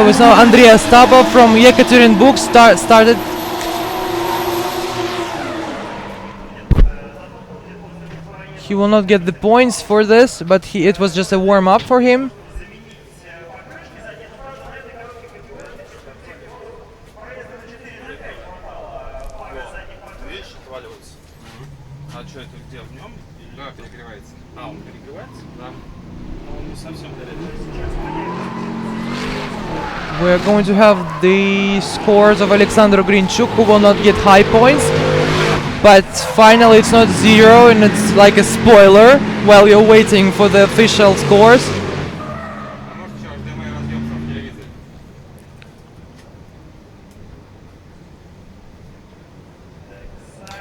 we saw Andrea Staba from Yekaterinburg started. He will not get the points for this, but it was just a warm-up for him. We're going to have the scores of Alexander Grinchuk, who will not get high points. But finally it's not 0 and it's like a spoiler while you're waiting for the official scores.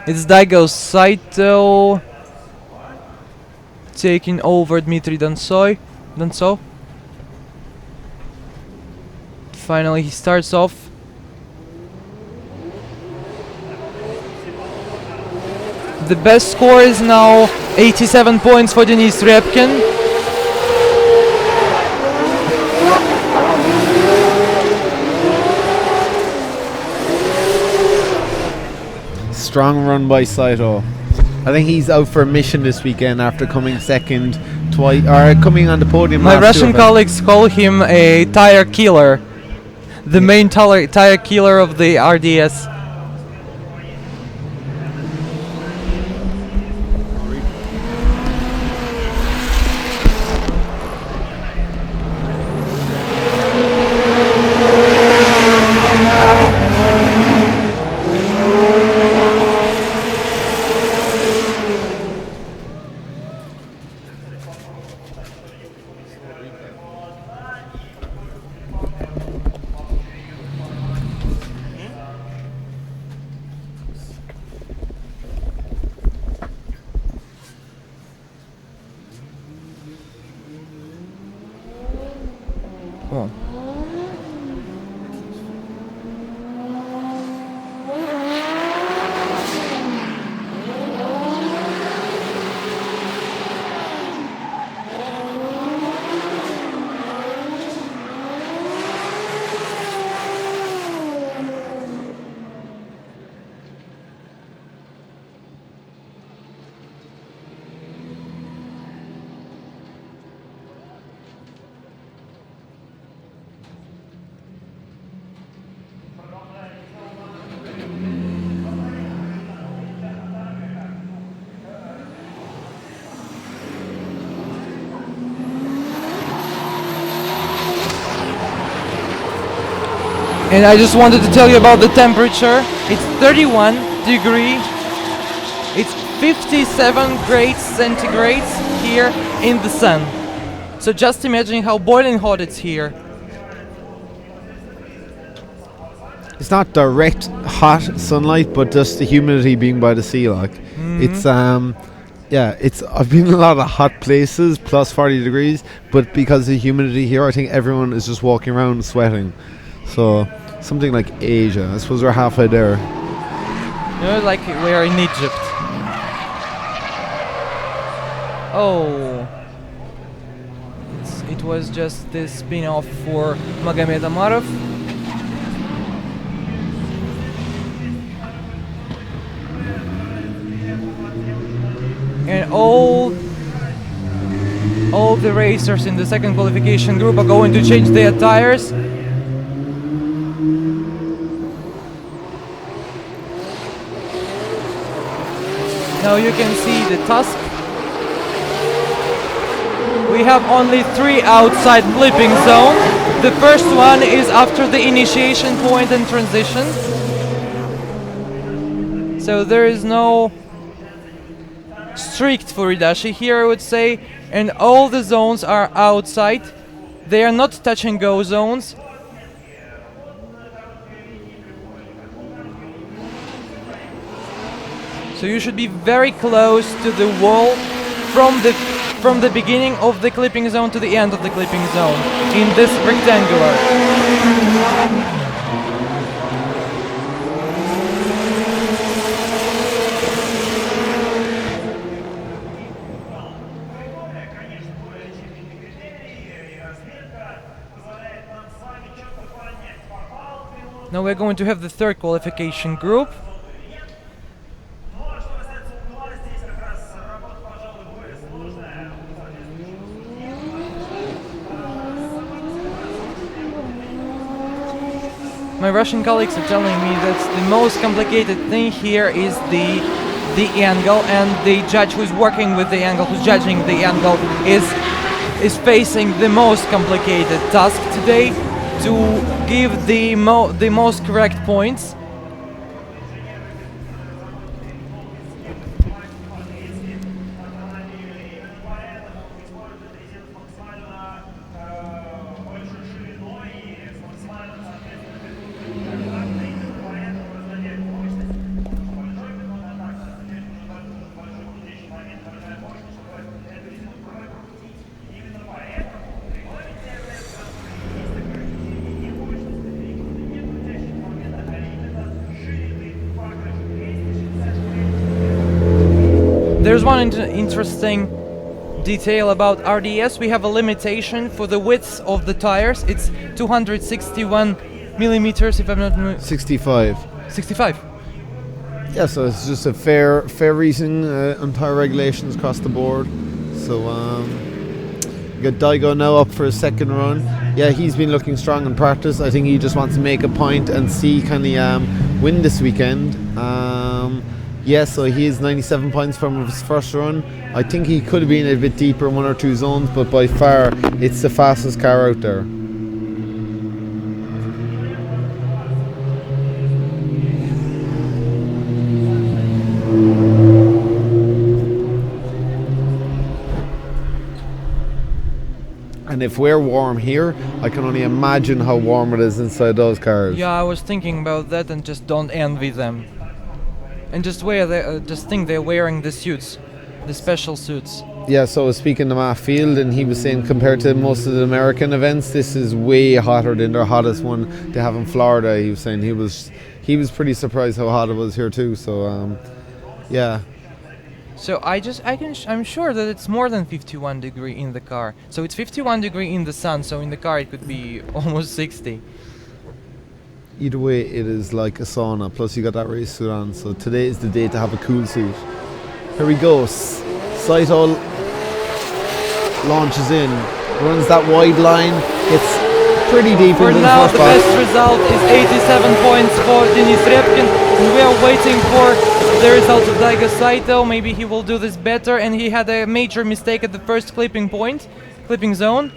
It's Daigo Saito taking over Dmitry Dontsov. Finally he starts off. The best score is now 87 points for Denis Ryabkin. Strong run by Saito. I think he's out for a mission this weekend after coming second twice, or coming on the podium. My Russian colleagues call him a tire killer. The main tire killer of the RDS. Oh. And I just wanted to tell you about the temperature. It's 31 degrees. It's 57 grades centigrades here in the sun. So just imagine how boiling hot it's here. It's not direct hot sunlight, but just the humidity being by the sea. Like it's yeah, I've been in a lot of hot places, plus 40 degrees, but because of the humidity here, I think everyone is just walking around sweating. So something like Asia, I suppose we're halfway there. You know, like we're in Egypt. Oh, it was just this spin-off for Magomed Amarov. And all the racers in the second qualification group are going to change their tires. Now you can see the tusk. We have only 3 outside clipping zone. The first one is after the initiation point and transition. So there is no strict Furidashi here, I would say, and all the zones are outside. They are not touch and go zones. So you should be very close to the wall from the beginning of the clipping zone to the end of the clipping zone in this rectangular. Now we're going to have the third qualification group. My Russian colleagues are telling me that the most complicated thing here is the angle, and the judge who's working with the angle, who's judging the angle, is facing the most complicated task today to give the most correct points. There's one interesting detail about RDS. We have a limitation for the width of the tires. It's 261 millimeters, if I'm not 65. 65. Yeah, so it's just a fair reason on tire regulations across the board. So you got Daigo now up for a second run. Yeah, he's been looking strong in practice. I think he just wants to make a point and see can he win this weekend. Yeah, so he is 97 points from his first run. I think he could have been a bit deeper in one or two zones, but by far it's the fastest car out there. And if we're warm here, I can only imagine how warm it is inside those cars. Yeah, I was thinking about that, and just don't envy them. And just think they're wearing the suits, the special suits. Yeah, so I was speaking to Matt Field, and he was saying compared to most of the American events, this is way hotter than their hottest one they have in Florida. He was saying he was pretty surprised how hot it was here too. So yeah. So I'm sure that it's more than 51 degree in the car. So it's 51 degree in the sun. So in the car it could be almost 60. Either way, it is like a sauna. Plus, you got that race suit on. So today is the day to have a cool suit. Here we go. Saito launches in, runs that wide line, gets pretty deep For into now, the first the box. best result is 87 points for Denis Repkin, and we are waiting for the result of Daigo Saito. Maybe he will do this better, and he had a major mistake at the first clipping zone.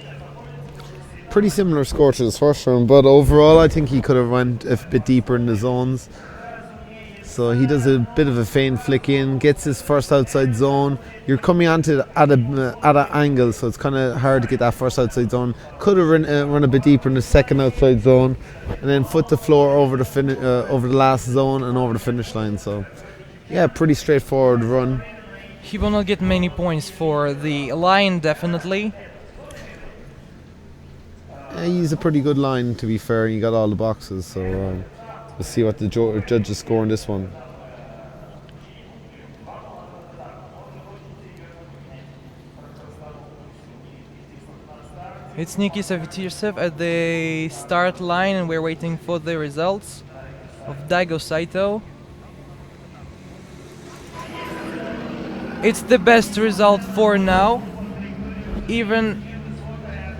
Pretty similar score to his first round, but overall I think he could have went a bit deeper in the zones. So he does a bit of a feint flick in, gets his first outside zone. You're coming onto it at an angle, so it's kind of hard to get that first outside zone. Could have run a bit deeper in the second outside zone, and then foot the floor over the last zone and over the finish line. So yeah, pretty straightforward run. He will not get many points for the line, definitely. He's a pretty good line, to be fair. He got all the boxes, so we'll see what the judges score in this one. It's Nikita Vitirsev at the start line, and we're waiting for the results of Daigo Saito. It's the best result for now.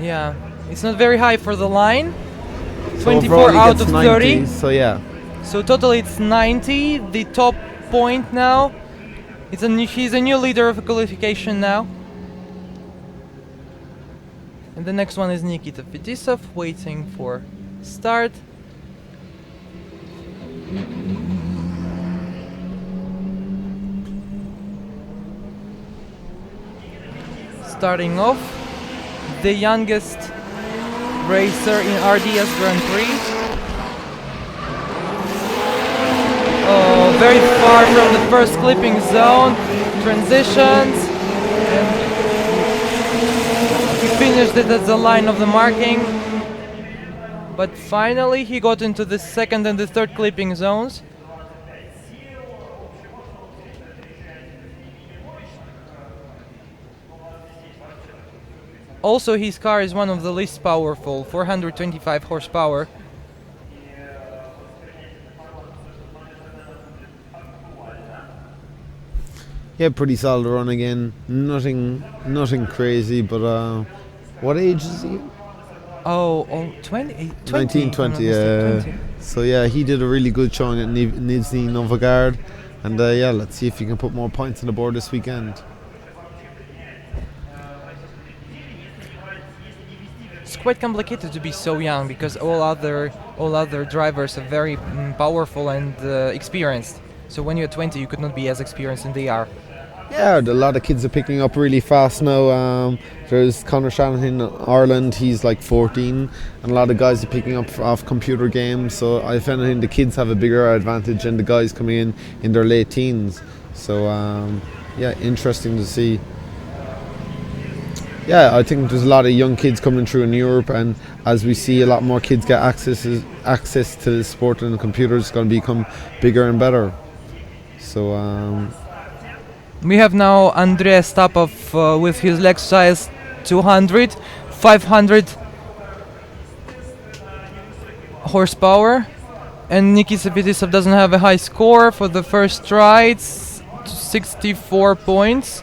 Yeah. It's not very high for the line. So 24 out of 90, 30. so yeah. So totally it's 90. The top point now. He's a new leader of a qualification now. And the next one is Nikita Fetisov, waiting for start. Starting off, the youngest racer in RDS Grand Prix. Oh, very far from the first clipping zone. Transitions. He finished it at the line of the marking. But finally he got into the second and the third clipping zones. Also, his car is one of the least powerful, 425 horsepower. Yeah, pretty solid run again. Nothing crazy, but what age is he? Oh, 20, 20. 19, if I'm not 20, mistaken, 20. So yeah, he did a really good showing at Nizhny Novgorod, and yeah, let's see if he can put more points on the board this weekend. It's quite complicated to be so young because all other drivers are very powerful and experienced. So when you're 20, you could not be as experienced as they are. Yeah, a lot of kids are picking up really fast now. There's Conor Shanahan in Ireland, he's like 14, and a lot of guys are picking up off computer games. So I find the kids have a bigger advantage than the guys coming in their late teens. So yeah, interesting to see. Yeah, I think there's a lot of young kids coming through in Europe, and as we see a lot more kids get access to the sport and the computer, it's going to become bigger and better. So we have now Andreas Stapov with his leg size 200, 500 horsepower, and Nikita Fetisov doesn't have a high score for the first try. It's 64 points.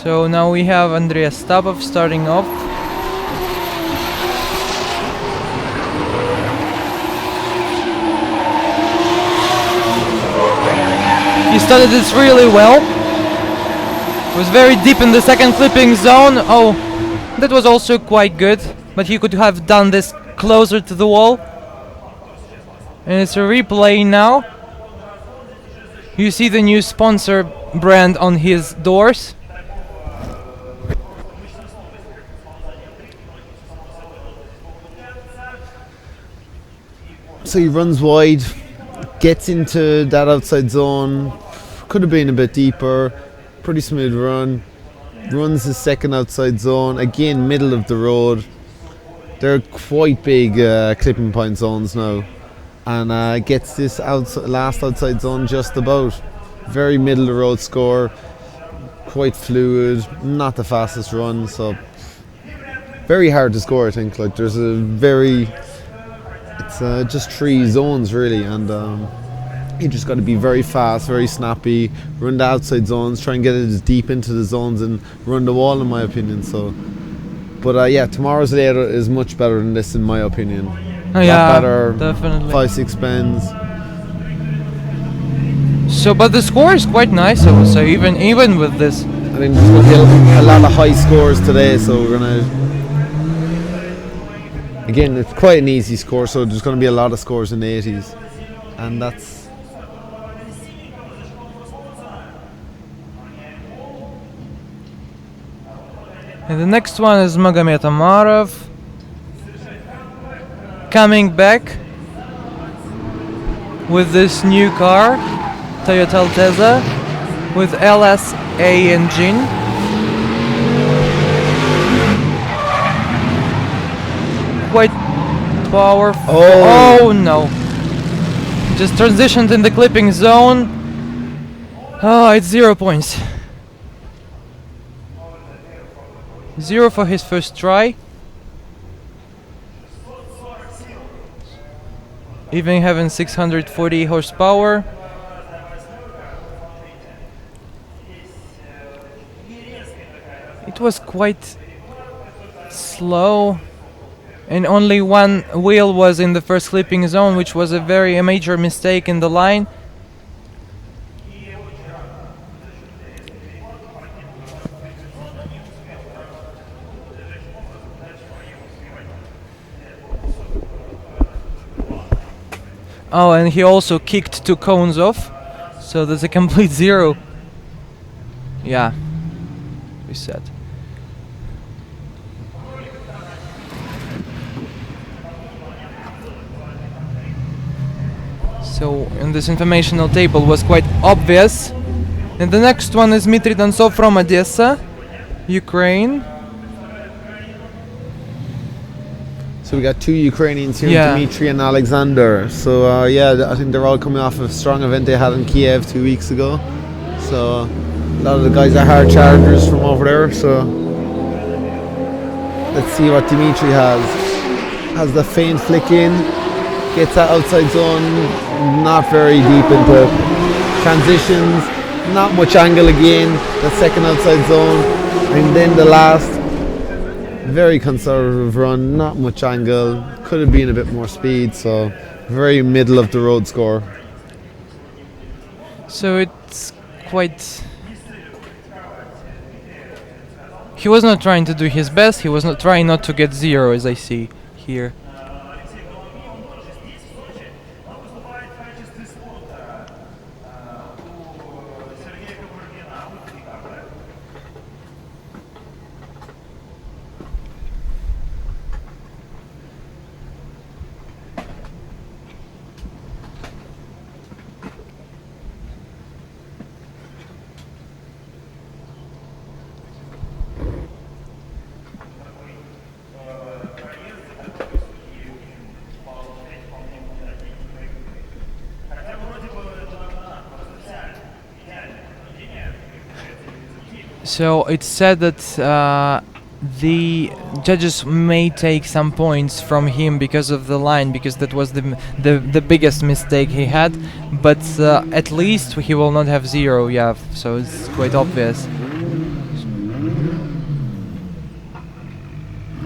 So now we have Andreas Stapov starting off. He started this really well. Was very deep in the second clipping zone. Oh, that was also quite good, but he could have done this closer to the wall. And it's a replay now. You see the new sponsor brand on his doors. So he runs wide, gets into that outside zone, could have been a bit deeper, pretty smooth run, runs his second outside zone, again middle of the road. They're quite big clipping point zones now, and gets this last outside zone just about. Very middle of the road score, quite fluid, not the fastest run, so very hard to score I think. Like there's a very... It's just 3 zones really, and you just got to be very fast, very snappy, run the outside zones, try and get it as deep into the zones and run the wall in my opinion. So, but yeah, tomorrow's later is much better than this in my opinion. Oh yeah, better, definitely. 5-6 bends. So, but the score is quite nice, I would say, even with this. I think there's going to be a lot of high scores today, so we're gonna. Again, it's quite an easy score, so there's going to be a lot of scores in the 80s, and that's... And the next one is Magomed Amarov coming back with this new car, Toyota Altezza, with LSA engine. Quite powerful. Oh no! Just transitioned in the clipping zone. Oh, it's 0 points. 0 for his first try. Even having 640 horsepower. It was quite slow. And only one wheel was in the first clipping zone, which was a major mistake in the line. Oh, and he also kicked 2 cones off, so there's a complete 0. Yeah, we said. So, and this informational table was quite obvious. And the next one is Dmitry Dontsov from Odessa, Ukraine. So we got 2 Ukrainians here, Yeah. Dmitry and Alexander. So yeah, I think they're all coming off a strong event they had in Kiev 2 weeks ago. So A lot of the guys are hard chargers from over there, so let's see what Dimitri has. Has the faint flick in, gets that outside zone, not very deep into transitions, not much angle again, the second outside zone, and then the last, very conservative run, not much angle, could have been a bit more speed, so very middle of the road score. So it's quite... He was not trying to do his best, he was not trying not to get zero, as I see here. So it's said that the judges may take some points from him because of the line, because that was the biggest mistake he had. But at least he will not have zero. Yeah, so it's quite obvious.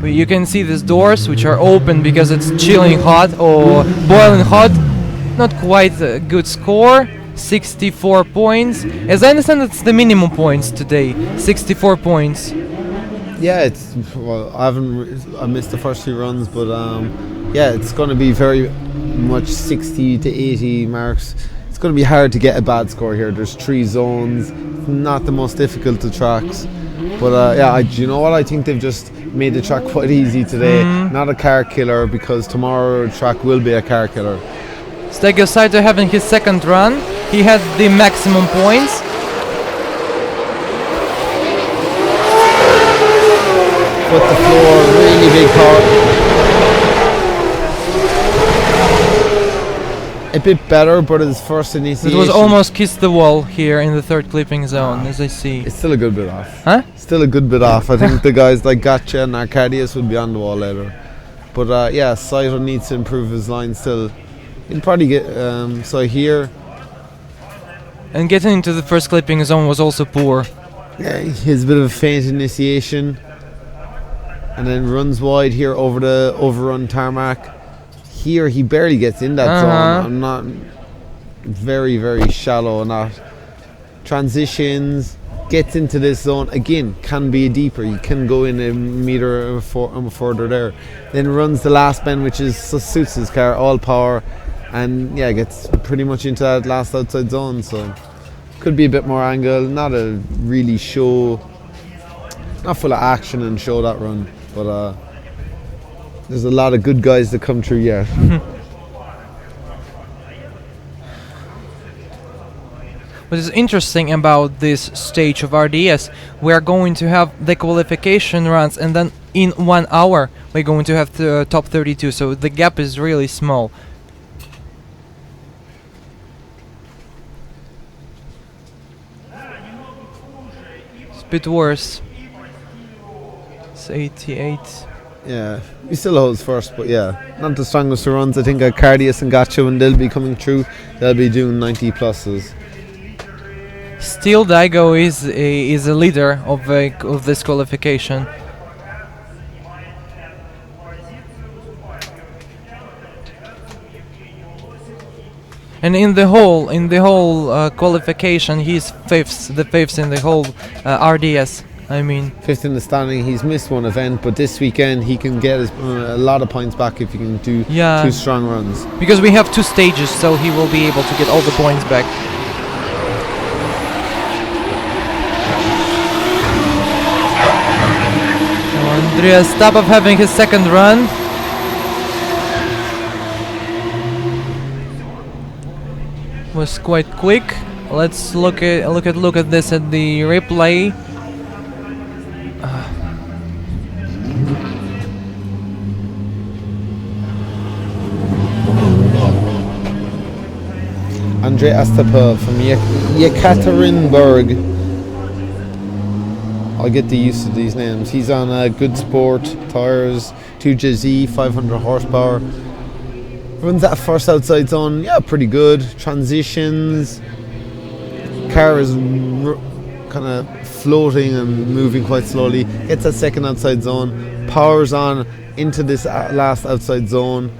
You can see these doors, which are open because it's chilling hot or boiling hot. Not quite a good score. 64 points. As I understand, it's the minimum points today. 64 points. Yeah, it's well. I missed the first few runs, but yeah, it's going to be very much 60 to 80 marks. It's going to be hard to get a bad score here. There's 3 zones, not the most difficult of tracks. But yeah, you know what? I think they've just made the track quite easy today. Not a car killer, because tomorrow track will be a car killer. Stego Saito having his second run. He had the maximum points. Foot the floor, really big power. A bit better, but his first initiation. It was almost kissed the wall here in the third clipping zone, as I see. It's still a good bit off. Huh? Still a good bit off. I think the guys like Gotcha and Arcadius would be on the wall later. But yeah, Saito needs to improve his line still. He'll probably get so here. And getting into the first clipping zone was also poor. Yeah, his bit of a faint initiation, and then runs wide here over the overrun tarmac. Here he barely gets in that zone. I'm not very, very shallow on that. Transitions, gets into this zone again, can be deeper. You can go in a meter further there. Then runs the last bend, which suits his car, all power, and yeah, gets pretty much into that last outside zone. So could be a bit more angle. Not a really show, not full of action and show that run, but there's a lot of good guys that come through yet. What is interesting about this stage of RDS, we are going to have the qualification runs, and then in 1 hour we're going to have the top 32, so the gap is really small. It's a bit worse. It's 88. Yeah, he still holds first, but yeah, not the strongest of runs. I think Arcadius and Gotcha, when they'll be coming through, they'll be doing 90 pluses. Still, Daigo is a leader of this qualification. And in the whole qualification, he's the fifth in the whole RDS. I mean, fifth in the standing. He's missed one event, but this weekend he can get a lot of points back if he can do 2 strong runs. Because we have 2 stages, so he will be able to get all the points back. Andreas Stabov having his second run. Was quite quick. Let's look at this at the replay. Andrei Astapov from Yekaterinburg I get the use of these names. He's on Good Sport tyres, 2JZ, 500 horsepower. Runs that first outside zone, yeah, pretty good. Transitions, car is kind of floating and moving quite slowly. Gets that second outside zone, powers on into this last outside zone,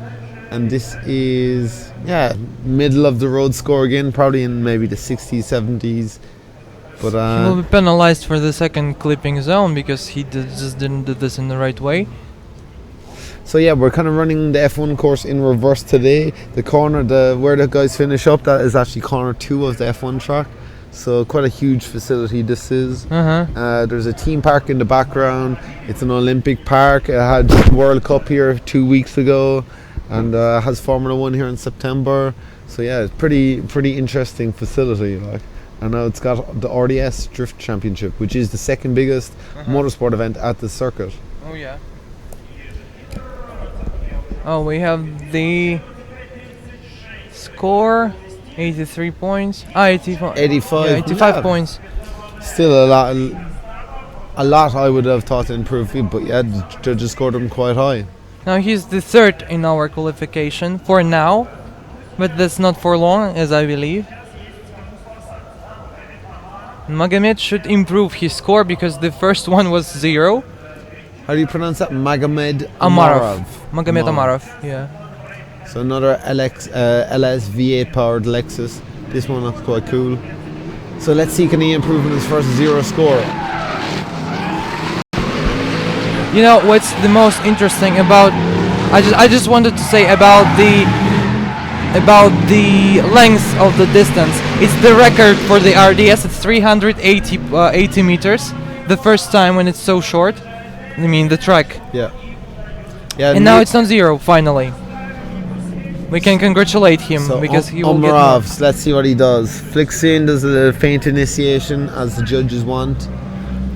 and this is, yeah, middle of the road score again, probably in maybe the 60s, 70s. But he will be penalized for the second clipping zone because he just didn't do this in the right way. So yeah, we're kind of running the F1 course in reverse today. The corner, where the guys finish up, that is actually corner 2 of the F1 track. So quite a huge facility this is. There's a team park in the background. It's an Olympic park. It had World Cup here 2 weeks ago, and has Formula 1 here in September. So yeah, it's pretty interesting facility. Like, and now it's got the RDS Drift Championship, which is the second biggest motorsport event at the circuit. Oh yeah. Oh, we have the score, 83 points. 85. 85 points. Still a lot I would have thought to improve, but yeah, the judges scored him quite high. Now he's the third in our qualification for now, but that's not for long, as I believe. Magomed should improve his score because the first one was 0. How do you pronounce that? Magomed Amarov. Magomed Amarov, yeah. So another LSVA powered Lexus. This one looks quite cool. So let's see, can he improve on his first 0 score? You know what's the most interesting about? I just wanted to say about the length of the distance. It's the record for the RDS. It's 380 meters. The first time when it's so short. I mean the track. Yeah. And now it's on 0 finally. We can congratulate him so because he will get more. Let's see what he does. Flicks in, does a little faint initiation as the judges want.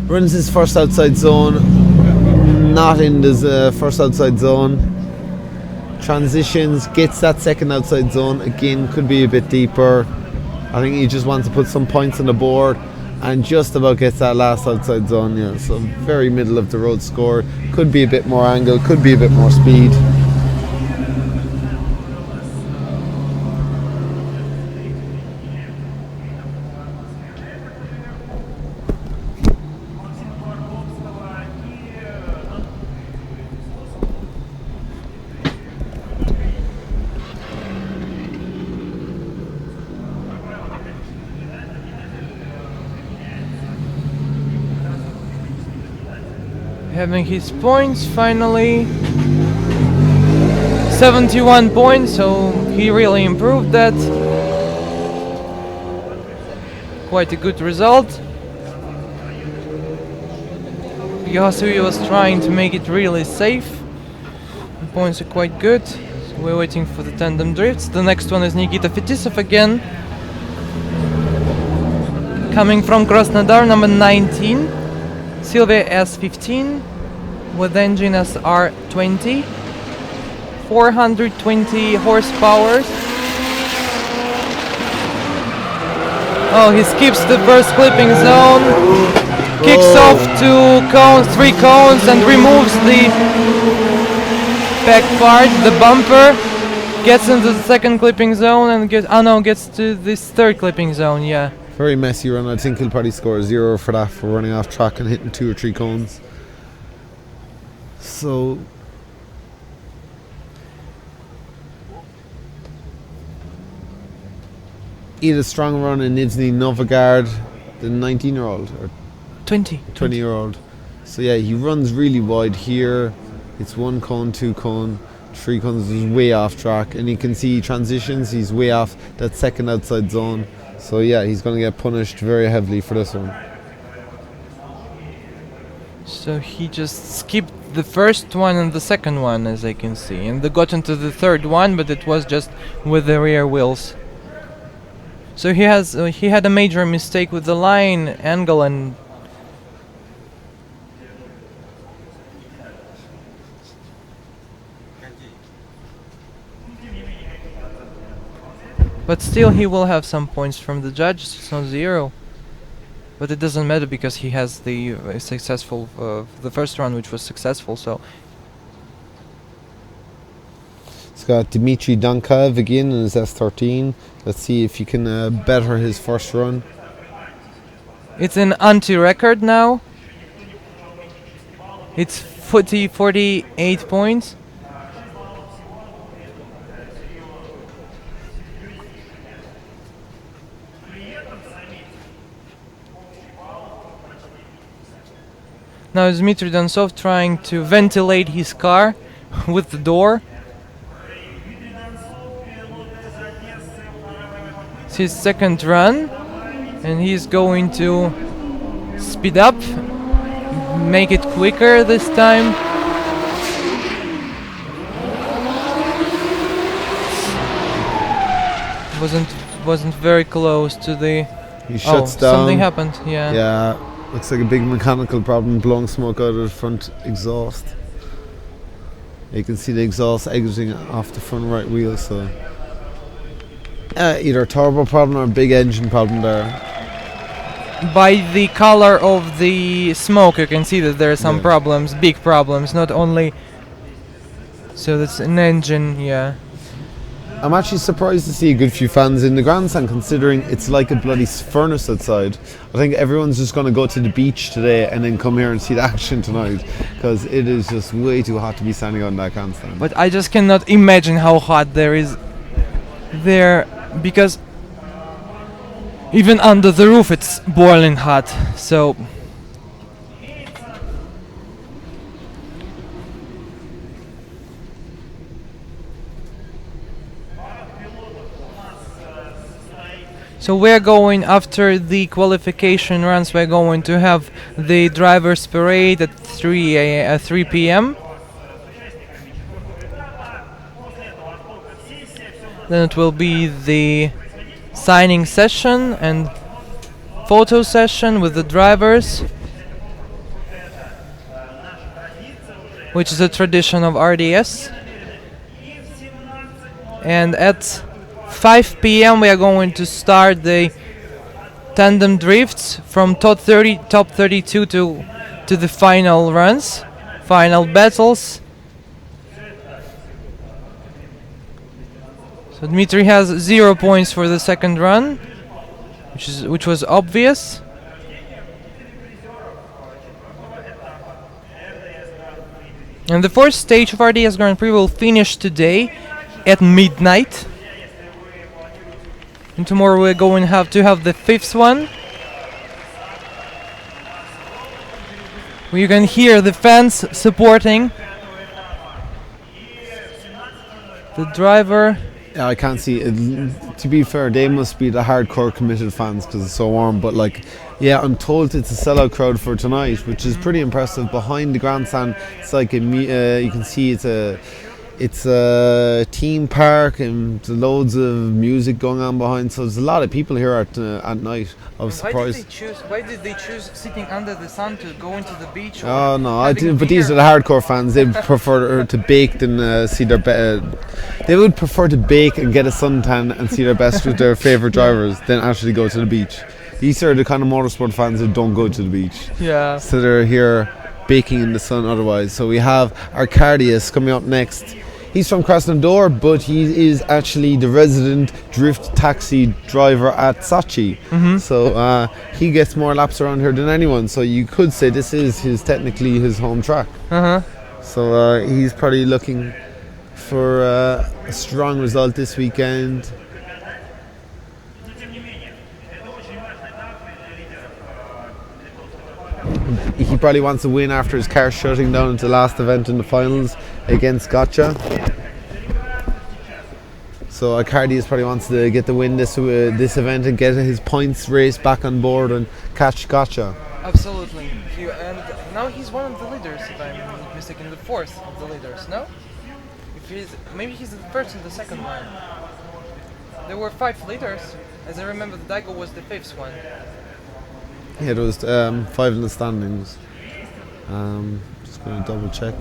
Runs his first outside zone. Not in his first outside zone. Transitions, gets that second outside zone. Again, could be a bit deeper. I think he just wants to put some points on the board. And just about gets that last outside zone, yeah. So very middle of the road score. Could be a bit more angle, could be a bit more speed. Having his points finally. 71 points, so he really improved that. Quite a good result. Because he was trying to make it really safe. The points are quite good. So we're waiting for the tandem drifts. The next one is Nikita Fetisov again. Coming from Krasnodar, number 19. Silvia S15 with engine SR20, 420 horsepower. Oh, he skips the first clipping zone, kicks off 3 cones and removes the back part, the bumper, gets into the second clipping zone and gets to this third clipping zone, yeah. Very messy run. I think he'll probably score 0 for that, for running off track and hitting 2 or 3 cones. So he had a strong run in Nizhny Novgorod, the 19-year-old or 20-year-old. So yeah, he runs really wide here. It's 1 cone, 2 cone, 3 cones. He's way off track, and you can see transitions. He's way off that second outside zone. So yeah, he's going to get punished very heavily for this one. So he just skipped the first one and the second one, as I can see, and they got into the third one, but it was just with the rear wheels. So he had a major mistake with the line angle and but still he will have some points from the judges. It's not 0. But it doesn't matter because he has the successful the first run, which was successful. So It's got Dmitry Dankaev again in his S13. Let's see if he can better his first run. it's an anti-record now. It's 48 points. Now is Dmitry Dansov trying to ventilate his car with the door. It's his second run, and he's going to speed up, make it quicker this time. Wasn't very close to the. He shuts down. Something happened. Yeah. Yeah, looks like a big mechanical problem, blowing smoke out of the front exhaust. You can see the exhaust exiting off the front right wheel, so either a turbo problem or a big engine problem there. By the color of the smoke, you can see that there are some problems, big problems, not only. So that's an engine, yeah. I'm actually surprised to see a good few fans in the grandstand, considering it's like a bloody furnace outside. I think everyone's just going to go to the beach today and then come here and see the action tonight, because it is just way too hot to be standing on that grandstand. But I just cannot imagine how hot there is there, because even under the roof it's boiling hot. So we're going, after the qualification runs, we're going to have the drivers parade at 3 p.m. Then it will be the signing session and photo session with the drivers, which is a tradition of RDS. And at 5 p.m. we are going to start the tandem drifts from top 32 to the final runs, final battles. So Dmitry has 0 points for the second run, which was obvious. And the fourth stage of RDS Grand Prix will finish today at midnight. And tomorrow we're going to have the fifth one. You can hear the fans supporting the driver. Yeah, I can't see it. To be fair, they must be the hardcore committed fans because it's so warm. But yeah, I'm told it's a sellout crowd for tonight, which is pretty impressive. Behind the grandstand, it's like you can see it's a theme park and loads of music going on behind. So there's a lot of people here at night. I was surprised. Why did they choose sitting under the sun to go into the beach? Oh no, I didn't. But these are the hardcore fans. They prefer to bake than see their they would prefer to bake and get a suntan and see their best with their favourite drivers than actually go to the beach. These are the kind of motorsport fans who don't go to the beach. Yeah. So they're here baking in the sun otherwise. So we have RDS coming up next. He's from Krasnodar, but he is actually the resident drift taxi driver at SOCHI. Mm-hmm. So he gets more laps around here than anyone. So you could say this is technically his home track. Uh-huh. So he's probably looking for a strong result this weekend. He probably wants a win after his car shutting down at the last event in the finals against Gotcha. So RDS probably wants to get the win this event and get his points race back on board and catch Gotcha. Absolutely. And now he's one of the leaders, if I'm not mistaken, the fourth of the leaders, no? Maybe he's the first and the second one. There were 5 leaders. As I remember, the Daigo was the 5th one. Yeah, there was 5 in the standings. Just going to double check.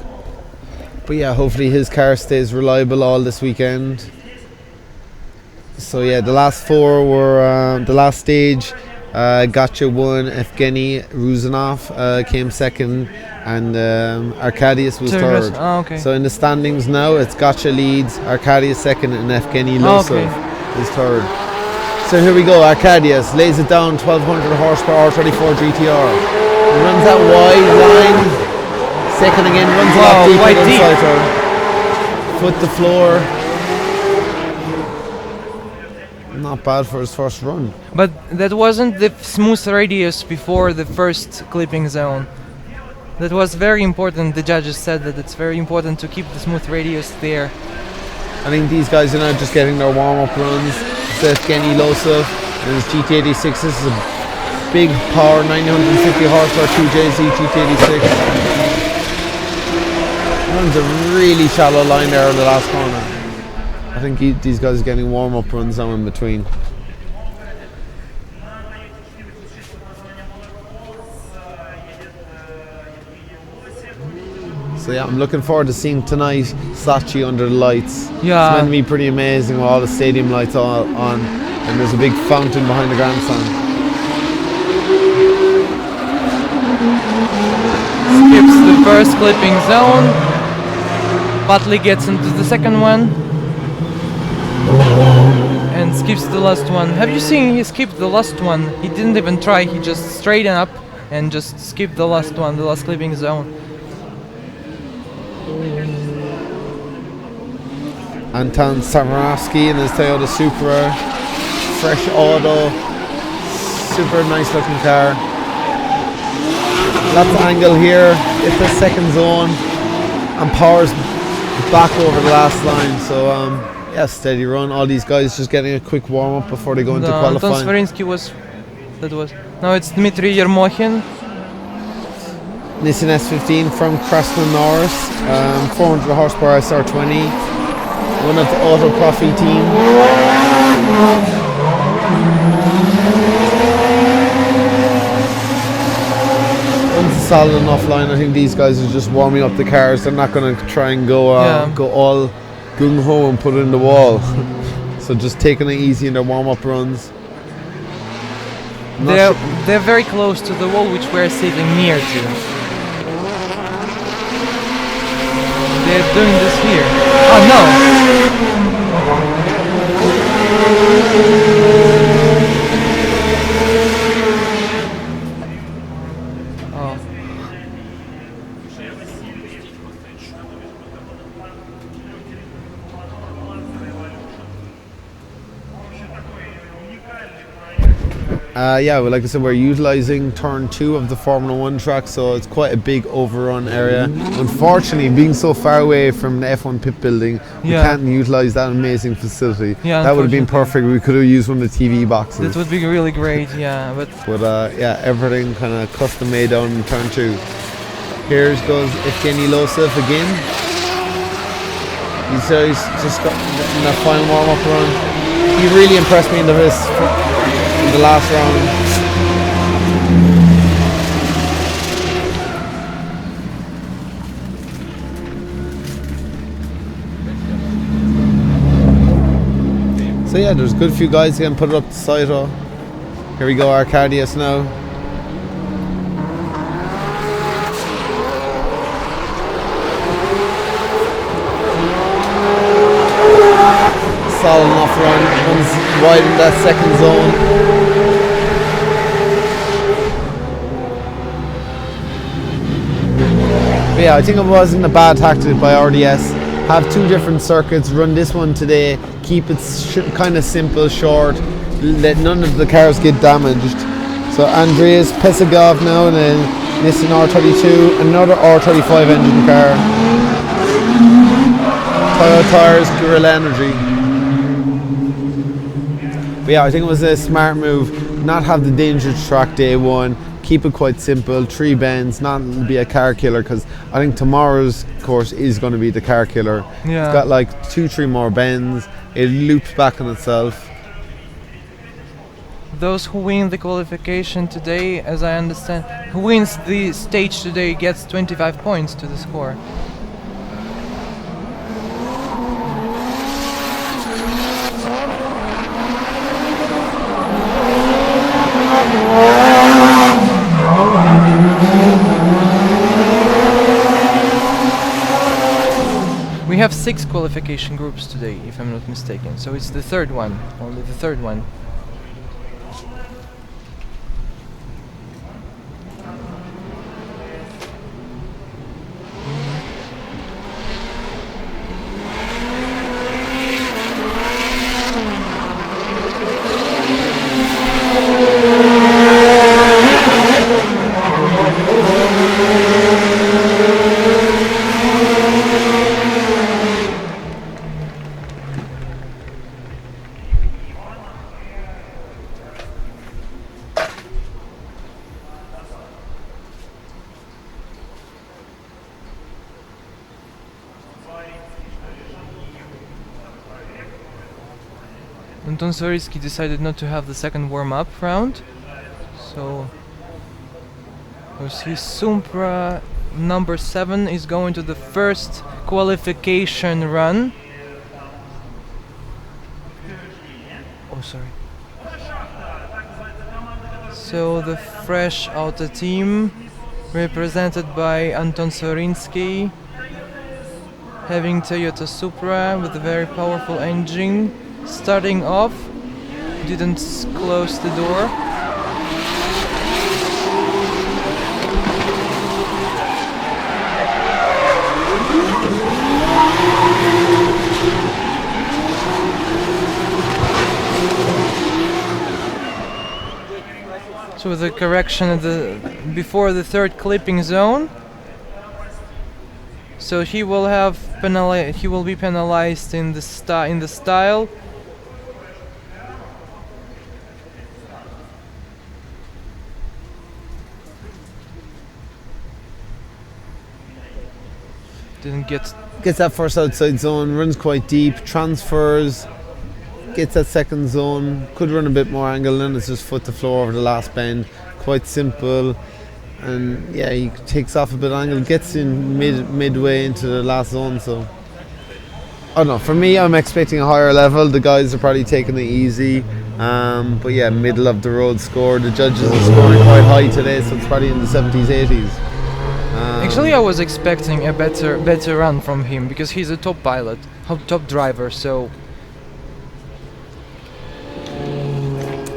But yeah, hopefully his car stays reliable all this weekend. So yeah, the last 4 were the last stage. Gotcha won. Evgeny Ruzanov came second, and Arkadius was third. Oh, okay. So in the standings now, it's Gotcha leads, Arkadius second, and Evgeny Losov is third. So here we go. Arkadius lays it down, 1200 horsepower, 34 GTR. He runs that wide line. Second again, runs a lot deeper than Saito. Foot to floor. Not bad for his first run. But that wasn't the smooth radius before the first clipping zone. That was very important. The judges said that it's very important to keep the smooth radius there. I think these guys are now just getting their warm-up runs. Evgeny Losov and his GT86. This is a big power, 950 horsepower 2JZ GT86. Runs a really shallow line there in the last corner. I think these guys are getting warm-up runs now in between. So yeah, I'm looking forward to seeing tonight SOCHI under the lights. Yeah. It's meant to be pretty amazing with all the stadium lights all on, and there's a big fountain behind the grandstand. Skips the first clipping zone. Butley gets into the second one. And skips the last one. Have you seen he skipped the last one? He didn't even try, he just straightened up and just skipped the last one, the last clipping zone. Anton Samarovsky in his Toyota Supra, fresh auto, super nice looking car. Lots of angle here, it's the second zone, and power's back over the last line, so yeah, steady run. All these guys just getting a quick warm up before they go into qualifying. Anton Sverinsky was, now it's Dmitry Yermohin. Nissan S15 from Krasnonorsk, 400 horsepower SR20, one of the Auto Profi team. Runs a solid enough line. I think these guys are just warming up the cars. They're not going to try and go all gung ho and put it in the wall. So just taking it easy in their warm up runs. They're very close to the wall, which we're sitting near to. They're doing this here. Oh no! Oh. Yeah, well, like I said, we're utilising turn 2 of the Formula 1 track, so it's quite a big overrun area. Unfortunately, being so far away from the F1 pit building, we can't utilise that amazing facility. Yeah, that would have been perfect. We could have used one of the TV boxes. That would be really great, yeah. But yeah, everything kind of custom made down in turn 2. Here goes Evgeny Losov again. He's just got in that final warm-up run. He really impressed me in the race. The last round. So yeah, there's a good few guys again put it up to Saito. Here we go, Arkadius now. Solid enough run, runs wide in that second zone. But yeah, I think it wasn't a bad tactic by RDS. Have 2 different circuits, run this one today, keep it kind of simple, short, let none of the cars get damaged. So Andreas Pesagov now in a Nissan R32, another R35 engine car. Toyo Tires, Gorilla Energy. But yeah, I think it was a smart move, not have the dangerous track day 1, keep it quite simple, 3 bends, not be a car killer, because I think tomorrow's course is going to be the car killer. Yeah. It's got like 2-3 more bends, it loops back on itself. Those who win the qualification today, as I understand, who wins the stage today gets 25 points to the score. have 6 qualification groups today, if I'm not mistaken. So it's the third one, only the third one. Anton Swaricki decided not to have the second warm-up round, so we see Supra number 7 is going to the first qualification run. Oh, sorry. So the fresh auto team, represented by Anton Swaricki, having Toyota Supra with a very powerful engine. Starting off, didn't close the door. So the correction at before the third clipping zone. So he will have he will be penalized in the style. Didn't get... Gets that first outside zone, runs quite deep, transfers, gets that second zone, could run a bit more angle, and it's just foot to floor over the last bend. Quite simple, and yeah, he takes off a bit of angle, gets in midway into the last zone. So I don't know, for me, I'm expecting a higher level. The guys are probably taking it easy, but yeah, middle of the road score. The judges are scoring quite high today, so it's probably in the 70s, 80s. Actually, I was expecting a better run from him, because he's a top pilot, top driver, so...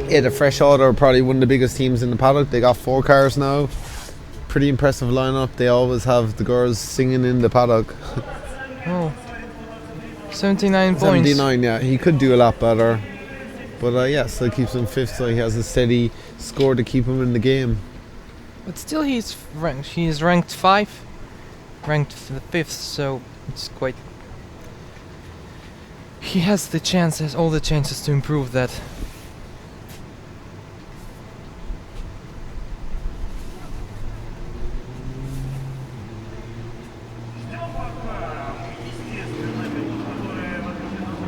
Yeah, the Fresh Auto are probably one of the biggest teams in the paddock. They got 4 cars now. Pretty impressive lineup. They always have the girls singing in the paddock. Oh. 79 points. 79, yeah. He could do a lot better. But yeah, still keeps him 5th, so he has a steady score to keep him in the game. But still he's ranked 5. Ranked 5th, so it's quite... He has the chances, all the chances to improve that.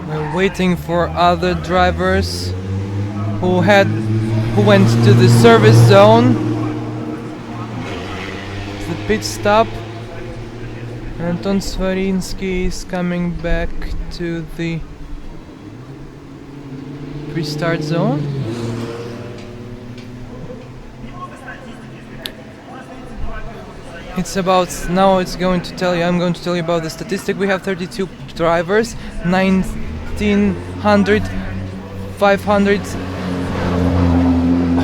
We're waiting for other drivers who went to the service zone. The pit stop. Anton Swaricki is coming back to the pre-start zone. It's about, now it's going to tell you, I'm going to tell you about the statistic. We have 32 drivers, 1900, 500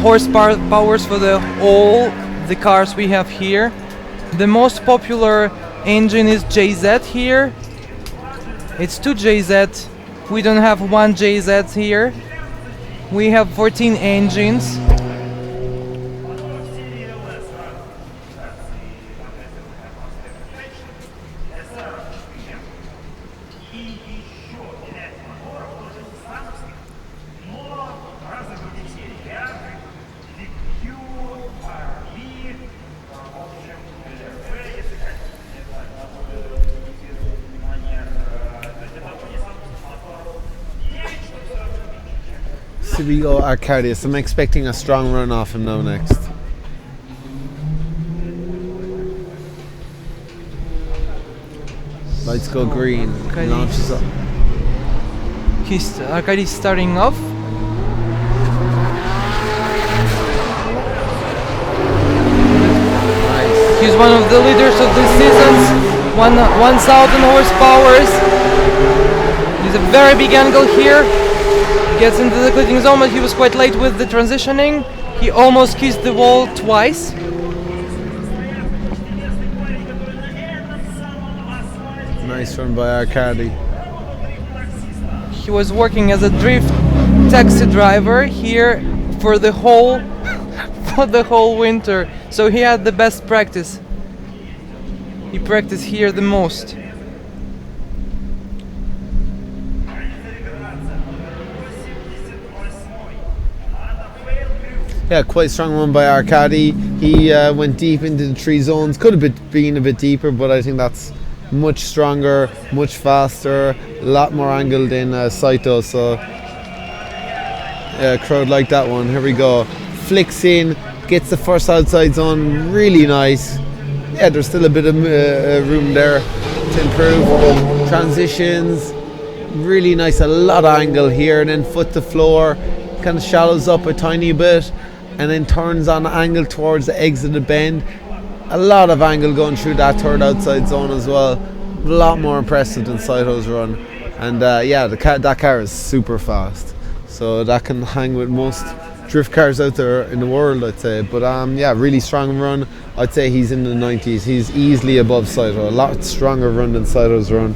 horsepower powers for all the cars we have here. The most popular engine is JZ here. It's 2 JZ. We don't have 1 JZ here. We have 14 engines. Here we go, Arcadius. I'm expecting a strong run off him now next. Lights go green. Launches up. Arcadius starting off. Nice. He's one of the leaders of this season. 1,000 horsepower. There's a very big angle here. Gets into the clipping zone, but he was quite late with the transitioning. He almost kissed the wall twice. Nice run by Arcadi. He was working as a drift taxi driver here for the whole for the whole winter, so he had the best practice. He practiced here the most. Yeah, quite strong run by Arcadi. He went deep into the 3 zones. Could have been a bit deeper, but I think that's much stronger, much faster, a lot more angle than Saito. So yeah, crowd like that one. Here we go. Flicks in, gets the first outside zone. Really nice. Yeah, there's still a bit of room there to improve. Transitions, really nice. A lot of angle here, and then foot to floor. Kind of shallows up a tiny bit, and then turns on angle towards the exit of the bend. A lot of angle going through that third outside zone as well. A lot more impressive than Saito's run. And yeah, that car is super fast. So that can hang with most drift cars out there in the world, I'd say. But yeah, really strong run. I'd say he's in the 90s. He's easily above Saito. A lot stronger run than Saito's run.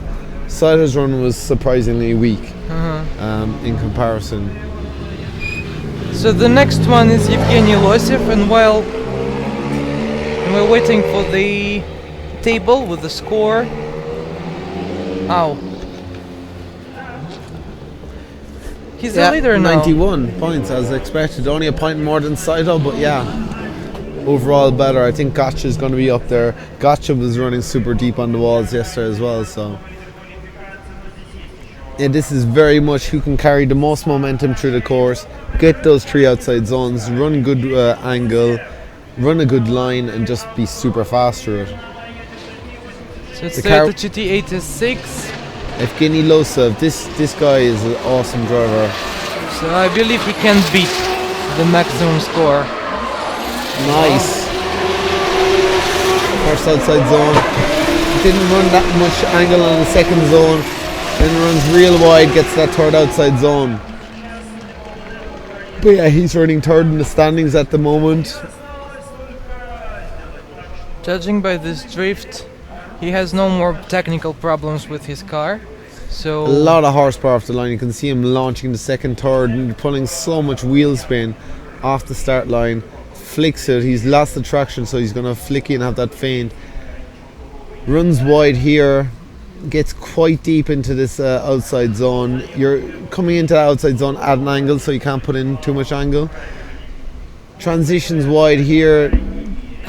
Saito's run was surprisingly weak in comparison. So the next one is Evgeny Losev, and while we're waiting for the table with the score. Ow. He's the leader now. 91 points as expected. Only a point more than Saito, but yeah. Overall better. I think Gotcha's going to be up there. Gotcha was running super deep on the walls yesterday as well, so. Yeah, this is very much who can carry the most momentum through the course, get those 3 outside zones, run good angle, run a good line, and just be super fast through it. So it's the GT86. Evgeny Losev, this guy is an awesome driver. So I believe he can beat the maximum score. Nice. First outside zone. Didn't run that much angle on the second zone. Then runs real wide, gets that third outside zone. But yeah, he's running third in the standings at the moment. Judging by this drift, he has no more technical problems with his car. So a lot of horsepower off the line. You can see him launching the second, third, and pulling so much wheel spin off the start line. Flicks it. He's lost the traction, so he's going to flick in and have that feint. Runs wide here. Gets quite deep into this outside zone. You're coming into that outside zone at an angle, so you can't put in too much angle. Transitions wide here.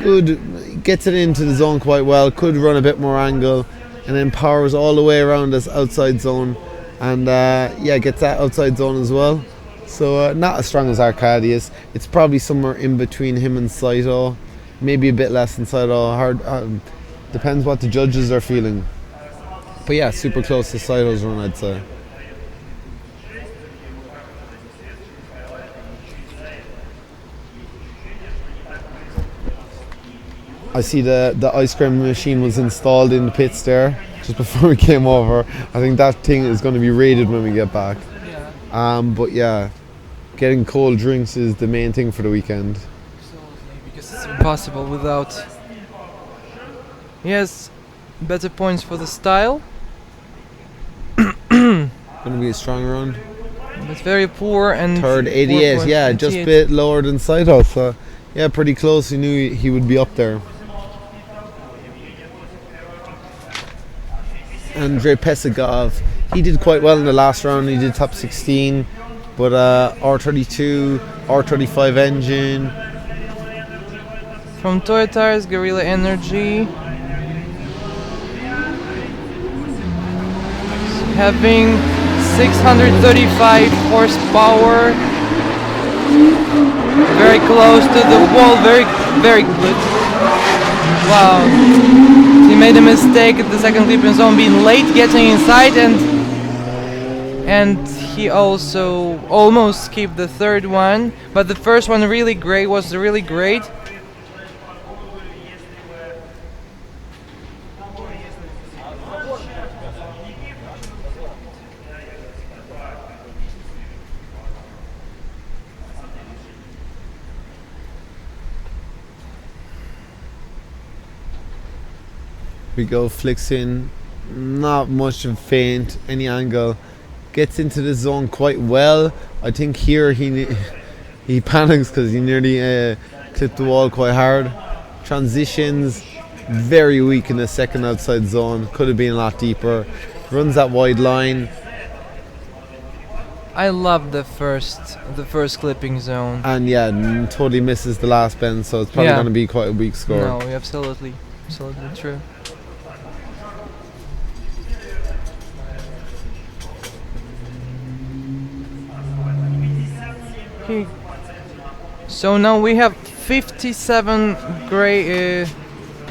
Good. Gets it into the zone quite well. Could run a bit more angle, and then powers all the way around this outside zone, and yeah, gets that outside zone as well. So not as strong as Arcadi is. It's probably somewhere in between him and Saito. Maybe a bit less than Saito. Hard. Depends what the judges are feeling. But yeah, super close to Saito's run, I'd say. I see the ice cream machine was installed in the pits there just before we came over. I think that thing is going to be raided when we get back. Yeah. But yeah, getting cold drinks is the main thing for the weekend. Absolutely, because it's impossible without. Yes, better points for the style. Gonna be a strong run. But very poor and third 88, yeah, 88. just a bit lower than Saito. So yeah, pretty close. He knew he would be up there. Andrei Pesagov, he did quite well in the last round. He did top 16, but R32, R35 engine. From Toy Tires, Guerrilla Energy. Having 635 horsepower, very close to the wall, very good. Wow, he made a mistake at the second clipping zone, being late getting inside, and he also almost skipped the third one, but the first one was really great. We go, flicks in, not much of feint, any angle. Gets into the zone quite well. I think here he panics because he nearly clipped the wall quite hard. Transitions, very weak in the second outside zone. Could have been a lot deeper. Runs that wide line. I love the first clipping zone. And yeah, totally misses the last bend, so it's probably Yeah. going to be quite a weak score. No, absolutely true. Okay. So now we have 57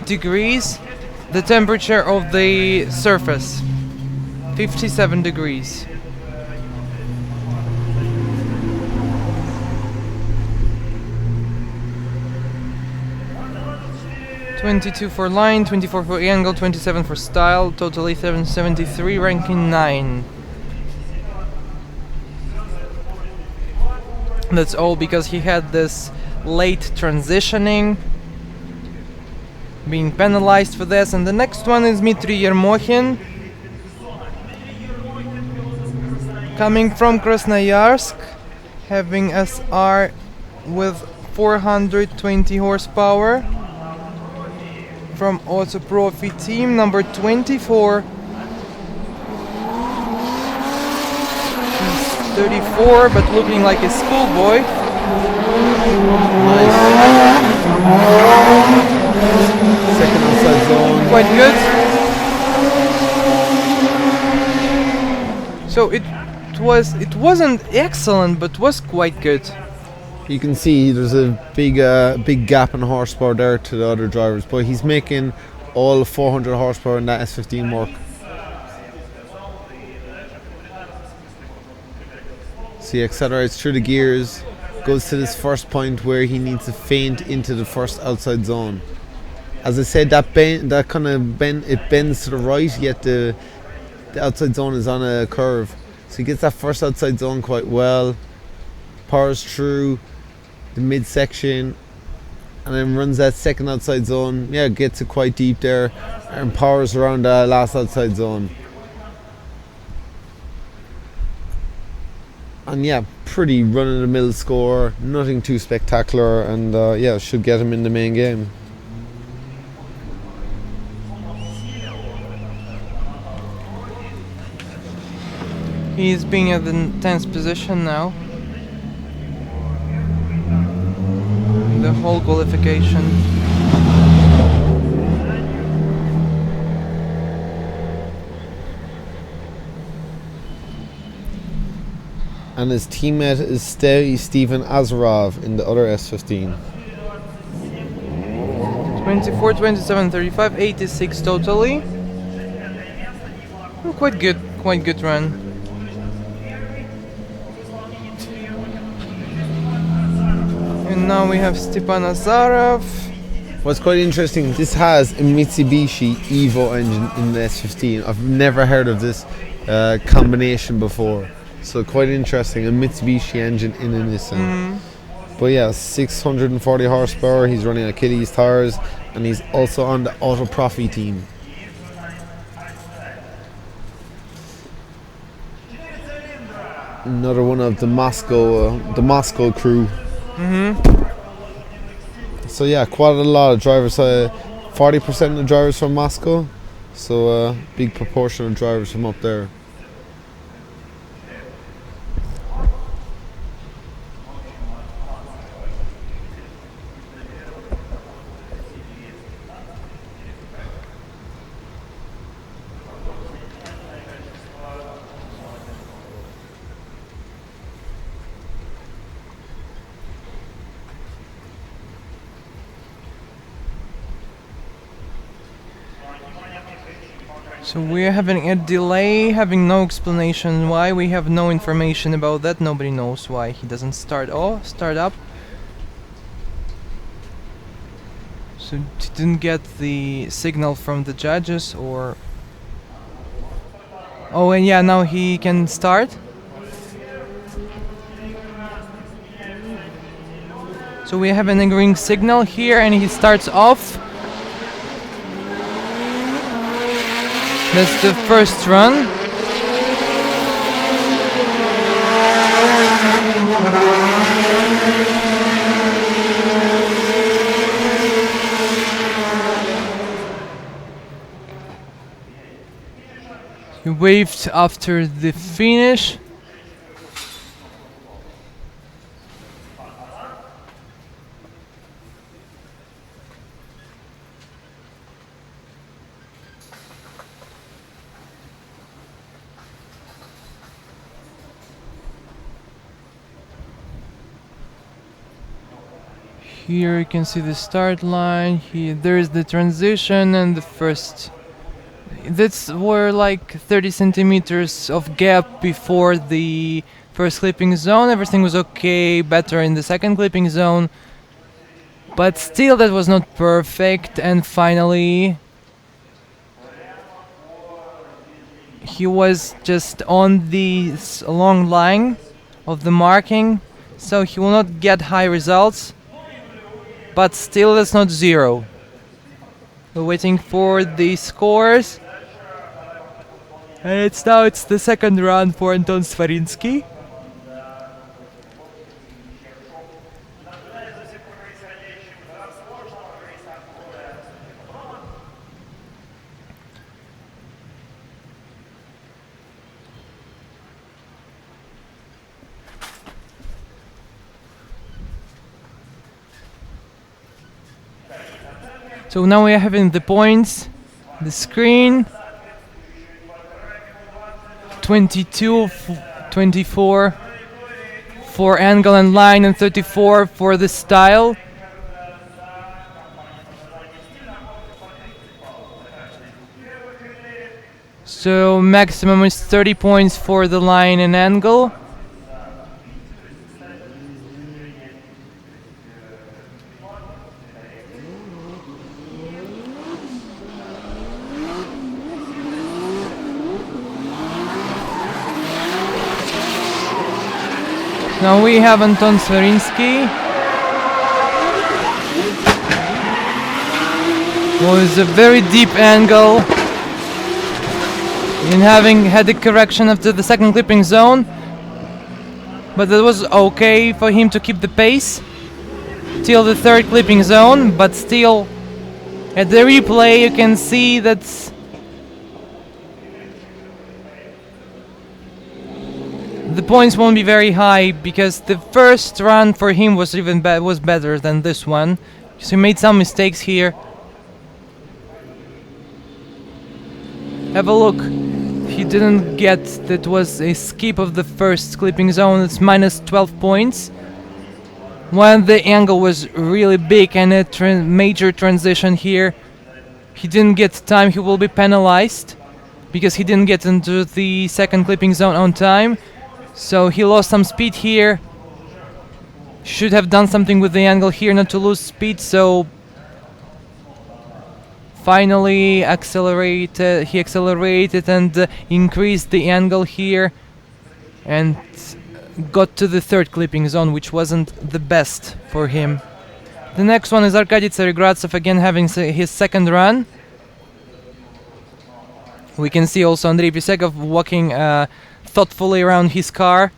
degrees, the temperature of the surface. 57 degrees. $22 for line, $24 for angle, $27 for style, totally $773, ranking 9. That's all because he had this late transitioning, being penalized for this. And the next one is Dmitry Yermohin, coming from Krasnoyarsk, having SR with 420 horsepower. From Auto Profi team, number 24. He's 34, but looking like a schoolboy. Nice. Second outside zone. Quite good. So it wasn't excellent, but was quite good. You can see there's a big gap in horsepower there to the other drivers, but he's making all 400 horsepower in that S15 work. So he accelerates through the gears, goes to this first point where he needs to feint into the first outside zone. As I said, it bends to the right, yet the outside zone is on a curve. So he gets that first outside zone quite well, powers through the midsection, and then runs that second outside zone. Yeah, gets it quite deep there and powers around the last outside zone. And yeah, pretty run-of-the-mill score, nothing too spectacular, and yeah, should get him in the main game. He's being at the 10th position now. The whole qualification. And his teammate is Steven Azarov in the other S15. 24, 27, 35, 86 totally. Oh, quite good run. And now we have Stepan Azarov. What's quite interesting, this has a Mitsubishi Evo engine in the S15. I've never heard of this combination before. So quite interesting, a Mitsubishi engine in a Nissan. But yeah, 640 horsepower, he's running Achilles tires, and he's also on the Auto Profi team. Another one of the Moscow crew. So yeah, quite a lot of drivers. 40% of the drivers from Moscow, so a big proportion of drivers from up there. So we're having a delay, having no explanation why. We have no information about that. Nobody knows why he doesn't start up. So didn't get the signal from the judges, or... Oh, and yeah, now he can start. So we have an green signal here, and he starts off. That's the first run. He waved after the finish. Here you can see the start line. Here there's the transition and the first. That's were like 30 centimeters of gap before the first clipping zone. Everything was okay, better in the second clipping zone. But still that was not perfect, and finally he was just on the long line of the marking, so he will not get high results. But still that's not zero. We're waiting for the scores. And it's the second run for Anton Svarinsky. So now we are having the points, the screen. 22, 24 for angle and line, and 34 for the style. So maximum is 30 points for the line and angle. Now we have Anton Svarinsky, who is a very deep angle, in having had the correction after the second clipping zone, but it was okay for him to keep the pace till the third clipping zone. But still, at the replay you can see that the points won't be very high, because the first run for him was was better than this one. So he made some mistakes here. Have a look. He didn't get, that was a skip of the first clipping zone. It's minus 12 points. When the angle was really big and a major transition here, he didn't get time. He will be penalized because he didn't get into the second clipping zone on time. So he lost some speed here. Should have done something with the angle here not to lose speed. So finally he accelerated and increased the angle here and got to the third clipping zone, which wasn't the best for him. The next one is Arkady Tsarigradsev, again having his second run. We can see also Andrei Pisekov walking thoughtfully around his car.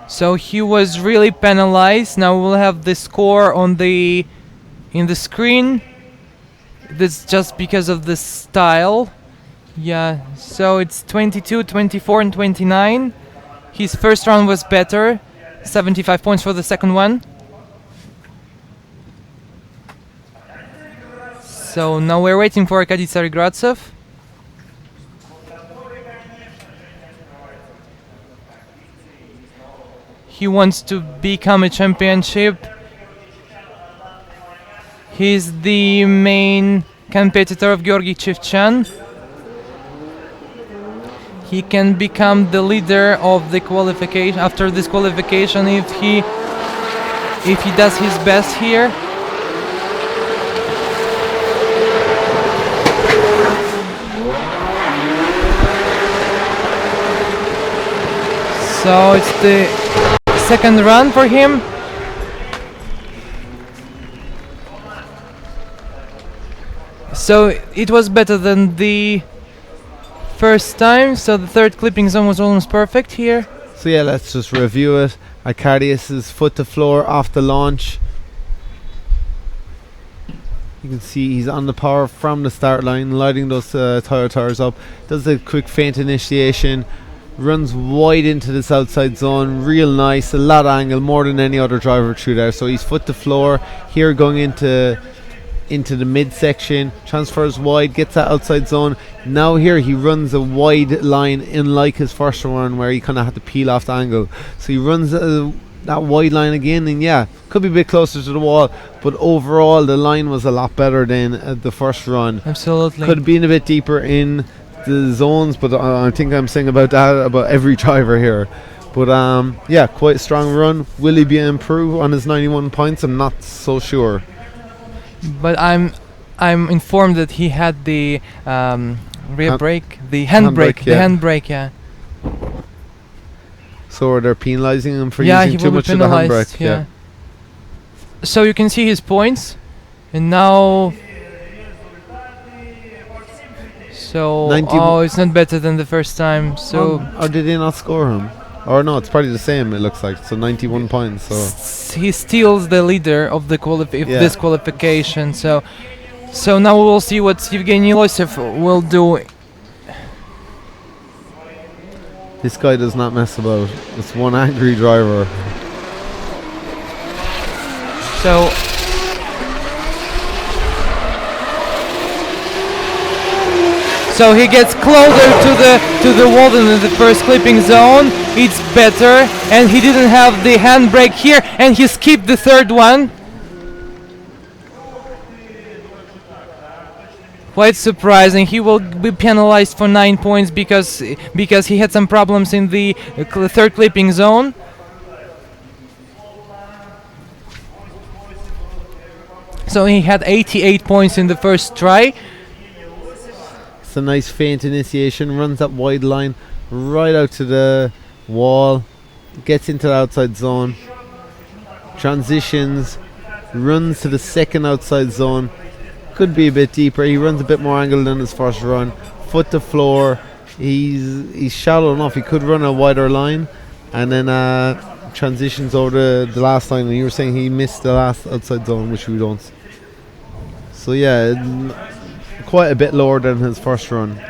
So he was really penalized. Now we'll have the score on in the screen. This just because of the style. Yeah, so it's 22, 24 and 29. His first round was better. 75 points for the second one. So now we're waiting for Arkady Tsarigradsev. He wants to become a championship. He's the main competitor of Georgy Chivchan. He can become the leader of the qualification after this qualification if he does his best here. So it's the second run for him. So it was better than the first time, so the third clipping zone was almost perfect here. So yeah, let's just review it. RDS is foot to floor off the launch. You can see he's on the power from the start line, lighting those tires up. Does a quick feint initiation, runs wide into this outside zone, real nice, a lot of angle, more than any other driver through there. So he's foot to floor here, going into the midsection, transfers wide, gets that outside zone. Now here he runs a wide line in like his first run where he kind of had to peel off the angle. So he runs that wide line again, and yeah, could be a bit closer to the wall, but overall the line was a lot better than the first run. Absolutely. Could have been a bit deeper in the zones, but I think I'm saying about that about every driver here. But yeah, quite a strong run. Will he be improved on his 91 points? I'm not so sure. But I'm informed that he had the rear brake, the handbrake, yeah. So they're penalising him for Yeah, using he too will be much of the penalised. handbrake. Yeah. So you can see his points, and now. So it's not better than the first time. So or did they not score him? Or no, it's probably the same. It looks like so 91 points. So he steals the leader of the this qualification. So now we will see what Evgeny Losev will do. This guy does not mess about. It's one angry driver. So he gets closer to the wall in the first clipping zone. It's better, and he didn't have the handbrake here, and he skipped the third one. Quite surprising. He will be penalized for 9 points because he had some problems in the third clipping zone. So he had 88 points in the first try. It's a nice feint initiation, runs that wide line right out to the wall, gets into the outside zone, transitions, runs to the second outside zone, could be a bit deeper. He runs a bit more angle than his first run, foot to floor. He's shallow enough, he could run a wider line, and then transitions over the last line. And you were saying he missed the last outside zone, which we don't. So yeah, quite a bit lower than his first run.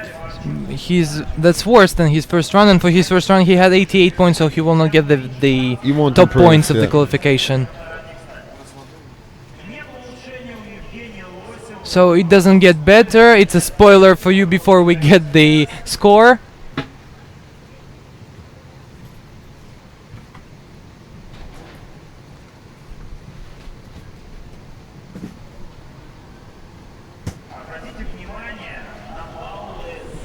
That's worse than his first run, and for his first run he had 88 points, so he will not get the top points of the qualification. So it doesn't get better. It's a spoiler for you before we get the score.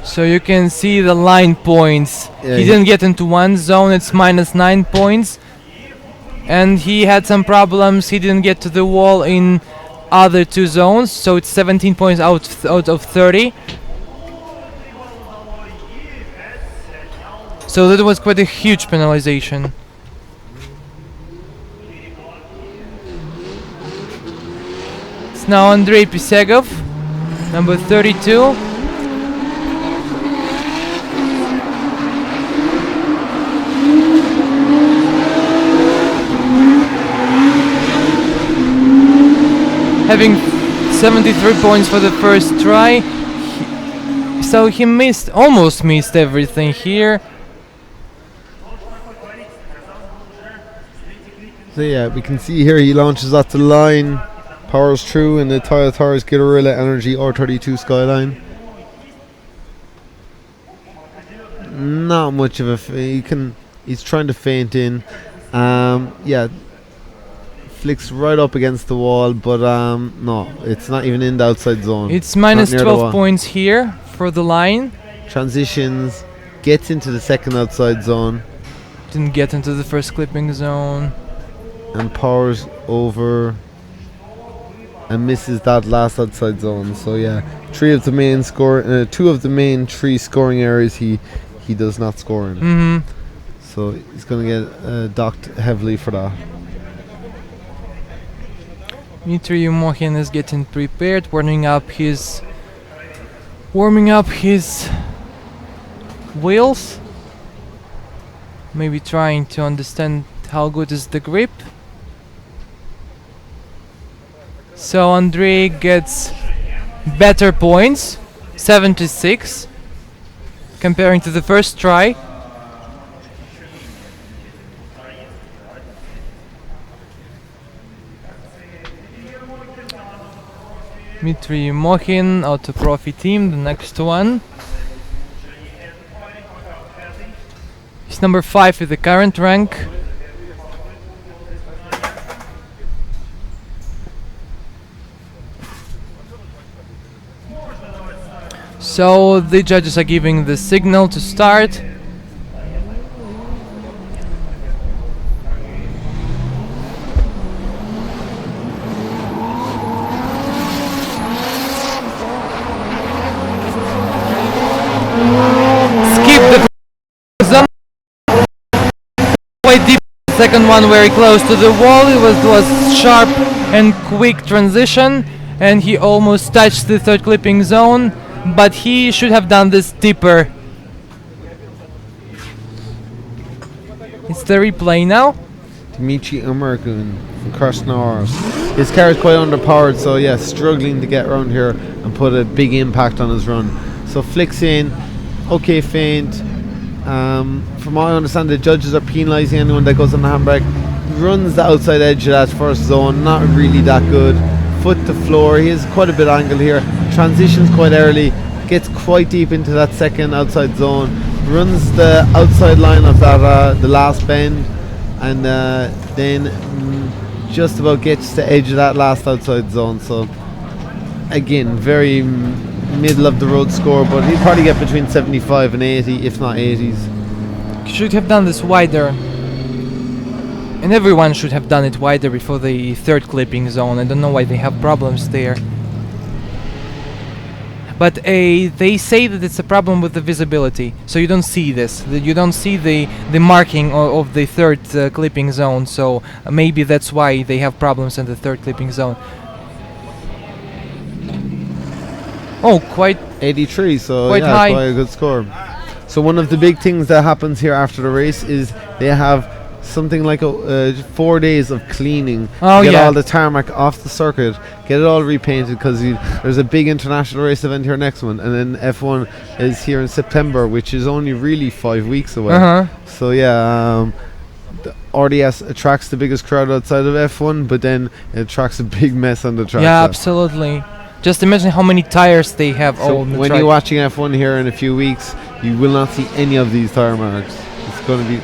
So you can see the line points. He didn't get into one zone, it's -9 points. And he had some problems, he didn't get to the wall in other two zones, so it's 17 points out of 30. So that was quite a huge penalization. It's now Andrei Pisegov, number 32. Having 73 points for the first try, so he almost missed everything here. So yeah, we can see here he launches at the line, powers through, and the tires get a real energy R32 Skyline. Not much of a he's trying to feint in. Yeah, flicks right up against the wall, but no, it's not even in the outside zone. It's -12 points here for the line. Transitions, gets into the second outside zone. Didn't get into the first clipping zone. And powers over and misses that last outside zone. So yeah, two of the main three scoring areas he does not score in. Mm-hmm. so he's going to get docked heavily for that. Dmitry Mohin is getting prepared, warming up his wheels. Maybe trying to understand how good is the grip. So Andrei gets better points, 76, comparing to the first try. Dmitry Mohin, Autoprofi team, the next one. He's number 5 with the current rank. So the judges are giving the signal to start. Skip the zone. Quite deep. Second one very close to the wall. It was sharp and quick transition, and he almost touched the third clipping zone. But he should have done this deeper. It's the replay now. Dmitry Umerkun from Krasnoyarsk. His car is quite underpowered, so yeah, struggling to get around here and put a big impact on his run. So flicks in, okay feint. From what I understand, the judges are penalising anyone that goes on the handbrake. Runs the outside edge of that first zone, not really that good. Foot to floor, he has quite a bit of angle here. Transitions quite early, gets quite deep into that second outside zone, runs the outside line of that the last bend, and then just about gets the edge of that last outside zone. So again, very middle of the road score, but he'd probably get between 75 and 80, if not 80s. Should have done this wider. And everyone should have done it wider before the third clipping zone. I don't know why they have problems there. But they say that it's a problem with the visibility, so you don't see this. You don't see the marking of the third clipping zone, so maybe that's why they have problems in the third clipping zone. Oh, quite 83, so quite yeah, high. quite a good score. So one of the big things that happens here after the race is they have something like 4 days of cleaning. Oh, get yeah. all the tarmac off the circuit, get it all repainted, because there's a big international race event here next one, and then F1 is here in September, which is only really 5 weeks away. So yeah, the RDS attracts the biggest crowd outside of F1, but then it attracts a big mess on the track. Yeah, absolutely. Just imagine how many tires they have So on the when track. you're watching F1 here in a few weeks, you will not see any of these tire marks. It's going to be...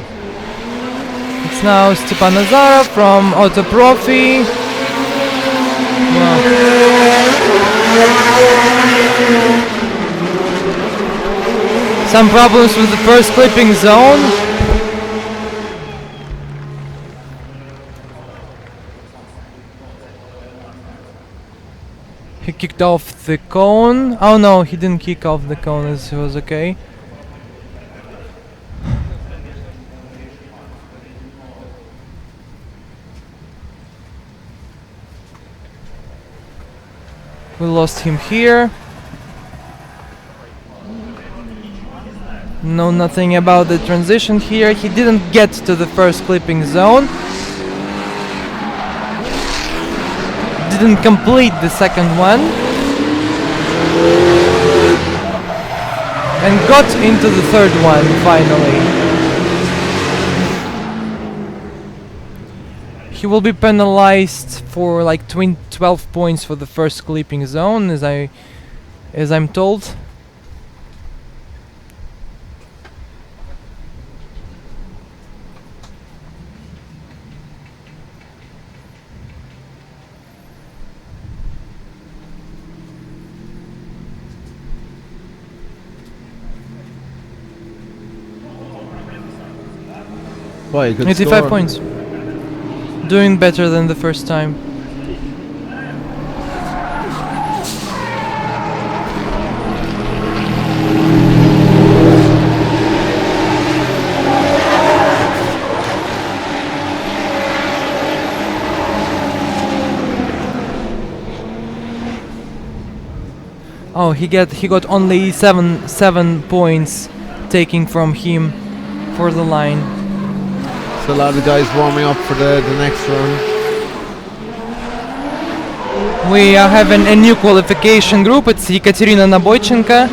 It's now Stepan Nazarov from Autoprofi. Some problems with the first clipping zone. He kicked off the cone. Oh no, he didn't kick off the cone, it was okay. We lost him here. Know nothing about the transition here. He didn't get to the first clipping zone. Didn't complete the second one. And got into the third one finally. He will be penalized for like 12 points for the first clipping zone, as I'm told. Boy, good 85 score. points. Doing better than the first time. Oh, he got only seven points, taking from him for the line. So a lot of guys warming up for the next run. We are having a new qualification group. It's Ekaterina Naboychenko.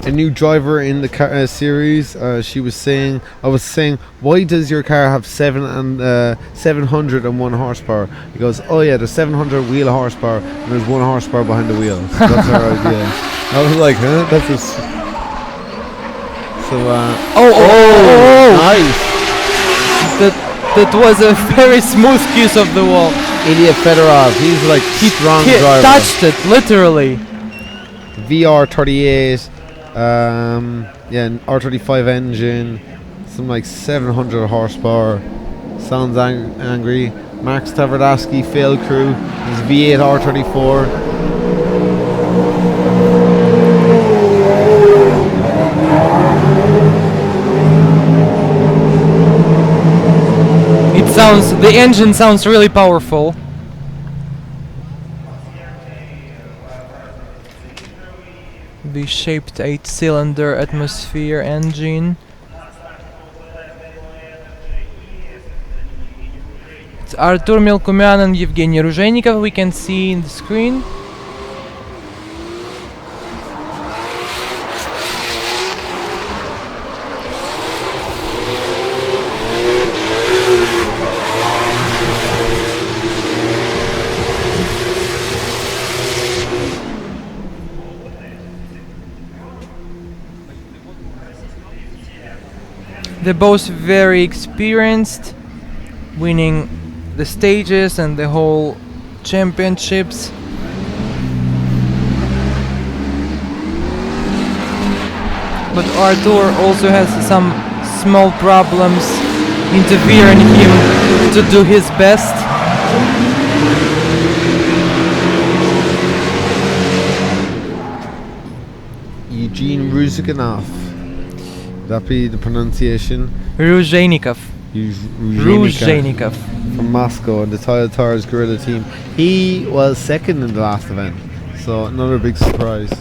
A new driver in the car series. She was saying, I was saying, why does your car have 701 horsepower? He goes, oh yeah, there's 700 wheel horsepower and there's 1 horsepower behind the wheel. So that's our idea. I was like, huh? That's just. So. Nice. That was a very smooth kiss of the wall. Ilya Fedorov, he's like strong He driver. touched it, literally. VR38, yeah, an R35 engine, some like 700 horsepower. Sounds angry. Max Taverdowski, failed crew. His V8 R34. The engine sounds really powerful. V-shaped 8-cylinder atmosphere engine. It's Artur Melkumyan and Evgeny Ruzhenikov, we can see in the screen. They're both very experienced, winning the stages and the whole championships. But Artur also has some small problems interfering him to do his best. Eugene Ruzhikanov. That be the pronunciation? Ruzhenikov. Ruzhenikov. From Moscow and the Toyota Tars Gorilla team. He was second in the last event, so another big surprise.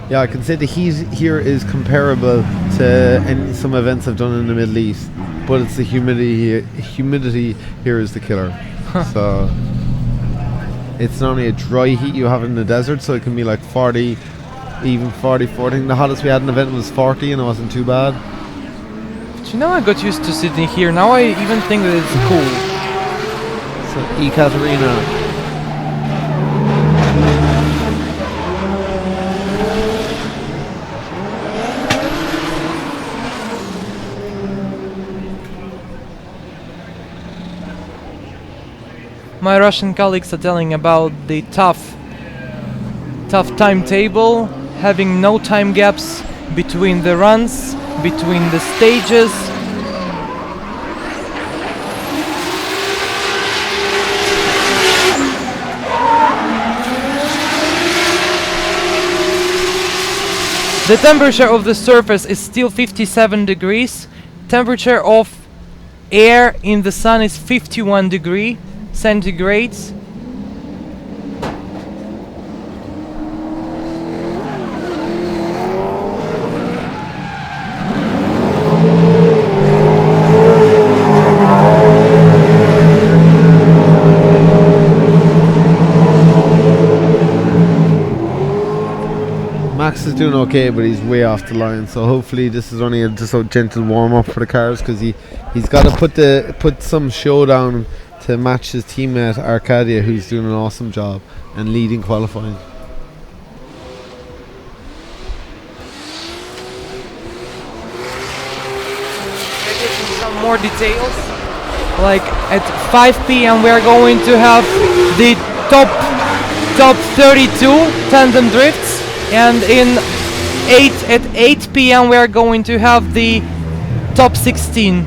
Yeah, I can say the heat here is comparable to some events I've done in the Middle East, but it's the humidity. Humidity here is the killer. So it's not only a dry heat you have in the desert, so it can be like 40, even 44. I think the hottest we had in the event was 40, and it wasn't too bad. But you know, I got used to sitting here. Now I even think that it's cool. So Ekaterina. My Russian colleagues are telling about the tough timetable, having no time gaps between the runs, between the stages. The temperature of the surface is still 57 degrees. Temperature of air in the sun is 51 degrees centigrades. Max is doing okay, but he's way off the line. So hopefully this is only just a gentle warm up for the cars, because he's got to put some showdown to match his teammate Arcadia, who's doing an awesome job and leading qualifying. Some more details. Like at 5 p.m. we are going to have the top 32 tandem drifts, and at 8 p.m. we are going to have the top 16.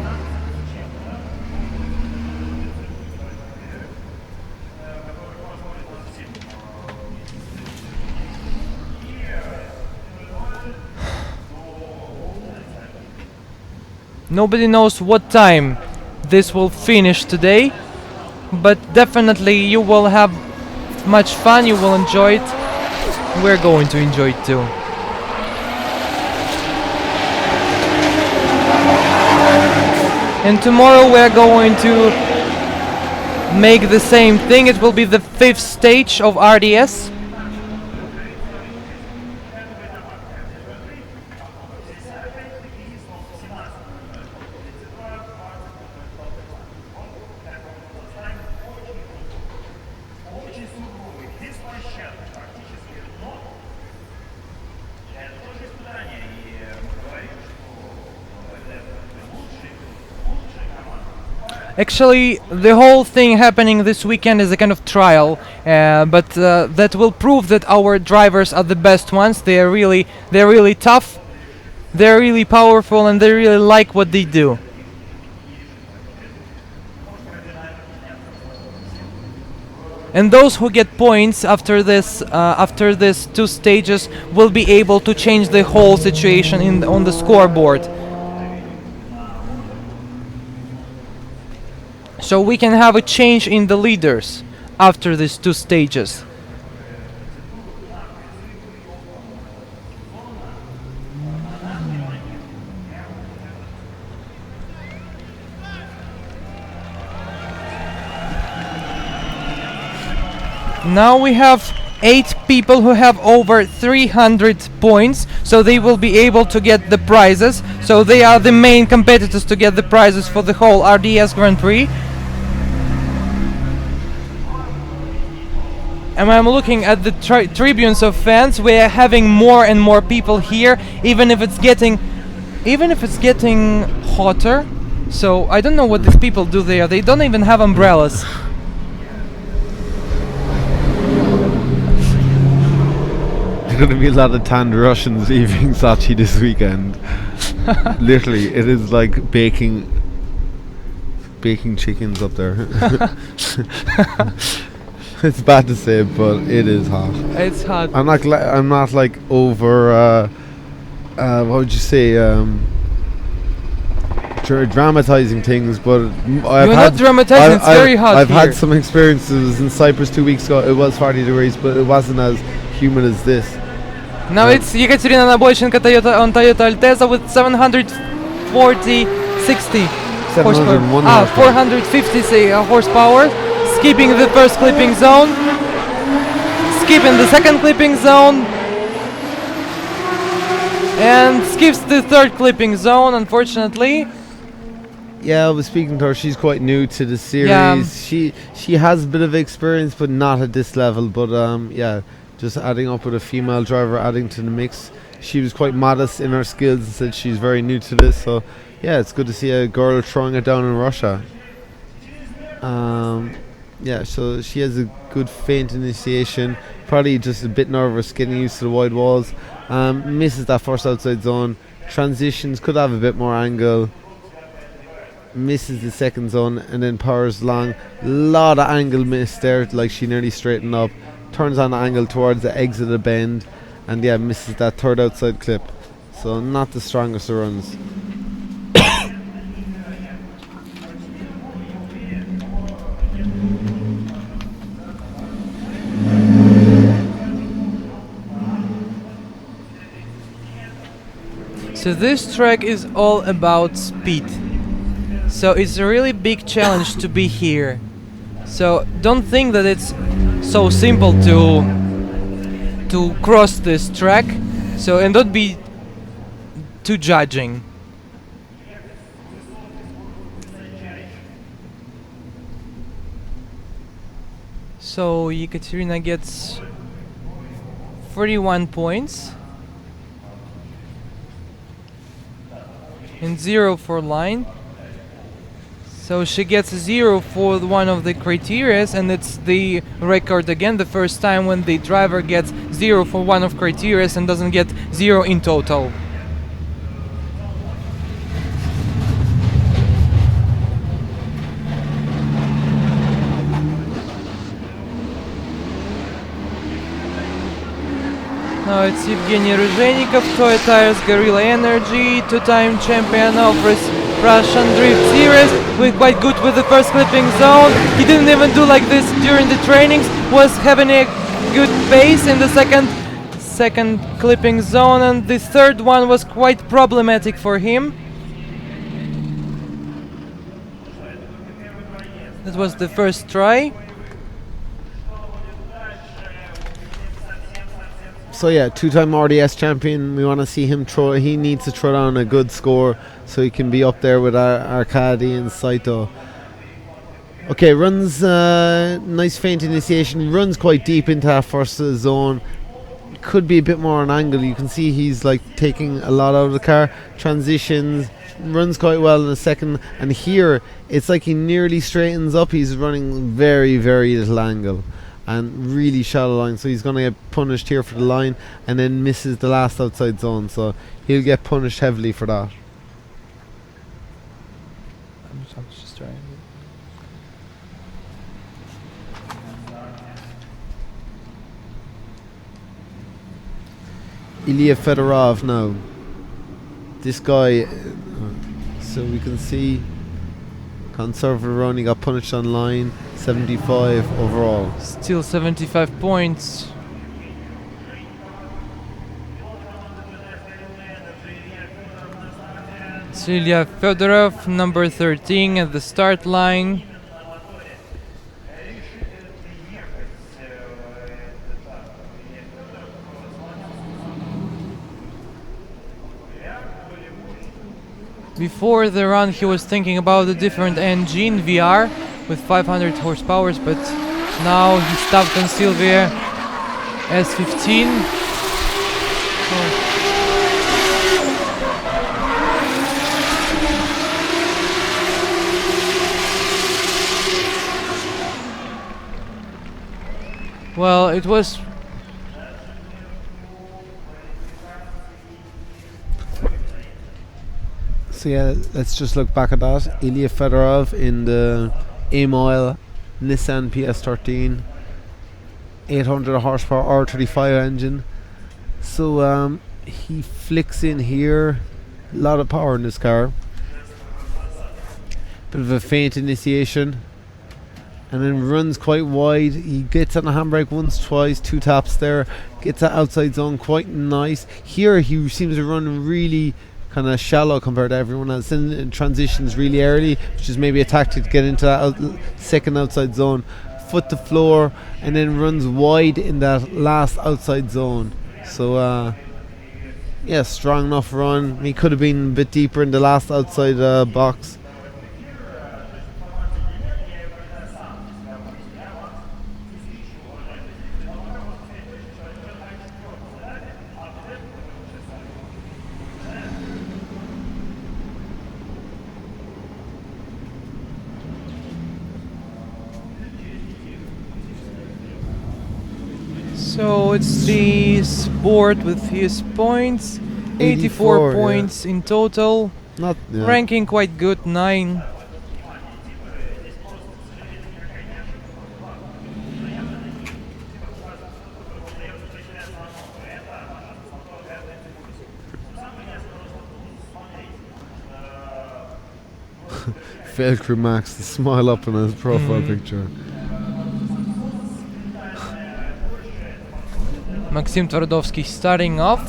Nobody knows what time this will finish today, but definitely you will have much fun, you will enjoy it. We're going to enjoy it too. And tomorrow we're going to make the same thing. It will be the 5th stage of RDS. Actually, the whole thing happening this weekend is a kind of trial, but that will prove that our drivers are the best ones. They're really tough, they're really powerful, and they really like what they do. And those who get points after this 2 stages will be able to change the whole situation on the scoreboard. So we can have a change in the leaders after these 2 stages. Now we have 8 people who have over 300 points, so they will be able to get the prizes. So they are the main competitors to get the prizes for the whole RDS Grand Prix. And I'm looking at the tribunes of fans. We are having more and more people here, even if it's getting hotter. So I don't know what these people do there. They don't even have umbrellas. There's going to be a lot of tanned Russians leaving SOCHI this weekend. Literally, it is like baking chickens up there. It's bad to say, but it is hot. It's hot. I'm not like over. What would you say? Dramatizing things, but You're not dramatizing. It's very hot I've here. had some experiences in Cyprus 2 weeks ago. It was 40 degrees, but it wasn't as humid as this. Now it's Ekaterina Naboychenko on Toyota Alteza with 740-60 horsepower. 450 horsepower. Skipping the first clipping zone. Skipping the second clipping zone. And skips the third clipping zone, unfortunately. Yeah, I was speaking to her. She's quite new to the series. Yeah. She has a bit of experience, but not at this level. But yeah, just adding up with a female driver, adding to the mix. She was quite modest in her skills and said she's very new to this. So yeah, it's good to see a girl throwing it down in Russia. Yeah, so she has a good feint initiation. Probably just a bit nervous getting used to the wide walls. Misses that first outside zone. Transitions, could have a bit more angle. Misses the second zone and then powers along. Lot of angle miss there, like she nearly straightened up. Turns on the angle towards the exit of the bend. And yeah, misses that third outside clip. So not the strongest of runs. So this track is all about speed. So it's a really big challenge to be here. So don't think that it's so simple to cross this track. So and don't be too judging. So Ekaterina gets 41 points. And 0 for line. So she gets 0 for one of the criteria, and it's the record again, the first time when the driver gets 0 for one of criteria and doesn't get 0 in total. Now it's Evgeny Ryzhenikov, Toy Tires Gorilla Energy, 2-time champion of Russian Drift Series. We're quite good with the first clipping zone. He didn't even do like this during the trainings. Was having a good pace in the second clipping zone, and the third one was quite problematic for him. That was the first try. So yeah, two-time RDS champion. We want to see him throw. He needs to throw down a good score so he can be up there with Arkady and Saito. Okay, runs nice feint initiation. Runs quite deep into that first zone. Could be a bit more on angle. You can see he's like taking a lot out of the car. Transitions. Runs quite well in the second. And here it's like he nearly straightens up. He's running very, very little angle and really shallow line, so he's going to get punished here for the line and then misses the last outside zone, so he'll get punished heavily for that. I'm just trying. Ilya Fedorov now. This guy, so we can see conservative run, he got punished on line, 75 overall. Still 75 points. Ilya Fedorov, number 13 at the start line. Before the run he was thinking about a different ENG in VR with 500 horsepower, but now he stopped on Silvia S15. Well, it was... So yeah, let's just look back at that. Ilya Fedorov in the A-Mile Nissan PS13, 800 horsepower R35 engine. So he flicks in here, a lot of power in this car. Bit of a feint initiation, and then runs quite wide. He gets on the handbrake once, twice, two taps there, gets that outside zone quite nice. Here he seems to run really kind of shallow compared to everyone else, in transitions really early, which is maybe a tactic to get into that second outside zone. Foot to floor, and then runs wide in that last outside zone. So yeah, strong enough run. He could have been a bit deeper in the last outside box. So it's the sport with his points, 84 points in total, ranking quite good, 9. Velcro Max, the smile up on his profile picture. Maxim Twardowski starting off.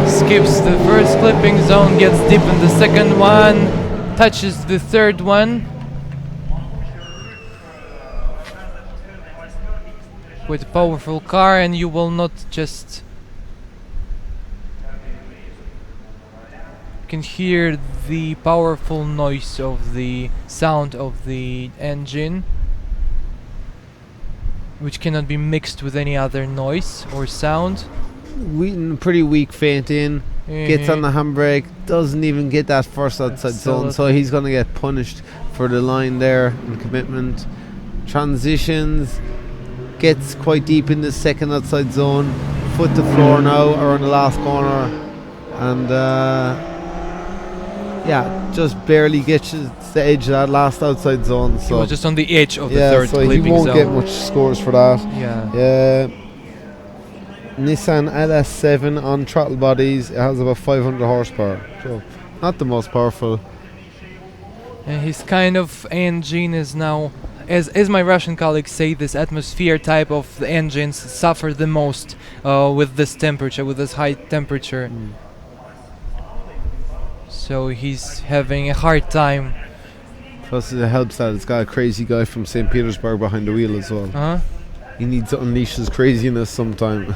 Skips the first clipping zone, gets deep in the second one, touches the third one. With a powerful car, and you will not just... can hear the powerful noise of the sound of the engine, which cannot be mixed with any other noise or sound. Pretty weak feint in, gets on the handbrake, doesn't even get that first outside zone, so he's going to get punished for the line there in commitment. Transitions, gets quite deep in the second outside zone, foot to floor now around the last corner, and yeah, just barely gets It's the edge of that last outside zone. He So was just on the edge of the yeah, third so he clipping won't zone. get much scores for that. Yeah. Nissan LS7 on throttle bodies. It has about 500 horsepower. So not the most powerful. And his kind of engine is now, as my Russian colleagues say, this atmosphere type of the engines suffer the most with this temperature, with this high temperature. So he's having a hard time. Plus it helps that it's got a crazy guy from St. Petersburg behind the wheel as well. Uh-huh. He needs to unleash his craziness sometime.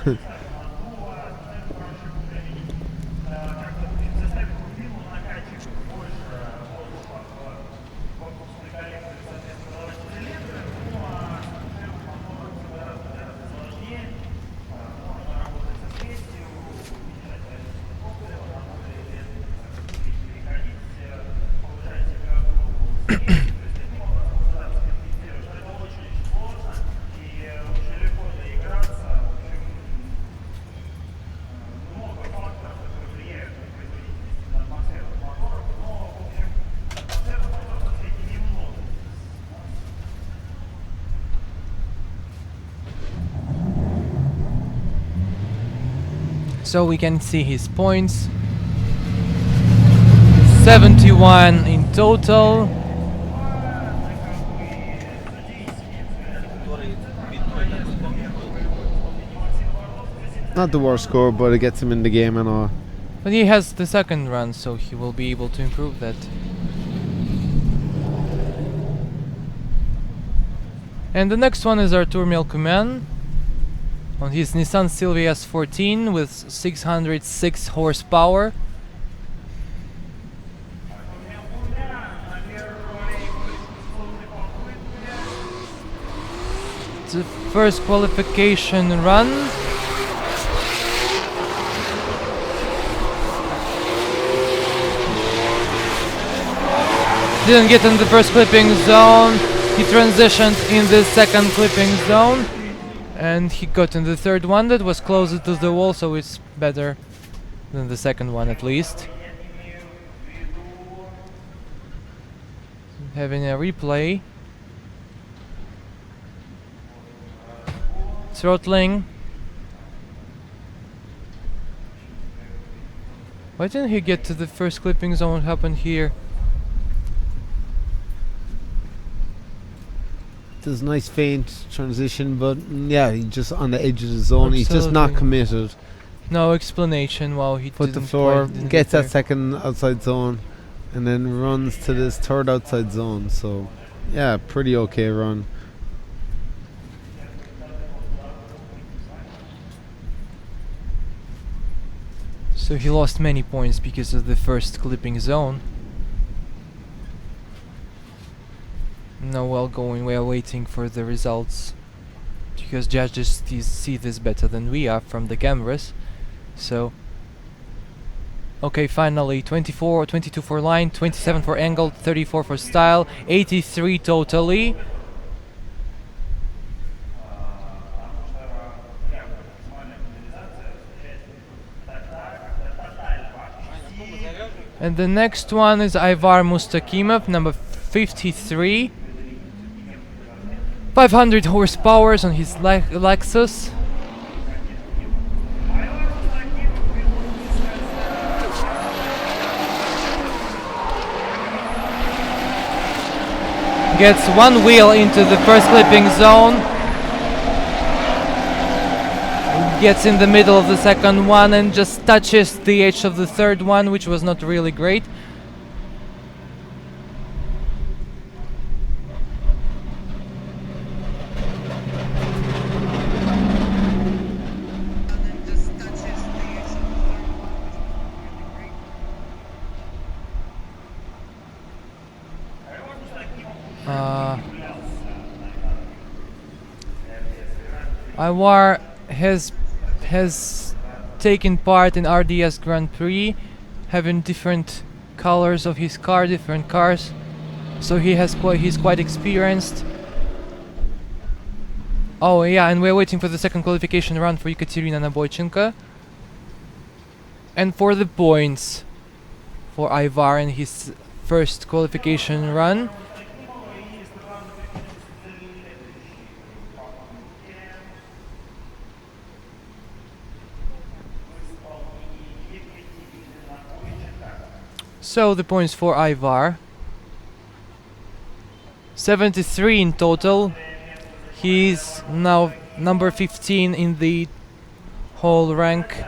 So we can see his points. 71 in total. Not the worst score, but it gets him in the game and all. But he has the second run, so he will be able to improve that. And the next one is Artur Melkuman on his Nissan Silvia S14 with 606 horsepower. The first qualification run. Didn't get in the first clipping zone. He transitioned in the second clipping zone. And he got in the third one that was closer to the wall, so it's better than the second one at least. Having a replay. Throttling. Why didn't he get to the first clipping zone? What happened here? There's a nice faint transition, but yeah, he's just on the edge of the zone. He's just not Absolutely. committed. No explanation. Wow, he Put the didn't floor, quite- didn't gets get that there. second outside zone, and then runs to this third outside zone. So yeah, pretty okay run. So he lost many points because of the first clipping zone. Now while going, we are waiting for the results because judges see this better than we are from the cameras. So okay, finally 24, 22 for line, 27 for angle, 34 for style, 83 totally. And the next one is Ivar Mustakimov, number 53. 500 horsepower on his Lexus. Gets one wheel into the first clipping zone. Gets in the middle of the second one and just touches the edge of the third one, which was not really great. Ivar has taken part in RDS Grand Prix, having different colors of his car, different cars, so he's quite experienced. Oh yeah, and we're waiting for the second qualification run for Ekaterina Naboychenko. And for the points for Ivar and his first qualification run. So the points for Ivar. 73 in total. He's now number 15 in the whole rank.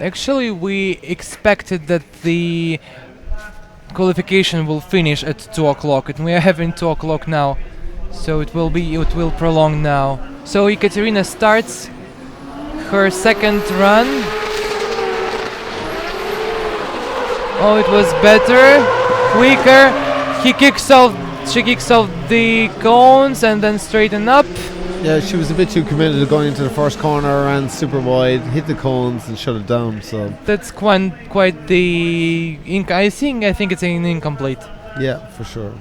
Actually, we expected that the qualification will finish at 2 o'clock, and we are having 2 o'clock now, so it will prolong now. So Ekaterina starts her second run. Oh, it was better, quicker. She kicks off the cones and then straighten up. Yeah, she was a bit too committed to going into the first corner, ran super wide, hit the cones and shut it down. So that's quite the I think it's an incomplete. Yeah, for sure.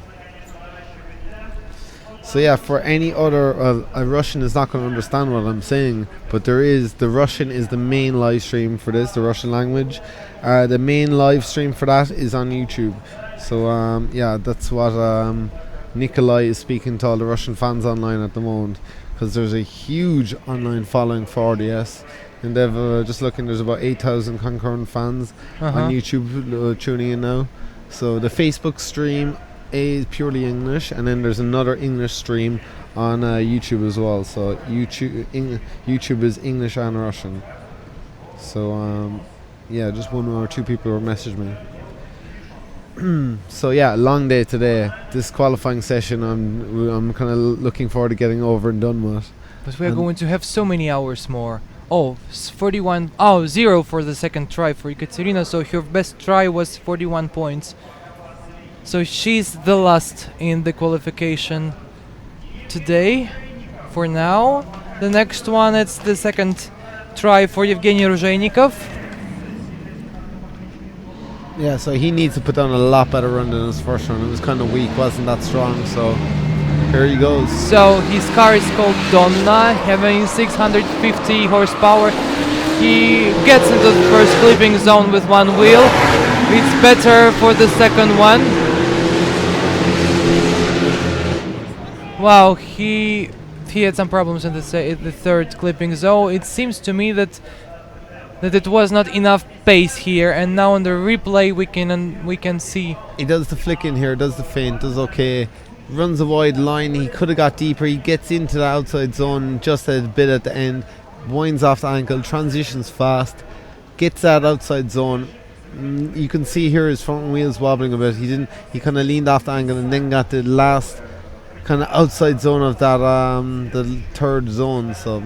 So yeah, for any other a Russian is not going to understand what I'm saying, but the Russian is the main live stream for this, the Russian language. The main live stream for that is on YouTube. So yeah, that's what Nikolai is speaking to all the Russian fans online at the moment, because there's a huge online following for RDS, and they've just looking, there's about 8,000 concurrent fans on YouTube tuning in now. So the Facebook stream is purely English, and then there's another English stream on YouTube as well. So YouTube is English and Russian. So yeah, just one or two people will message me. So yeah, long day today. This qualifying session, I'm kind of looking forward to getting over and done with. But we're going to have so many hours more. Oh, 41. Oh, 0 for the second try for Ekaterina. So her best try was 41 points. So she's the last in the qualification today. For now, the next one, it's the second try for Evgeny Ruzhaynikov. Yeah, so he needs to put down a lot better run than his first run. It was kind of weak, wasn't that strong, so here he goes. So his car is called Donna, having 650 horsepower. He gets into the first clipping zone with one wheel. It's better for the second one. Wow, he had some problems in the third clipping zone. It seems to me that it was not enough pace here, and now on the replay we can see he does the flick in here, does the feint, does okay, runs a wide line. He could have got deeper. He gets into the outside zone just a bit at the end, winds off the ankle, transitions fast, gets that outside zone. You can see here his front wheels wobbling a bit. He kind of leaned off the angle and then got the last kind of outside zone of that the third zone. So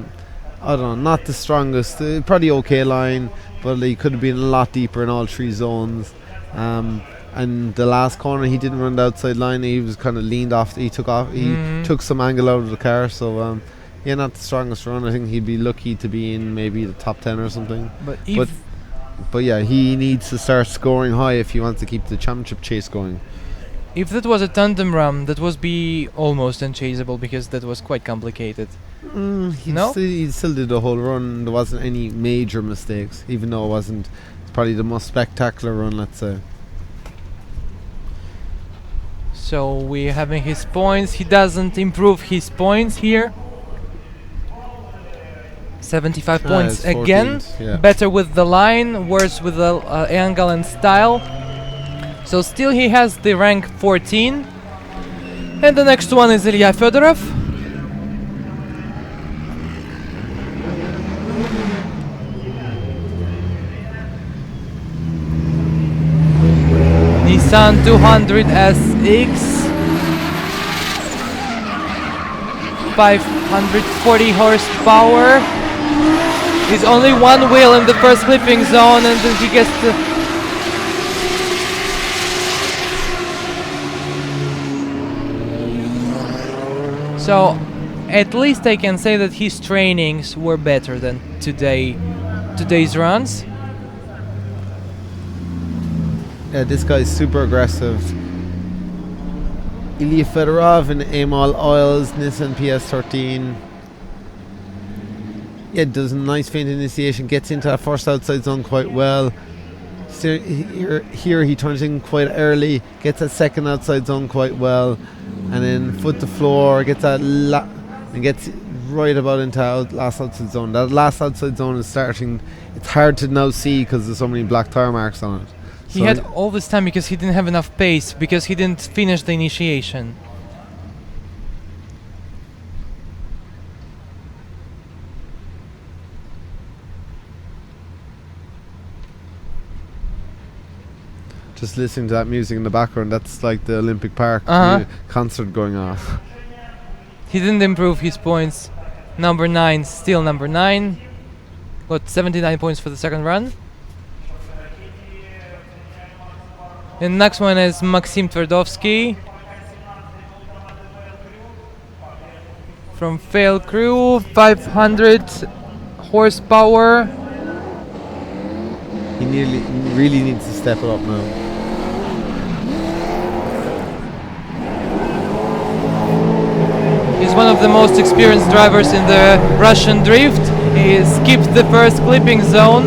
I don't know, not the strongest, probably okay line, but he could have been a lot deeper in all three zones. And the last corner, he didn't run the outside line. He was kind of leaned off. He took some angle out of the car. So yeah, not the strongest run. I think he'd be lucky to be in maybe the top 10 or something. But yeah, he needs to start scoring high if he wants to keep the championship chase going. If that was a tandem run, that would be almost unchaseable, because that was quite complicated. He still did the whole run. There wasn't any major mistakes, even though it's probably the most spectacular run, let's say. So we're having his points. He doesn't improve his points here. 75 points again. Yeah. Better with the line, worse with the angle and style. So still he has the rank 14. And the next one is Ilya Fedorov. Nissan 200 SX, 540 horsepower. There's only one wheel in the first clipping zone, and then he gets to... So, at least I can say that his trainings were better than today's runs. Yeah, this guy's super aggressive. Ilya Fedorov in Amol Oils, Nissan PS13. Yeah, does a nice feint initiation, gets into that first outside zone quite well. Here he turns in quite early, gets that second outside zone quite well, and then foot to floor, gets that and gets right about into last outside zone. That last outside zone is starting, it's hard to now see because there's so many black tire marks on it. He had all this time because he didn't have enough pace, because he didn't finish the initiation. Just listening to that music in the background, that's like the Olympic Park concert going off. He didn't improve his points. Number 9, still number 9. Got 79 points for the second run. And next one is Maxim Tverdovsky from Fail Crew, 500 horsepower. He really needs to step it up now. He's one of the most experienced drivers in the Russian drift. He skipped the first clipping zone.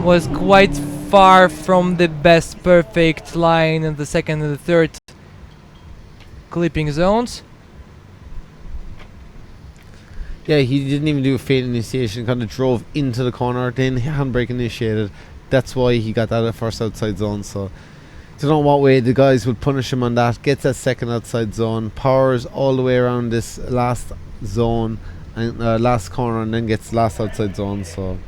Was quite far from the best perfect line in the second and the third clipping zones. Yeah, he didn't even do a feint initiation, kind of drove into the corner, then handbrake initiated. That's why he got that first outside zone. So I don't know what way the guys would punish him on that. Gets that second outside zone, powers all the way around this last zone and last corner, and then gets last outside zone. So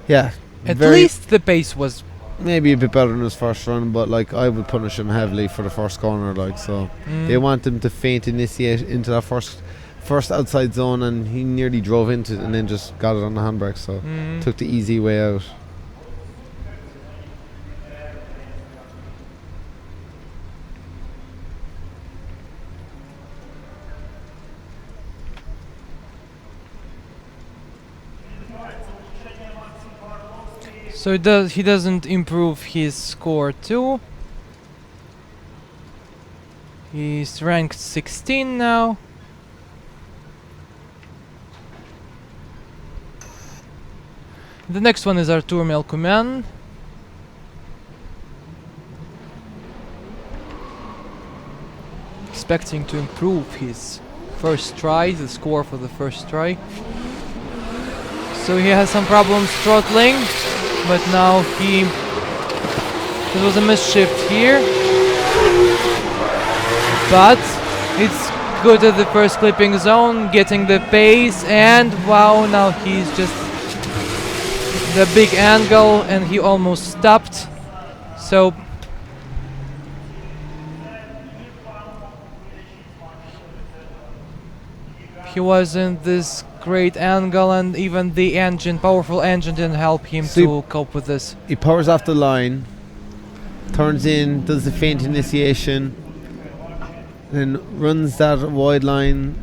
yeah, at least the pace was maybe a bit better than his first run, but like I would punish him heavily for the first corner. Like, so they want him to feint initiate into that first outside zone, and he nearly drove into it and then just got it on the handbrake. So took the easy way out. So he doesn't improve his score too. He's ranked 16 now. The next one is Artur Melkuman. Expecting to improve his first try, the score for the first try. So he has some problems throttling, but now there was a misshift here. But it's good at the first clipping zone, getting the pace, and wow, now he's just the big angle and he almost stopped. So he wasn't this great angle, and even the powerful engine didn't help him to cope with this. He powers off the line, turns in, does the feint initiation, then runs that wide line,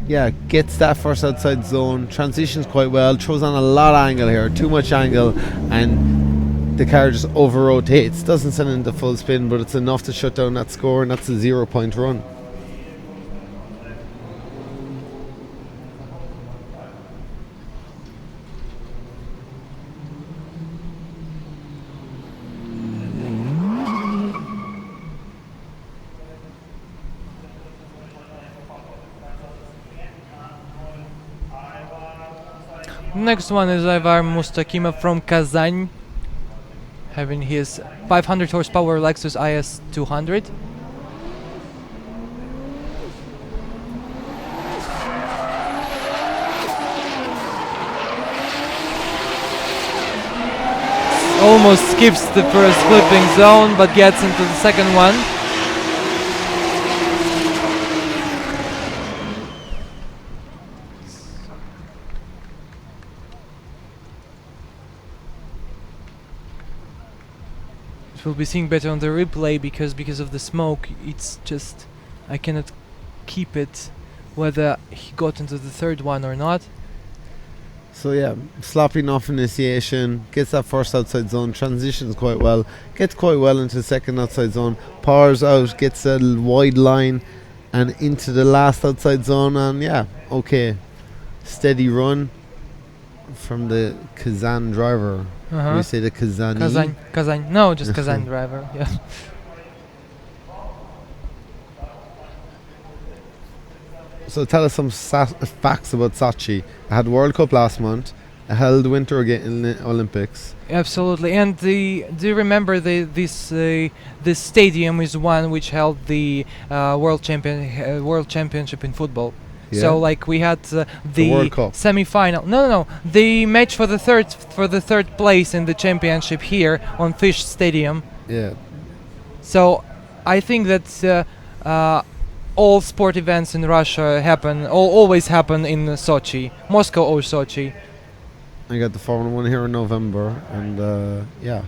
gets that first outside zone, transitions quite well, throws on a lot of angle here, too much angle, and the car just over rotates. Doesn't send into full spin, but it's enough to shut down that score, and that's a 0-point run. Next one is Ivar Mustakimov from Kazan, having his 500 horsepower Lexus IS 200. Almost skips the first clipping zone, but gets into the second one. We'll be seeing better on the replay because of the smoke. It's just I cannot keep it whether he got into the third one or not. So yeah, sloppy enough initiation, gets that first outside zone, transitions quite well, gets quite well into the second outside zone, powers out, gets a wide line and into the last outside zone, and yeah, okay. Steady run from the Kazan driver. We say the Kazani. Kazan. No, just Kazan driver. Yeah. So tell us some facts about Sochi. It had World Cup last month. It held Winter in the Olympics. Absolutely. And do you remember this stadium is one which held the world championship in football. Yeah. So like we had the World Cup. semi-final. No, the match for the third place in the championship here on Fish Stadium. Yeah. So I think that all sport events in Russia always happen in Sochi, Moscow or Sochi. I got the Formula 1 here in November, and yeah.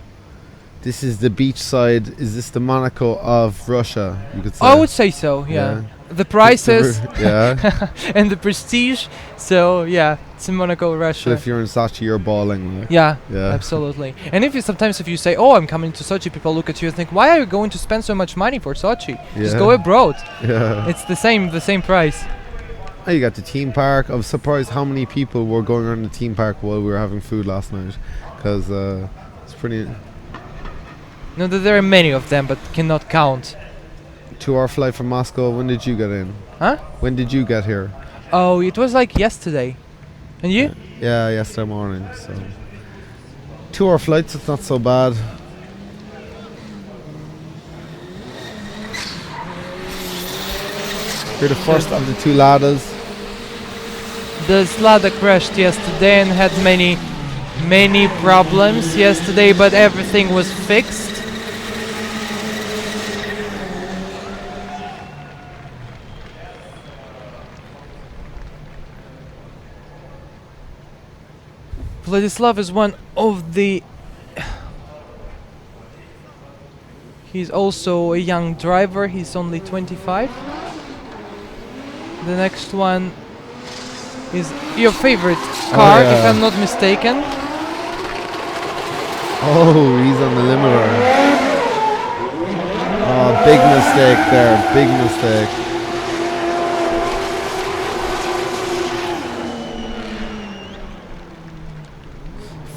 This is the beach side. Is this the Monaco of Russia, you could say? I would say so, yeah. The prices yeah. and the prestige. So yeah, it's in Monaco, Russia. So if you're in Sochi, you're balling. Like. Yeah, Yeah. absolutely. And if you say, "Oh, I'm coming to Sochi," people look at you and think, "Why are you going to spend so much money for Sochi? Just Yeah. go abroad." Yeah. It's the same price. Oh, you got the theme park. I was surprised how many people were going around the theme park while we were having food last night, because it's pretty. No, there are many of them, but cannot count. 2-hour flight from Moscow. When did you get in? Huh? When did you get here? Oh, it was like yesterday. And you? Yeah, yesterday morning. So 2-hour flights. It's not so bad. You're the first of the two ladders. The Slada crashed yesterday and had many problems yesterday, but everything was fixed. Vladislav is one of the... He's also a young driver, he's only 25. The next one is your favorite car, yeah. if I'm not mistaken. Oh, he's on the limiter. Oh, big mistake there. Big mistake.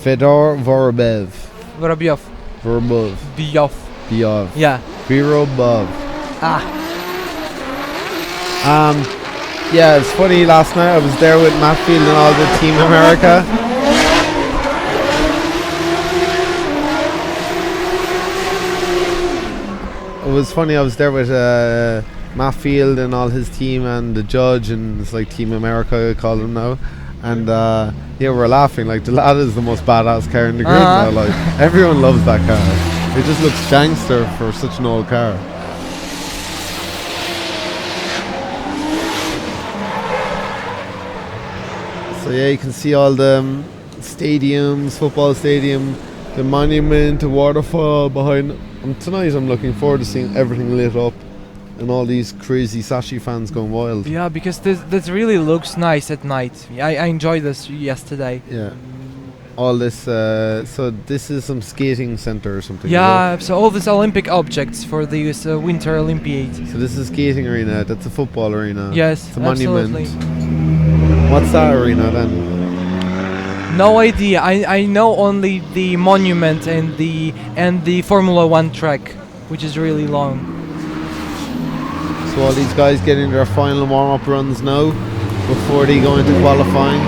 Fedor Vorobev. Vorobyov. Vorobov. Byov. Biov. Yeah. Virobov. Ah. Yeah, it's funny. Last night I was there with Matfield and all the Team America. It was funny. I was there with Matfield and all his team and the judge, and it's like Team America, I call them now. And yeah, we're laughing. Like, the Lada is the most badass car in the grid now. Like, everyone loves that car. It just looks gangster for such an old car. So yeah, you can see all the stadiums, football stadium, the monument, the waterfall behind. Tonight I'm looking forward to seeing everything lit up and all these crazy SOCHI fans going wild. Yeah, because this really looks nice at night. I enjoyed this yesterday. Yeah. All this, so this is some skating center or something. Yeah, so all these Olympic objects for the Winter Olympiad. So this is skating arena, that's a football arena. Yes, it's a absolutely. monument. What's that arena then? No idea. I know only the monument and the Formula 1 track, which is really long. So all these guys getting their final warm-up runs now before they go into qualifying.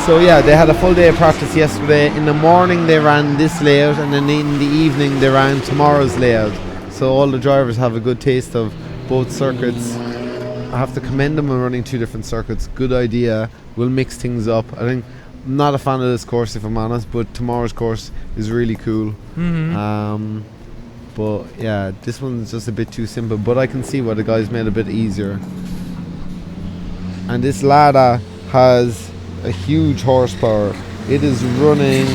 So yeah, they had a full day of practice yesterday. In the morning they ran this layout, and then in the evening they ran tomorrow's layout. So all the drivers have a good taste of both circuits. I have to commend them on running two different circuits. Good idea. We'll mix things up. I think I'm not a fan of this course, if I'm honest, but tomorrow's course is really cool. Mm-hmm. But yeah, this one's just a bit too simple, but I can see why the guys made it a bit easier. And this Lada has a huge horsepower. It is running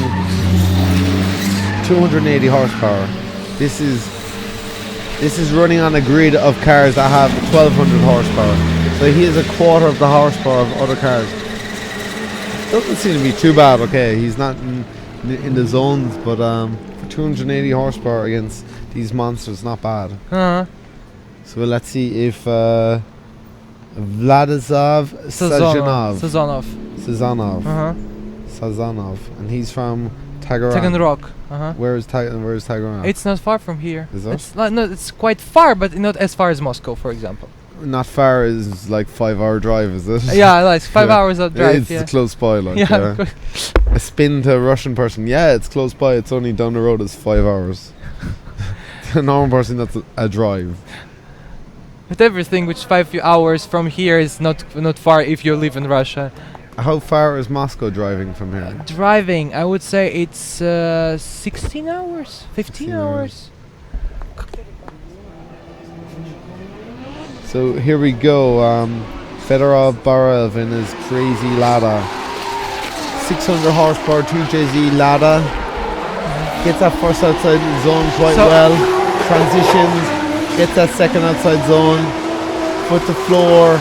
280 horsepower. This is running on a grid of cars that have 1200 horsepower. So he has a quarter of the horsepower of other cars. Doesn't seem to be too bad. Okay, he's not in the zones, but for 280 horsepower against these monsters, not bad. Uh-huh. So let's see if Vladislav Sazonov, Uh-huh. Sazonov, and he's from Tagoran. Taganrog. Uh-huh. Where's Tagoran? It's not far from here. Is it? It's not, no, it's quite far, but not as far as Moscow, for example. Not far is like 5-hour drive, is it? Yeah, like 5 Yeah. house of drive. It's close by, like Yeah. a spin to a Russian person. Yeah, it's close by. It's only down the road. It's 5 hours. To a normal person, that's a drive. But everything which 5 hours from here is not far if you live in Russia. How far is Moscow driving from here? Driving, I would say it's 16 hours, 15 hours. So here we go. Fedorov Barav in his crazy Lada. 600 horsepower 2JZ Lada. Gets that first outside zone quite well. Transitions. Gets that second outside zone. Foot to floor.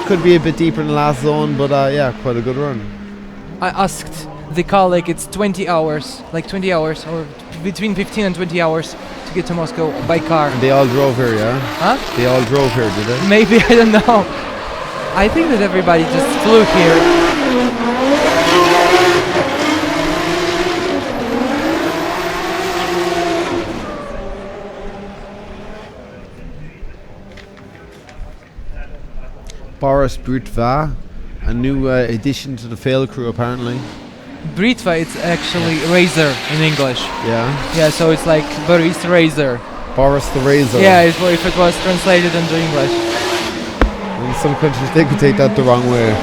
Could be a bit deeper in the last zone, but yeah, quite a good run. I asked the colleague, it's 20 hours, like 20 hours, or between 15 and 20 hours to get to Moscow by car. And they all drove here, yeah? Huh? They all drove here, did they? Maybe, I don't know. I think that everybody just flew here. Boris Britva, a new addition to the fail crew apparently. Britva, it's actually razor in English. Yeah. Yeah, so it's like Boris Razor. Boris the Razor. Yeah, if it was translated into English. In some countries they could take that the wrong way.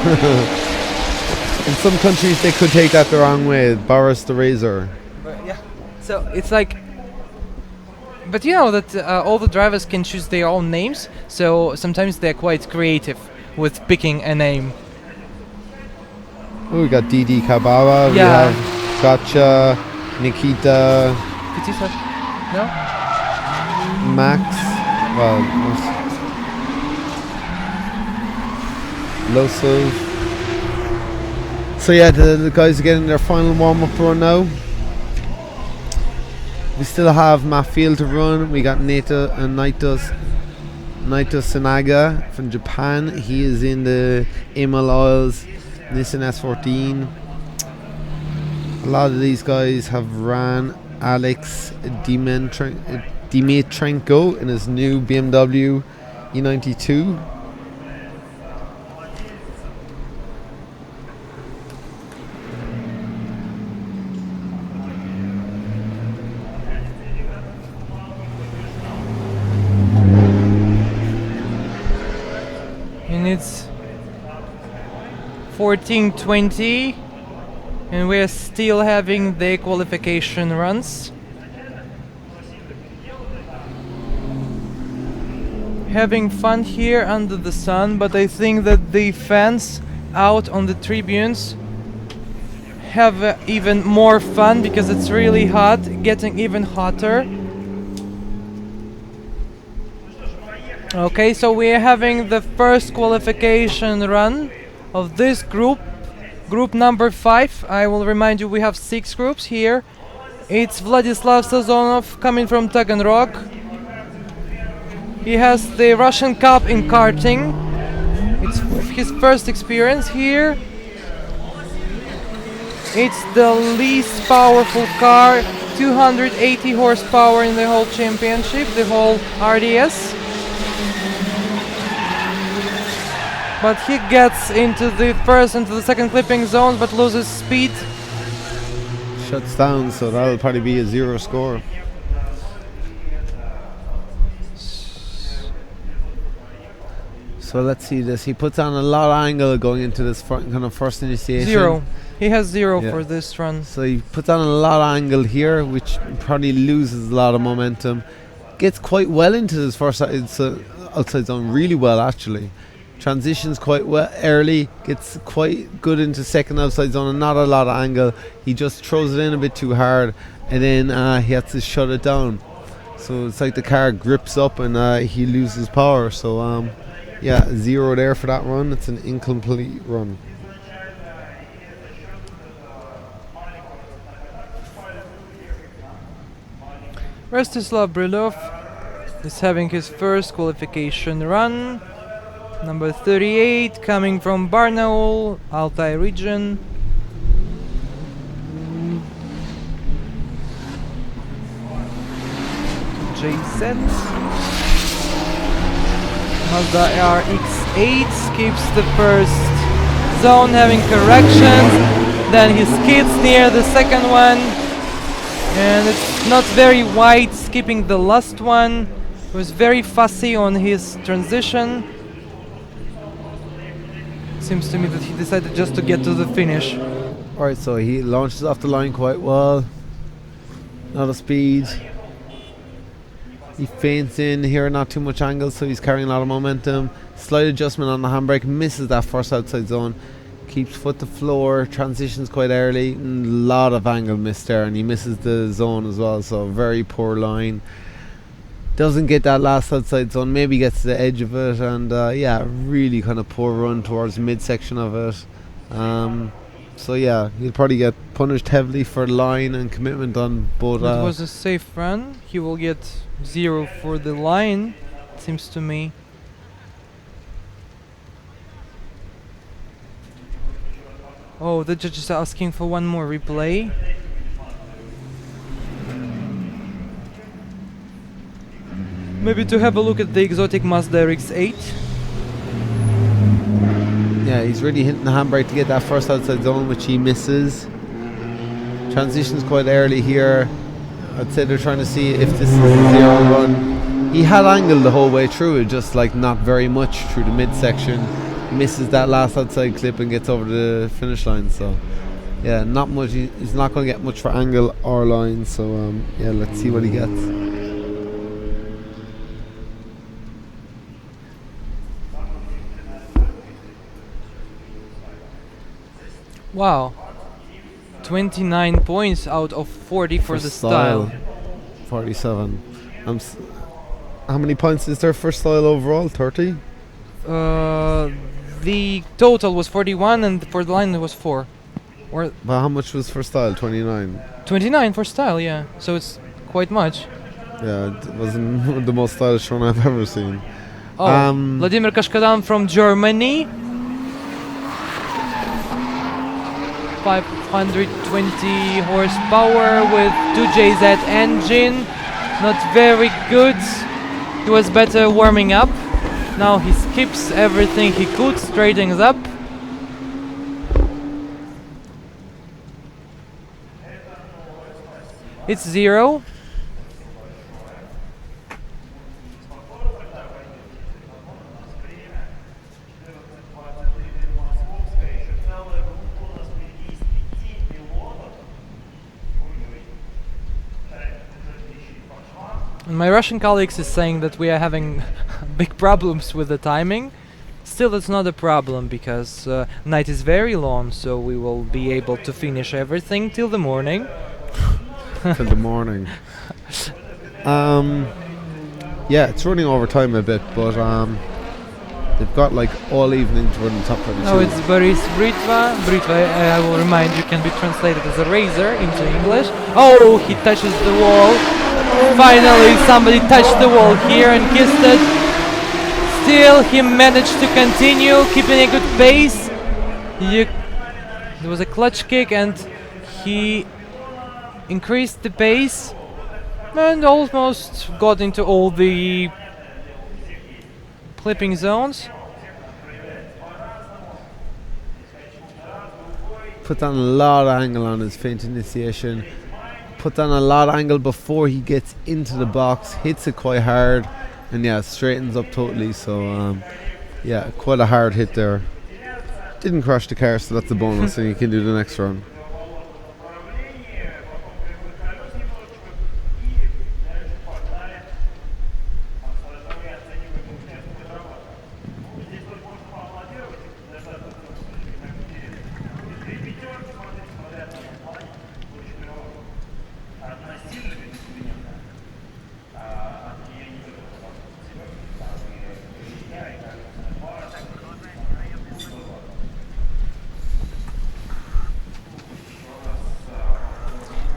In some countries they could take that the wrong way. Boris the Razor. But yeah, so it's like, but you know that all the drivers can choose their own names, so sometimes they're quite creative with picking a name. Oh, we got Didi Kababa, Yeah. we have Gotcha, Nikita, Petisa? No? Max, well, Losov. So yeah, the guys are getting their final warm-up run now. We still have Matt Field to run. We got Naito Sanaga from Japan. He is in the Emil Oils Nissan S14. A lot of these guys have ran. Alex Dimitrenko in his new BMW E92. And it's 14:20, and we're still having the qualification runs. Having fun here under the sun, but I think that the fans out on the tribunes have even more fun because it's really hot, getting even hotter. Okay, so we're having the first qualification run of this group, group number 5. I will remind you we have 6 groups here. It's Vladislav Sazonov coming from Taganrog. He has the Russian Cup in karting. It's his first experience here. It's the least powerful car, 280 horsepower in the whole championship, the whole RDS. But he gets into the first and the second clipping zone, but loses speed. Shuts down, so that'll probably be a 0 score. So let's see this. He puts on a lot of angle going into this kind of first initiation. 0. He has 0 Yeah. for this run. So he puts on a lot of angle here, which probably loses a lot of momentum. Gets quite well into this first outside zone, really well actually. Transitions quite well early, gets quite good into second outside zone and not a lot of angle. He just throws it in a bit too hard and then he has to shut it down. So it's like the car grips up and he loses power. So yeah, 0 there for that run. It's an incomplete run. Rostislav Brylov is having his first qualification run. Number 38, coming from Barnaul, Altai region. JZ. Mazda RX-8 skips the first zone, having corrections. Then he skids near the second one. And it's not very wide, skipping the last one. He was very fussy on his transition. Seems to me that he decided just to get to the finish. Alright, so he launches off the line quite well. Not a speed. He feints in here, not too much angle, so he's carrying a lot of momentum. Slight adjustment on the handbrake, misses that first outside zone. Keeps foot to floor, transitions quite early. A lot of angle missed there, and he misses the zone as well, so very poor line. Doesn't get that last outside zone, maybe gets to the edge of it, and yeah, really kind of poor run towards the midsection of it. So yeah, he'll probably get punished heavily for line and commitment on both. It was a safe run. He will get 0 for the line, seems to me. Oh, the judge is asking for one more replay. Maybe to have a look at the exotic Mazda RX-8. Yeah, he's really hitting the handbrake to get that first outside zone, which he misses. Transitions quite early here. I'd say they're trying to see if this is a 0 run. He had angle the whole way through it, just like not very much through the midsection. Misses that last outside clip and gets over the finish line. So yeah, not much. He's not going to get much for angle or line. So yeah, let's see what he gets. Wow, 29 points out of 40 for the style. 47. How many points is there for style overall? 30? The total was 41 and for the line it was 4. Or But how much was for style? 29? 29 for style, yeah. So it's quite much. Yeah, it wasn't the most stylish one I've ever seen. Oh, Vladimir Kashkadan from Germany. 520 horsepower with 2JZ engine. Not very good. He was better warming up. Now he skips everything he could, straightens up. It's 0. And my Russian colleagues is saying that we are having big problems with the timing. Still, that's not a problem because night is very long, so we will be able to finish everything till the morning. Till the morning. Yeah, it's running over time a bit, but they've got like all evening to run the top 22. No, it's Boris Britva. Britva, I will remind you, can be translated as a razor into English. Oh, he touches the wall. Finally, somebody touched the wall here and kissed it. Still, he managed to continue, keeping a good pace. There was a clutch kick and he increased the pace and almost got into all the clipping zones. Put down a lot of angle on his feint initiation. Put down a lot of angle before he gets into the box. Hits it quite hard. And yeah, straightens up totally. So yeah, quite a hard hit there. Didn't crash the car, so that's a bonus. And you can do the next run.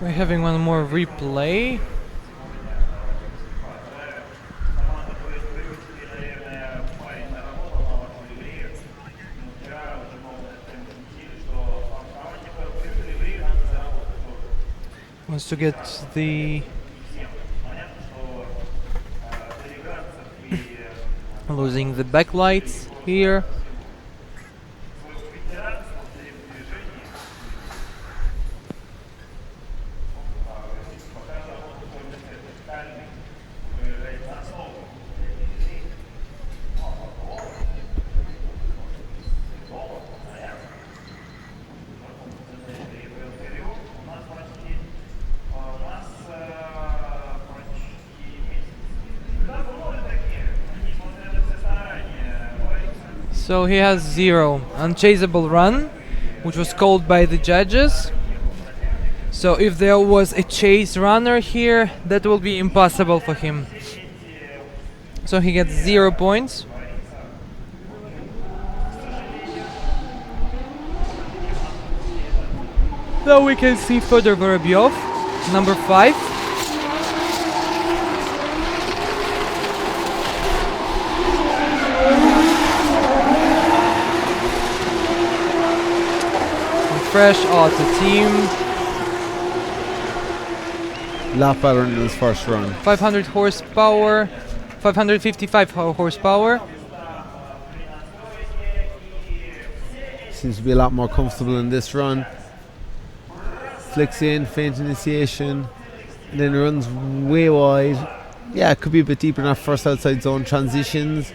We're having one more replay. Wants to get the losing the backlights here. So he has 0 unchaseable run, which was called by the judges. So if there was a chase runner here, that will be impossible for him. So he gets 0 points. Now we can see Fedor Vorobyov, number 5. Fresh auto team. Lot better than his first run. 500 horsepower, 555 horsepower. Seems to be a lot more comfortable in this run. Flicks in, faint initiation, and then runs way wide. Yeah, it could be a bit deeper in that first outside zone transitions.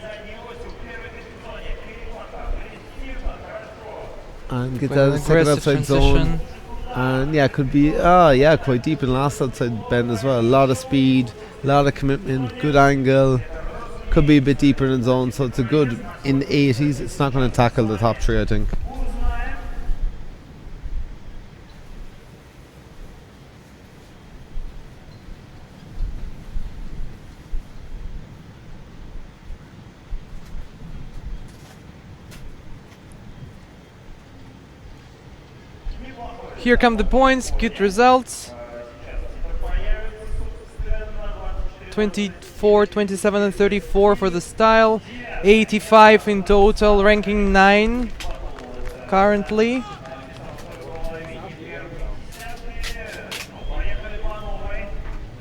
And get that second outside zone. And yeah, could be quite deep in last outside bend as well. A lot of speed, a lot of commitment, good angle. Could be a bit deeper in the zone, so it's a good in the 80s. It's not going to tackle the top 3, I think. Here come the points, good results. 24, 27 and 34 for the style. 85 in total, ranking 9 currently.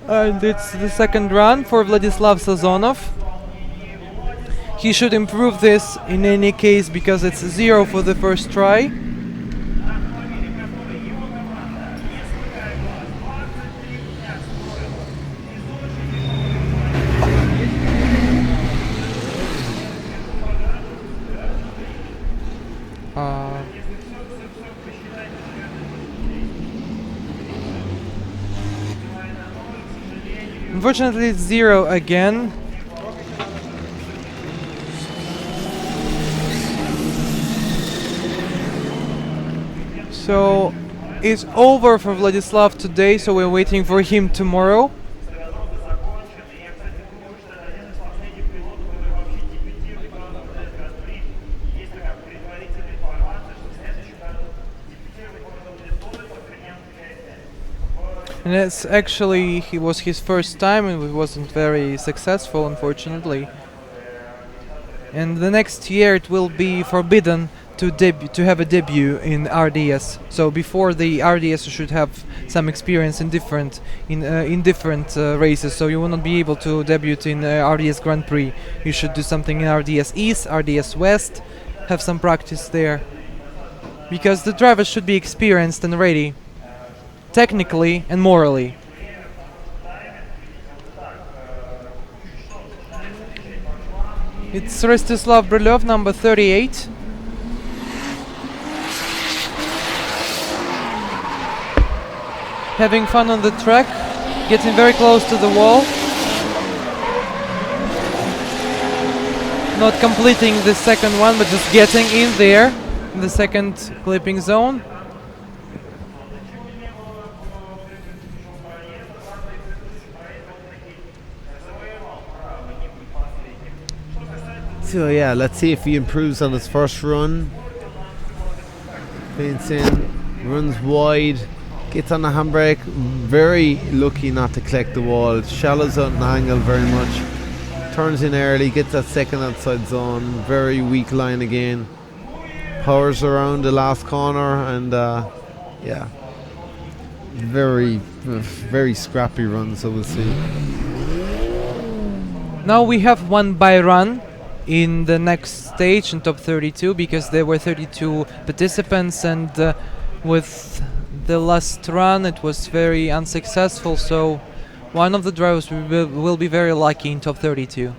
And it's the second run for Vladislav Sazonov. He should improve this in any case because it's 0 for the first try. Unfortunately, it's 0 again. So it's over for Vladislav today, so we're waiting for him tomorrow. And it's actually, it was his first time and it wasn't very successful, unfortunately. And the next year it will be forbidden to have a debut in RDS. So before the RDS you should have some experience in different races. So you will not be able to debut in RDS Grand Prix. You should do something in RDS East, RDS West, have some practice there. Because the drivers should be experienced and ready, technically and morally. It's Rostislav Brylov, number 38. Having fun on the track, getting very close to the wall. Not completing the second one, but just getting in there, in the second clipping zone. So yeah, let's see if he improves on his first run. Feints in, runs wide, gets on the handbrake. Very lucky not to collect the wall. Shallows out an angle very much. Turns in early, gets that second outside zone. Very weak line again. Powers around the last corner and yeah. very scrappy run, so we'll see. Now we have one by run in the next stage in top 32 because there were 32 participants, and with the last run it was very unsuccessful, so one of the drivers will be very lucky in top 32.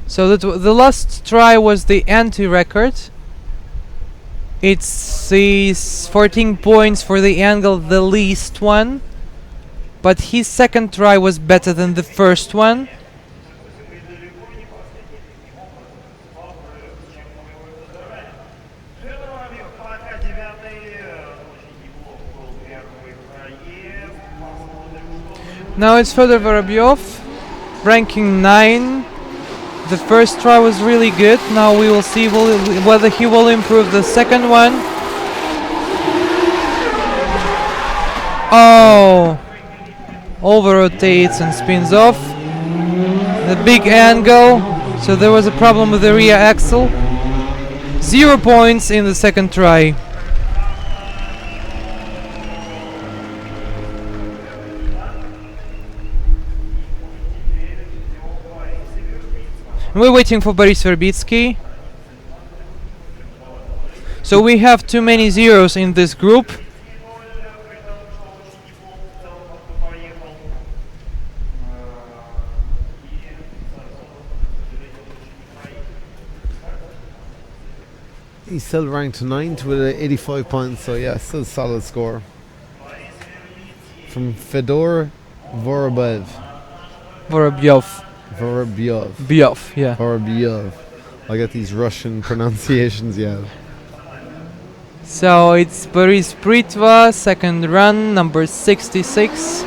So the last try was the anti-record. It's 14 points for the angle, the least one. But his second try was better than the first one. Now it's Fedor Vorobyov, ranking 9. The first try was really good. Now we will see whether he will improve the second one. Oh! Over rotates and spins off. The big angle. So there was a problem with the rear axle. 0 points in the second try. We're waiting for Boris Verbitsky. So we have too many zeros in this group. He's still ranked 9th with 85 points, so yeah, still a solid score. From Fedor Vorobyov. Vorobyov, yeah. Vorobyov. I get these Russian pronunciations, yeah. So it's Boris Britva, second run, number 66.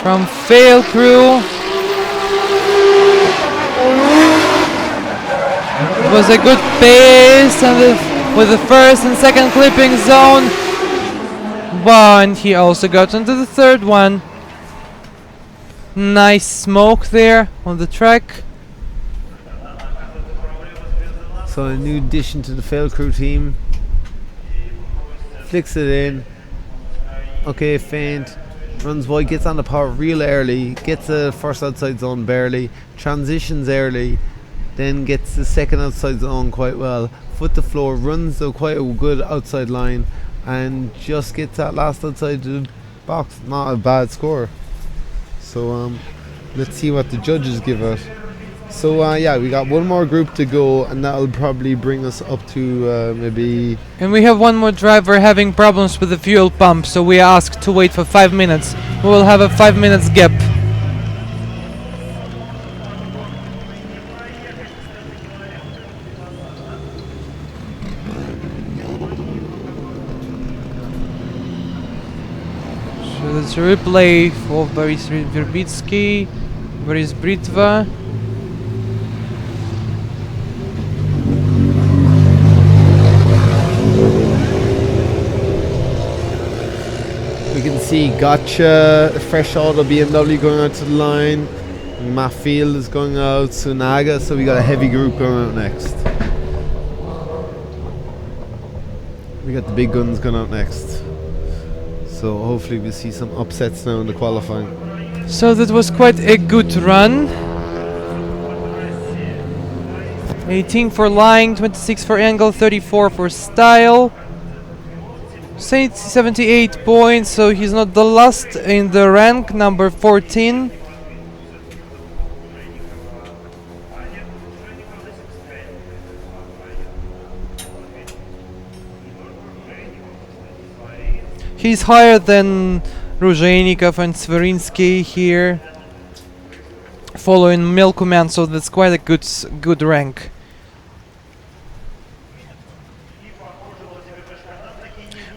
From Fail Crew. It was a good pace and with the first and second clipping zone. Wow, and he also got into the third one. Nice smoke there on the track. So a new addition to the Fail Crew team. Flicks it in. Okay, feint. Runs wide, gets on the power real early. Gets the first outside zone barely. Transitions early. Then gets the second outside zone quite well. Foot to floor. Runs though quite a good outside line. And just gets that last outside the box. Not a bad score. So let's see what the judges give it. So yeah, we got one more group to go, and that'll probably bring us up to maybe... And we have one more driver having problems with the fuel pump, so we are asked to wait for 5 minutes. We will have a 5 minutes gap. So let's replay for Boris Verbitsky, Boris Britva. We can see Gotcha, fresh auto BMW going out to the line. Matt Field is going out, Sunaga, so we got a heavy group going out next. We got the big guns going out next. So hopefully we'll see some upsets now in the qualifying. So that was quite a good run. 18 for line, 26 for angle, 34 for style. 78 points, so he's not the last in the rank, number 14. He's higher than Ruzheynikov and Sverinsky here, following Melkuman, so that's quite a good rank.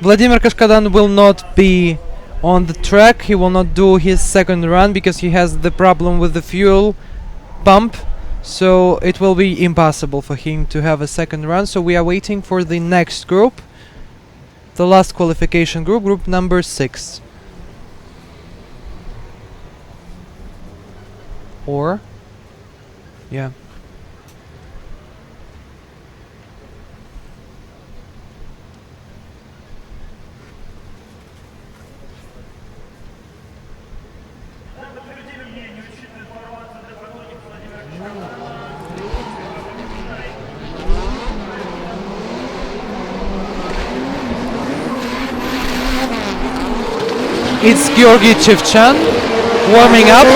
Vladimir Kashkadan will not be on the track. He will not do his second run because he has the problem with the fuel pump, so it will be impossible for him to have a second run. So we are waiting for the next group. the last qualification group, group number 6. Or, yeah. It's Georgi Chivchan warming up.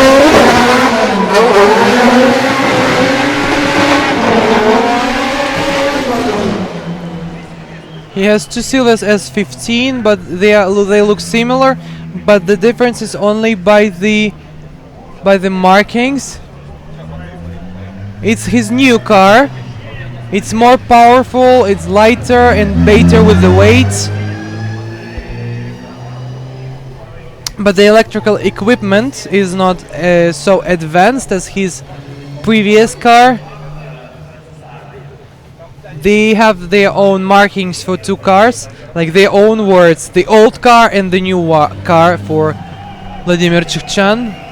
He has two Silas S15, but they look similar, but the difference is only by the markings. It's his new car. It's more powerful, it's lighter and better with the weight. But the electrical equipment is not so advanced as his previous car. They have their own markings for two cars, like their own words, the old car and the new car for Vladimir Chivchan.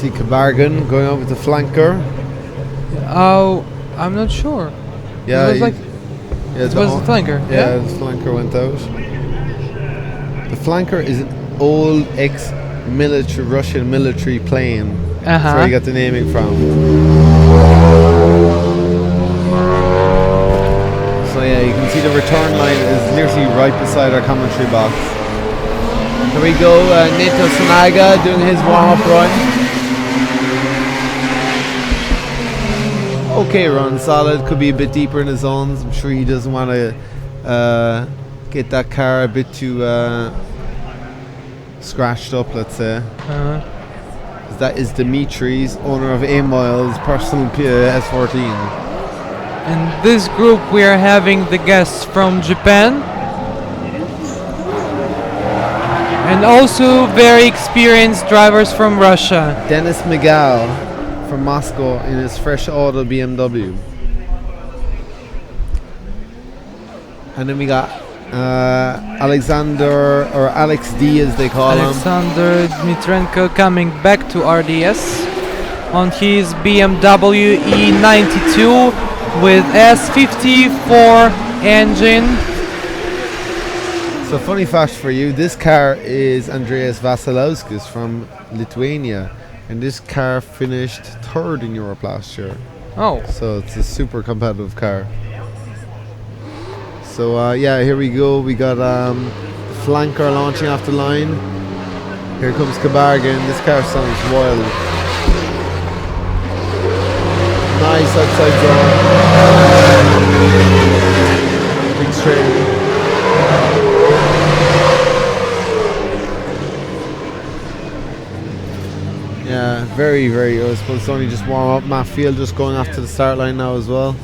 Kabargan going out with the flanker. Oh, I'm not sure. Yeah, it was like yeah, it was the flanker. Yeah, the flanker went out. The flanker is an old ex-military Russian military plane. That's where he got the naming from. So yeah, you can see the return line is literally right beside our commentary box. Here we go, Neto Sanaga doing his warm-up run. Okay run, solid, could be a bit deeper in the zones. I'm sure he doesn't want to get that car a bit too scratched up, let's say. That is Dimitri's, owner of A Miles personal S14. In this group we are having the guests from Japan and also very experienced drivers from Russia. Dennis Miguel from Moscow in his fresh auto BMW. And then we got Alexander, or Alex D as they call Alexander Dmitrenko coming back to RDS on his BMW E92 with S54 engine. So funny fact for you, this car is Andreas Vasilauskis from Lithuania. And this car finished 3rd in Europe last year. Oh. So it's a super competitive car. So yeah, here we go. We got the flanker launching off the line. Here comes Kabargan. This car sounds wild. Nice outside draw. Big straight. Yeah, very, very. I suppose it's only just warm up. Matt Field just going off to the start line now as well.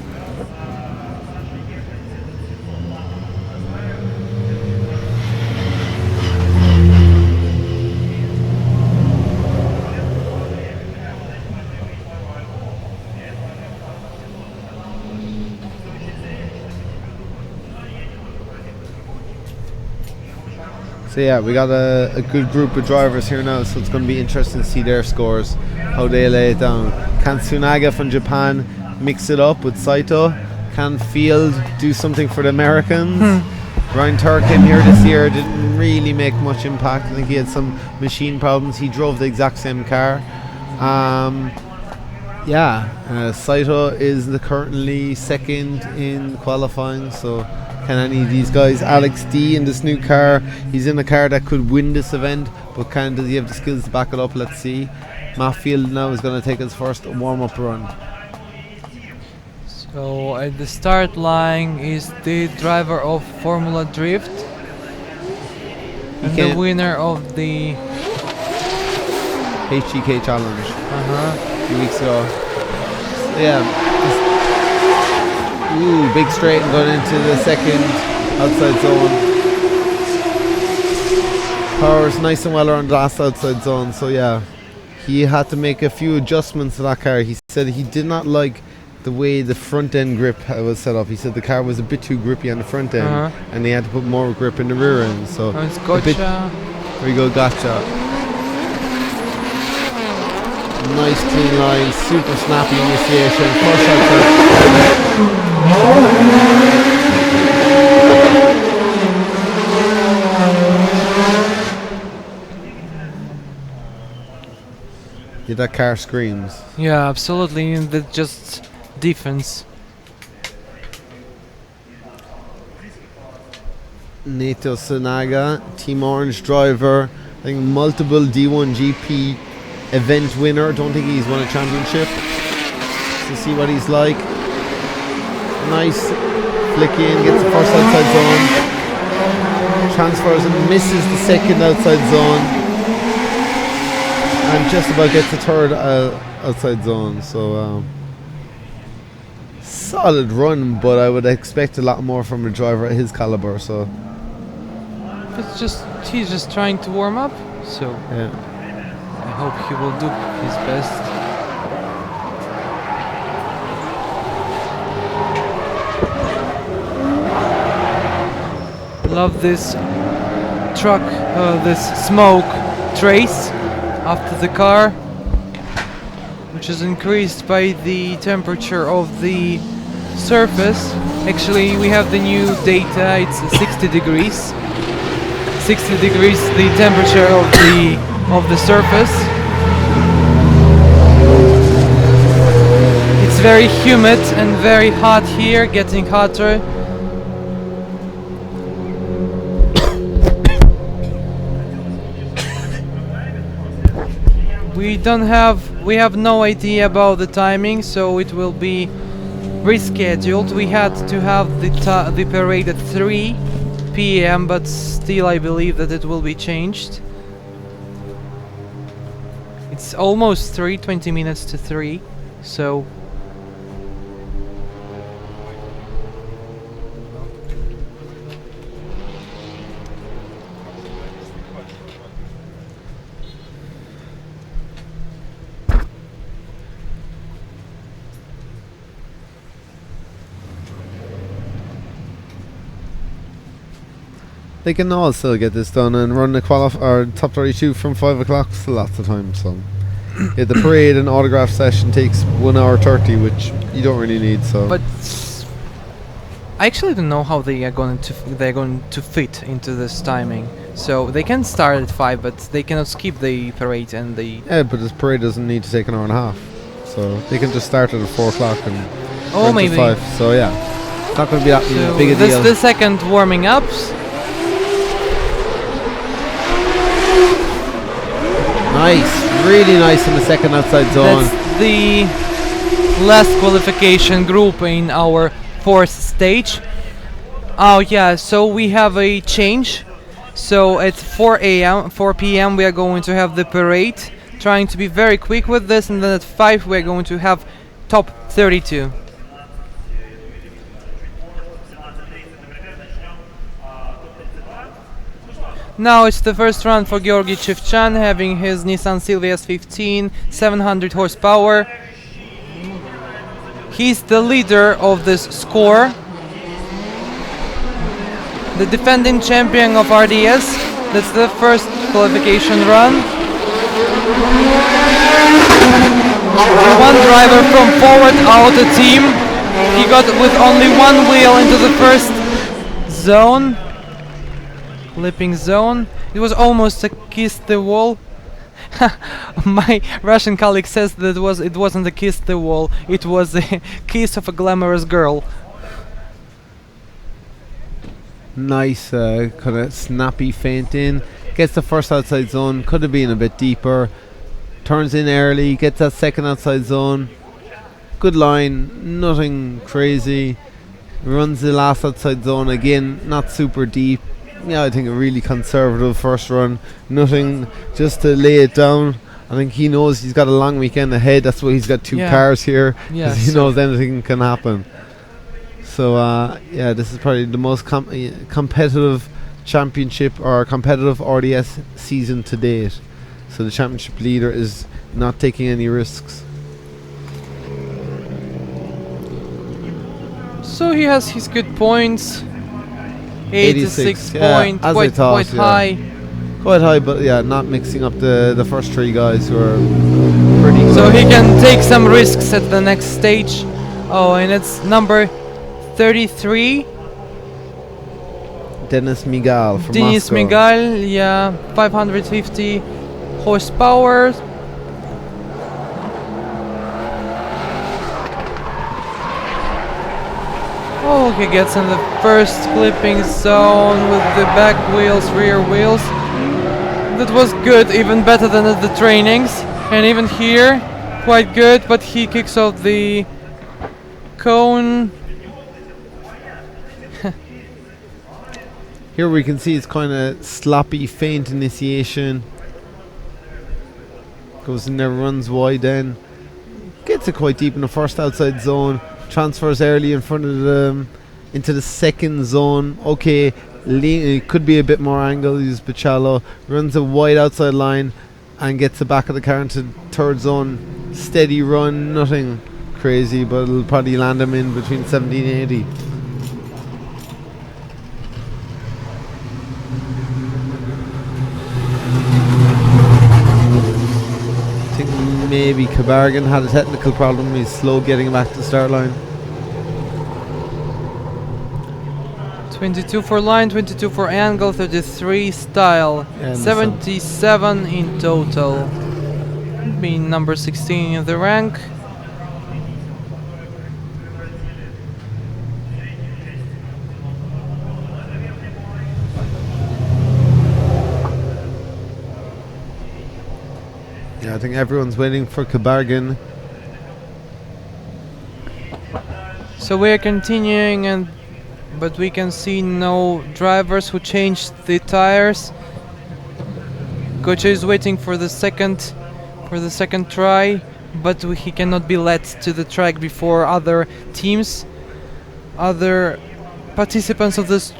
So yeah, we got a good group of drivers here now, so it's going to be interesting to see their scores, how they lay it down. Can Tsunaga from Japan mix it up with Saito? Can Field do something for the Americans? Ryan Turr came here this year, didn't really make much impact. I think he had some machine problems. He drove the exact same car. Saito is currently 2nd in qualifying, so can any of these guys, Alex D in this new car, he's in a car that could win this event, but does he have the skills to back it up? Let's see. Matt Field now is going to take his first warm-up run. So at the start line is the driver of Formula Drift and the winner of the HGK Challenge a few weeks ago. Yeah, Ooh, big straight and going into the second outside zone. Power's nice and well around the last outside zone, so yeah. He had to make a few adjustments to that car. He said he did not like the way the front end grip was set up. He said the car was a bit too grippy on the front end, and they had to put more grip in the rear end. So it's gotcha. There we go, gotcha. Nice clean line, super snappy initiation. First yeah, that car screams. Yeah, absolutely. And that's just defense. Nato Sanaga, Team Orange driver, I think multiple D1 GP event winner. Don't think he's won a championship. To see what he's like. Nice flick in, gets the first outside zone. Transfers and misses the second outside zone. And just about gets the third outside zone. So solid run, but I would expect a lot more from a driver at his caliber. So he's just trying to warm up. So yeah. I hope he will do his best. Love this truck, this smoke trace after the car, which is increased by the temperature of the surface. Actually, we have the new data. It's 60 degrees. 60 degrees the temperature of the surface. It's very humid and very hot here, getting hotter. We have no idea about the timing, so it will be rescheduled. We had to have the parade at 3 p.m, but still I believe that it will be changed. It's almost 20 minutes to 3, so they can all still get this done and run the top 32 from 5 o'clock still lots of time. So yeah, the parade and autograph session takes 1 hour 30, which you don't really need. So but I actually don't know how they're going to fit into this timing. So they can start at 5, but they cannot skip the parade and the... Yeah, but this parade doesn't need to take an hour and a half. So they can just start it at 4 o'clock and run maybe to 5. So yeah, it's not going to be that big a deal. This is the second warming ups. Nice, really nice in the second outside zone. That's the last qualification group in our 4th stage. Oh yeah, so we have a change. So at 4 p.m. we are going to have the parade, trying to be very quick with this, and then at 5 we are going to have top 32. Now it's the first run for Georgi Chivchan, having his Nissan Silvia S15, 700 horsepower. He's the leader of this score. The defending champion of RDS. That's the first qualification run. One driver from Forward Auto team. He got with only one wheel into the first zone. Clipping zone. It was almost a kiss the wall. My Russian colleague says that it wasn't a kiss the wall, it was a kiss of a glamorous girl. Nice kind of snappy feint in. Gets the first outside zone, could have been a bit deeper. Turns in early, gets that second outside zone. Good line, nothing crazy. Runs the last outside zone again, not super deep. Yeah, I think a really conservative first run. Nothing, just to lay it down. I think he knows he's got a long weekend ahead. That's why he's got 2 cars here. Yeah, he knows anything can happen. So yeah, this is probably the most competitive championship or competitive RDS season to date. So the championship leader is not taking any risks. So he has his good points. 86 yeah, point, as I quite thought, yeah. high. Quite high, but yeah, not mixing up the first three guys who are pretty good. So he can take some risks at the next stage. Oh, and it's number 33. Dennis Miguel from Denis Moscow. Miguel, yeah, 550 horsepower. Oh, he gets in the first clipping zone with the back wheels, rear wheels. That was good, even better than at the trainings. And even here, quite good, but he kicks off the cone. Here we can see it's kind of sloppy, faint initiation. Goes in there, runs wide then. Gets it quite deep in the first outside zone. Transfers early in front of them into the second zone. Okay, it could be a bit more angle. He's a bit shallow. Runs a wide outside line and gets the back of the car into third zone. Steady run, nothing crazy, but it'll probably land him in between 70 and 80. I think maybe Kabargan had a technical problem. He's slow getting back to the start line. 22 for line, 22 for angle, 33 style, And 77 in total. Being number 16 in the rank. Yeah, I think everyone's waiting for Kabargan. So we are continuing, but we can see no drivers who changed the tires. Kocha is waiting for the second try, but he cannot be led to the track before other teams, other participants of this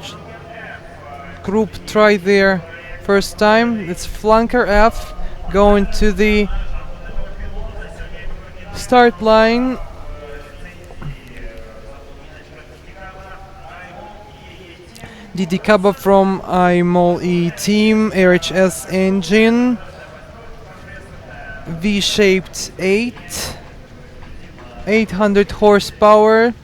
group try their first time. It's flanker F going to the start line. Didi Kaba from IMOE team, RHS engine, V-shaped 800 horsepower.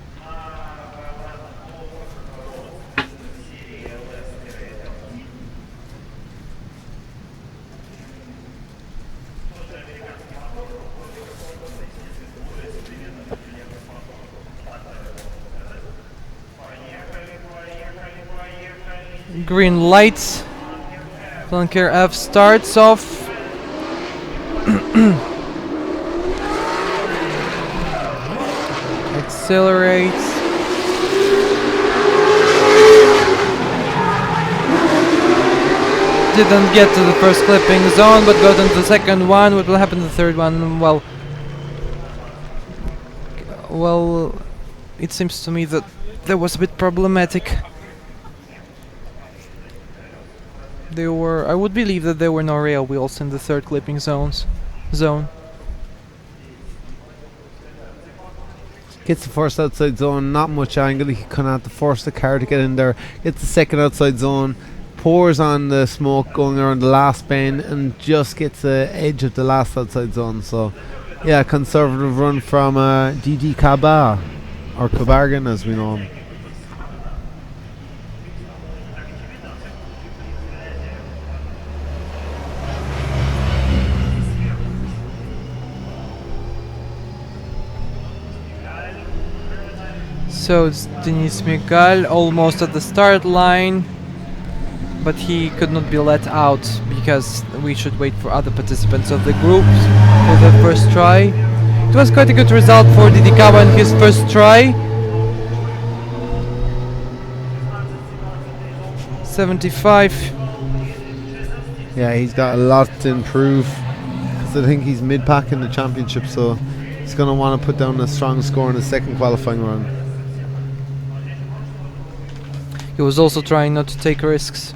Green lights. Flanker F starts off. Accelerates. Didn't get to the first clipping zone, but got into the second one. What will happen to the third one? Well, it seems to me that that was a bit problematic. I would believe that there were no rail wheels in the third clipping zone. Gets the first outside zone, not much angle. He kind of had to force the car to get in there. Gets the second outside zone, pours on the smoke going around the last bend, and just gets the edge of the last outside zone. So, yeah, conservative run from Didi Kaba, or Kabargan as we know him. So it's Denis Miguel almost at the start line, but he could not be let out because we should wait for other participants of the group for the first try. It was quite a good result for Didi Kaba in his first try. 75. Yeah, he's got a lot to improve, because I think he's mid-pack in the championship, so he's going to want to put down a strong score in his second qualifying run. He was also trying not to take risks.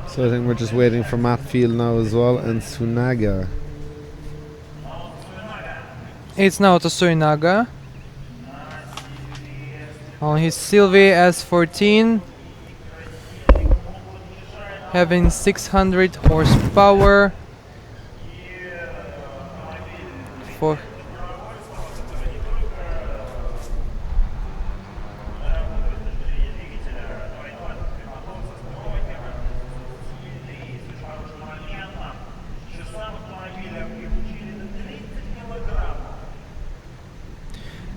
So I think we're just waiting for Matt Field now as well, and Sunaga. It's now to Suinaga on his Sylvie S14, having 600 horsepower. For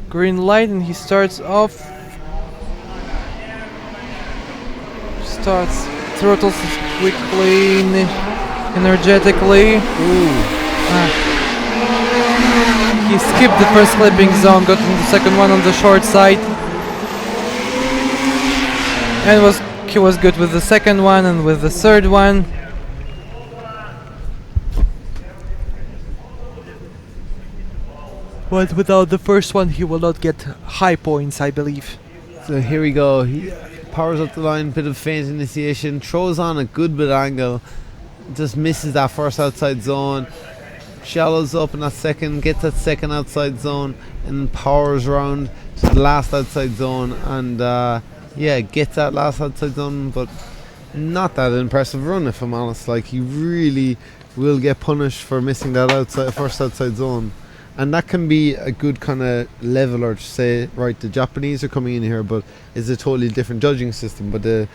green light, and he starts off, throttles quickly, energetically. He skipped the first clipping zone, got into the second one on the short side, and he was good with the second one and with the third one. But without the first one, he will not get high points, I believe. So here we go. He powers up the line, bit of feint initiation, throws on a good bit of angle, just misses that first outside zone, shallows up in that second, gets that second outside zone, and powers around to the last outside zone, and yeah, gets that last outside zone, but not that impressive run, if I'm honest. Like, he really will get punished for missing that first outside zone. And that can be a good kind of leveler to say, right, the Japanese are coming in here, but it's a totally different judging system. But the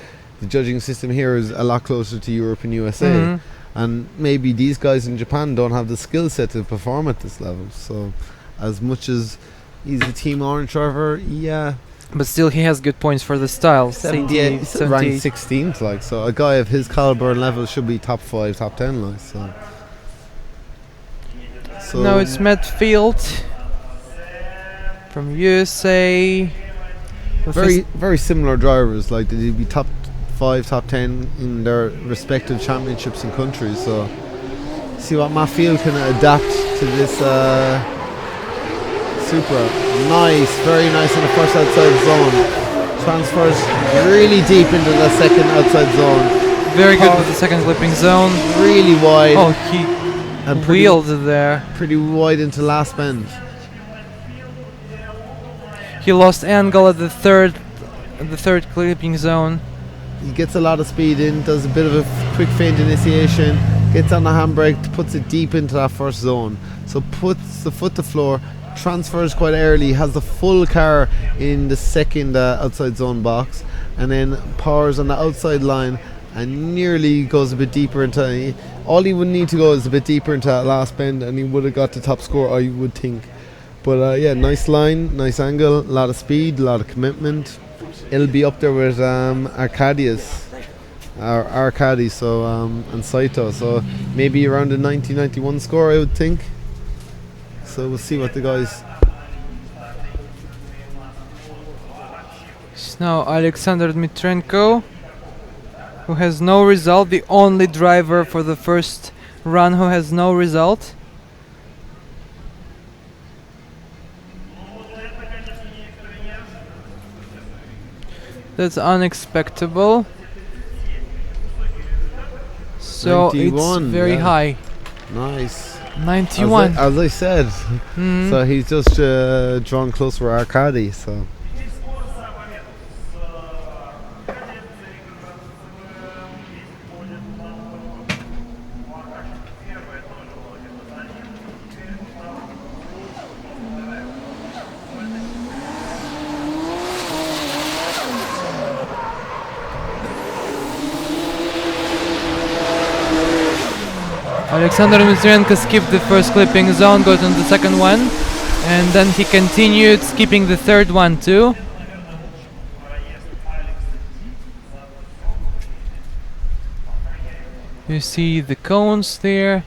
judging system here is a lot closer to Europe and USA. And maybe these guys in Japan don't have the skill set to perform at this level. So as much as he's a Team Orange driver, yeah. But still, he has good points for the style. 78, he's ranked 16th, like, so a guy of his caliber and level should be top 5, top 10, like, so. Now it's Matt Field from USA. Very similar drivers, like they'd be top 5, top 10 in their respective championships and countries. So see what Matt Field can adapt to this Supra. Nice, very nice in the first outside zone. Transfers really deep into the second outside zone. Very good with the second clipping zone. Really wide. Oh, he and wheeled there. Pretty wide into last bend. He lost angle at the third clipping zone. He gets a lot of speed in, does a bit of a quick feint initiation, gets on the handbrake, puts it deep into that first zone. So puts the foot to floor, transfers quite early, has the full car in the second outside zone box, and then powers on the outside line and nearly goes a bit deeper into. All he would need to go is a bit deeper into that last bend, and he would have got the top score, I would think. But yeah, nice line, nice angle, a lot of speed, a lot of commitment. It'll be up there with Arcadius, so and Saito. So maybe around the 1991 score, I would think. So we'll see what the guys. It's now Alexander Dmitrenko, who has no result, the only driver for the first run who has no result. That's unexpected. So 91, it's very high. Nice. 91. As I said. So he's just drawn close for Arcadi. So. Alexander Dmitrenko skipped the first clipping zone, got on the second one, and then he continued skipping the third one too. You see the cones there.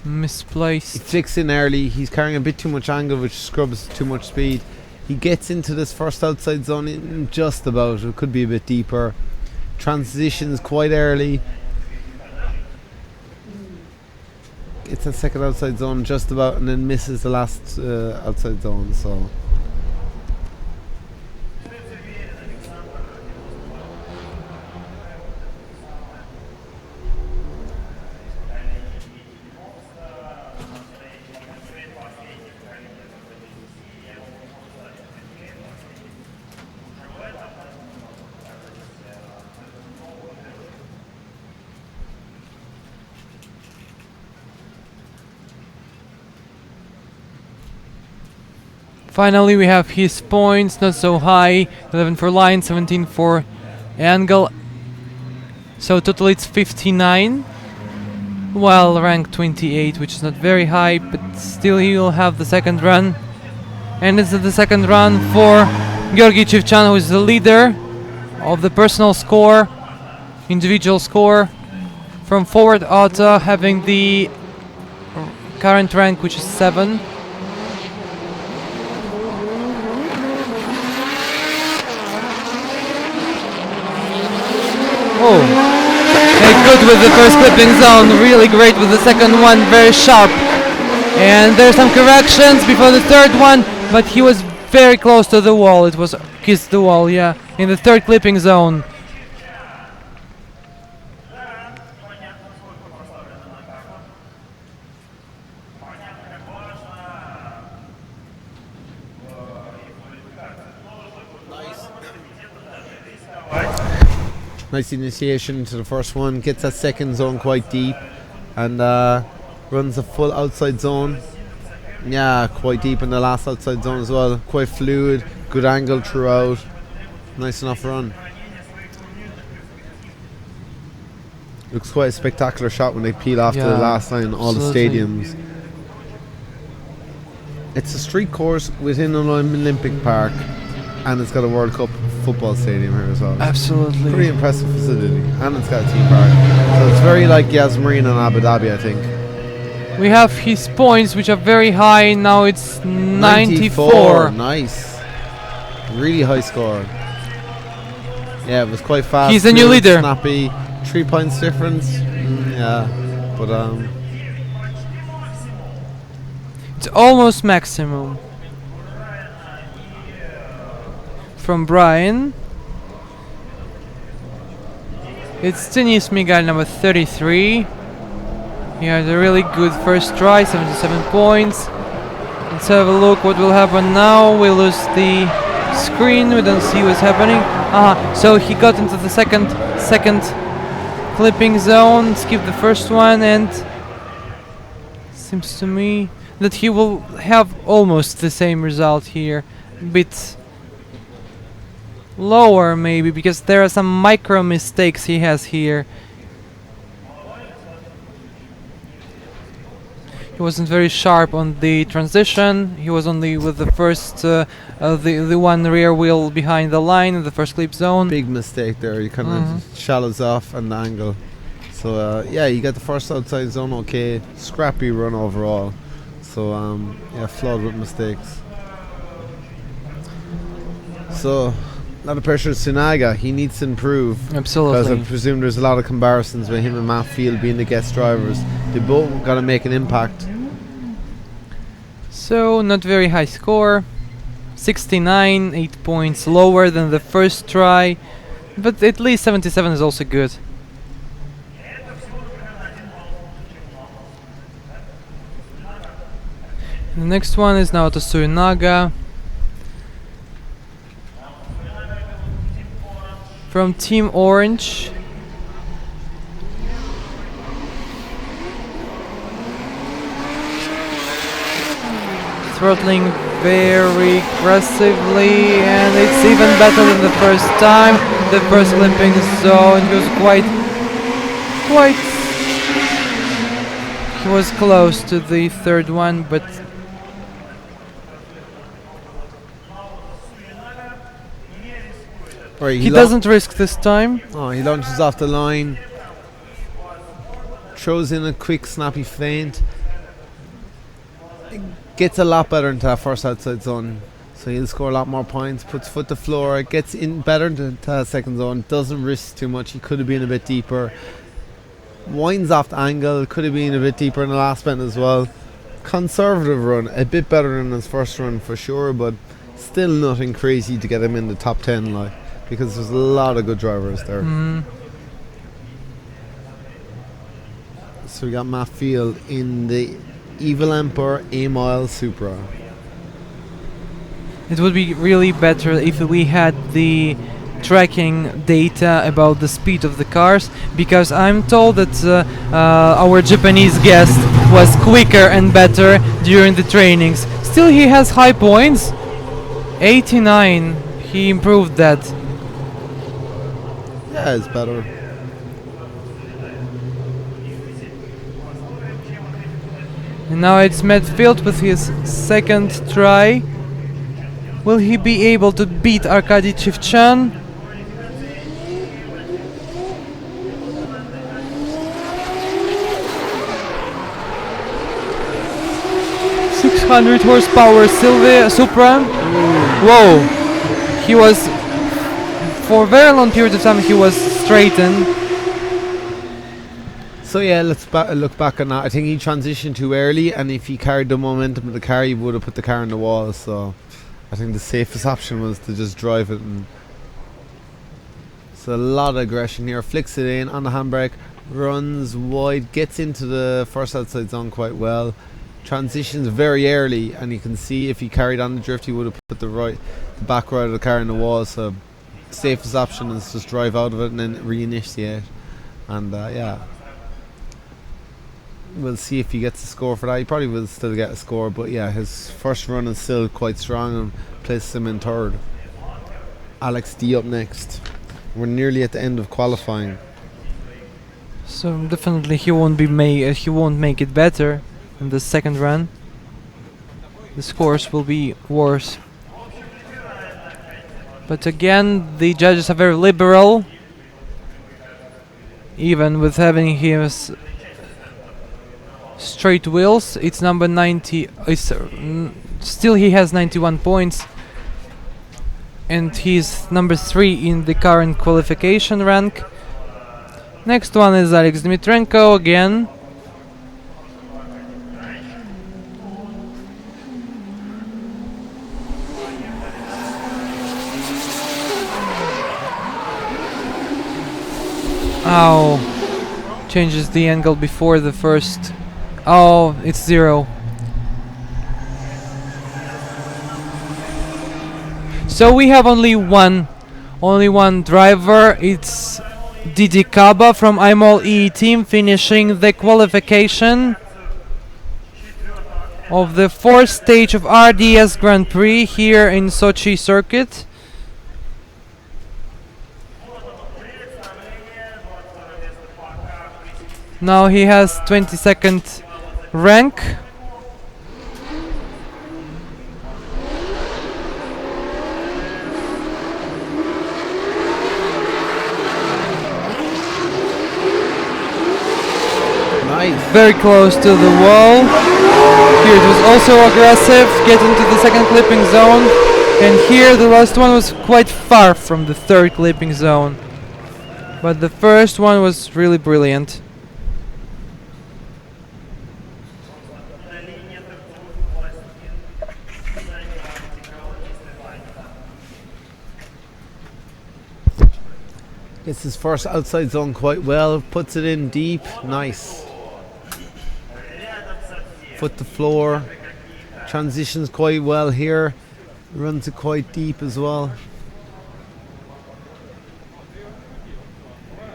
Misplaced. He flicks in early, he's carrying a bit too much angle, which scrubs too much speed. He gets into this first outside zone in just about, it could be a bit deeper. Transitions quite early. gets a second outside zone just about, and then misses the last outside zone. So. Finally, we have his points, not so high, 11 for line, 17 for angle. So totally it's 59, while rank 28, which is not very high, but still he will have the second run. And it's the second run for Georgi Chivchan, who is the leader of the personal score, individual score, from Forward Auto, having the current rank, which is 7. Oh, good with the first clipping zone, really great with the second one, very sharp. And there's some corrections before the third one, but he was very close to the wall. It was kissed the wall, yeah, in the third clipping zone. Nice initiation to the first one, gets that second zone quite deep, and runs a full outside zone. Yeah, quite deep in the last outside zone as well. Quite fluid, good angle throughout. Nice enough run. Looks quite a spectacular shot when they peel off to the last line in all the stadiums. It's a street course within an Olympic Park, and it's got a World Cup football stadium here as well. Absolutely. Pretty impressive facility, and it's got a theme park. So it's very like Yas Marina in Abu Dhabi, I think. We have his points, which are very high. Now it's 94. Nice. Really high score. Yeah, it was quite fast. He's the new leader. Snappy. 3 points difference. Yeah, but it's almost maximum. From Brian. It's Denis Miguel, number 33. He had a really good first try, 77 points. Let's have a look what will happen now. We lose the screen, we don't see what's happening. So he got into the second clipping zone, skipped the first one, and seems to me that he will have almost the same result here. A bit lower maybe, because there are some micro mistakes he has here. He wasn't very sharp on the transition. He was only with the first, the one rear wheel behind the line in the first clip zone. Big mistake there. He kind of shallows off on the angle. So yeah, you got the first outside zone okay. Scrappy run overall. So yeah, flawed with mistakes. So a lot of pressure to Sunaga. He needs to improve. Absolutely. Because I presume there's a lot of comparisons with him and Matt Field being the guest drivers. They both got to make an impact. So not very high score. 69, 8 points lower than the first try. But at least 77 is also good. The next one is now to Sunaga. From Team Orange. Throttling very aggressively, and it's even better than the first time. The first clipping zone was he was close to the third one, but he doesn't risk this time. Oh, he launches off the line, throws in a quick snappy feint, gets a lot better into that first outside zone, so he'll score a lot more points, puts foot to floor, gets in better into that second zone, doesn't risk too much. He could have been a bit deeper. Winds off the angle, could have been a bit deeper in the last bend as well. Conservative run, a bit better than his first run for sure, but still nothing crazy to get him in the top 10, like, because there's a lot of good drivers there. So we got Matt Field in the Evil Emperor A-Mile Supra. It would be really better if we had the tracking data about the speed of the cars, because I'm told that our Japanese guest was quicker and better during the trainings. Still, he has high points. 89. He improved that. Yeah, it's better. And now it's Matt Field with his second try. Will he be able to beat Arkady Chivchan? 600 horsepower Silvia Supra. Whoa! He was, for a very long period of time, he was straightened. So yeah, let's look back on that. I think he transitioned too early, and if he carried the momentum of the car, he would have put the car on the wall. So I think the safest option was to just drive it. And so a lot of aggression here. Flicks it in on the handbrake, runs wide, gets into the first outside zone quite well. Transitions very early, and you can see if he carried on the drift, he would have put the back right of the car in the wall. So safest option is just drive out of it and then reinitiate. And yeah, we'll see if he gets a score for that. He probably will still get a score, but yeah, his first run is still quite strong and places him in third. Alex D up next. We're nearly at the end of qualifying. So definitely he won't make it better in the second run. The scores will be worse. But again, the judges are very liberal, even with having his straight wheels. It's number 90. Still he has 91 points, and he's number 3 in the current qualification rank. Next one is Alex Dmitrenko again. Oh, changes the angle before the first. Oh, it's 0. So we have only one driver. It's Didi Kaba from IMOL E team finishing the qualification of the 4th stage of RDS Grand Prix here in Sochi circuit. Now he has 22nd rank. Nice. Very close to the wall. Here it was also aggressive, get into the second clipping zone. And here the last one was quite far from the third clipping zone. But the first one was really brilliant. Gets his first outside zone quite well, puts it in deep, nice. Foot to floor, transitions quite well here, runs it quite deep as well.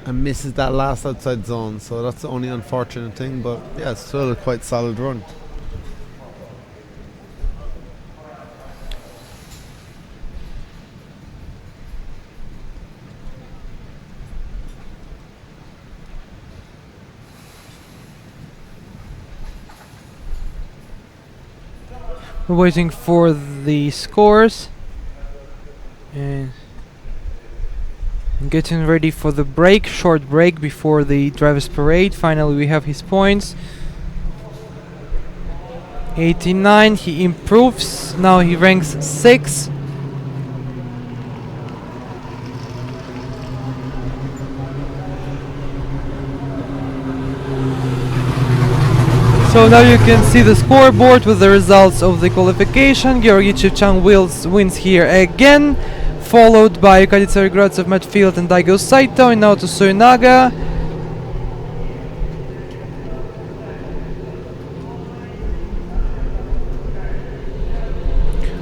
And misses that last outside zone, so that's the only unfortunate thing, but yeah, it's still a quite solid run. We're waiting for the scores and getting ready for the break, short break before the drivers parade. Finally we have his points. 89, he improves, now he ranks 6. So now you can see the scoreboard with the results of the qualification. Georgi Chivchang wins here again, followed by Yukari Tsarigradzev, Matt Field and Daigo Saito, and Naoto Suinaga.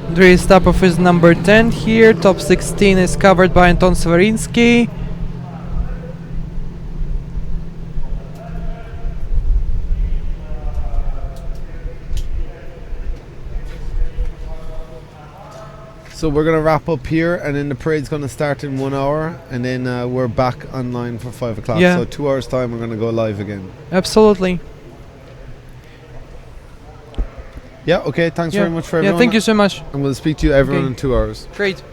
Andrei Stapov is number 10 here. Top 16 is covered by Anton Svarinsky. So we're gonna wrap up here, and then the parade's gonna start in 1 hour, and then we're back online for 5 o'clock. Yeah. So 2 hours time, we're gonna go live again. Absolutely. Yeah. Okay. Thanks very much for everyone. Yeah, thank you so much. And we'll speak to you everyone Okay. in 2 hours. Great.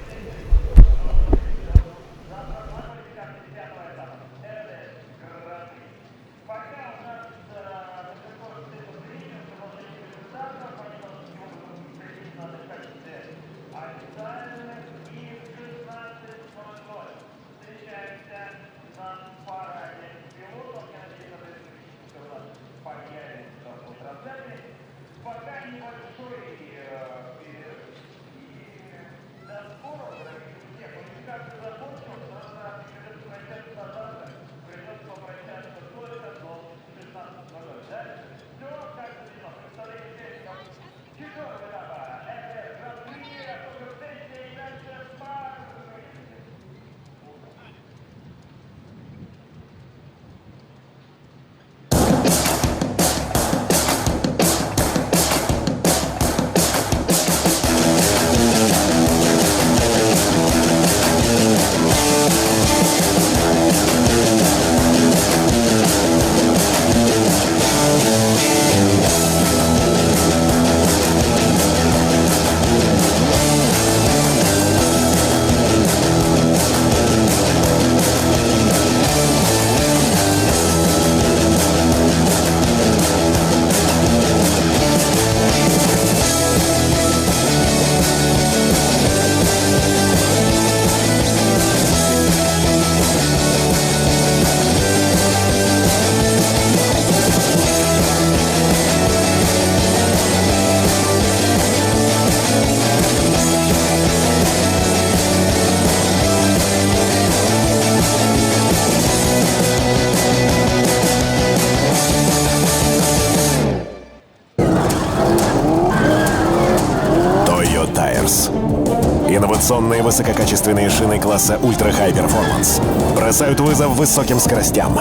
Инновационные высококачественные шины класса Ultra High Performance бросают вызов высоким скоростям.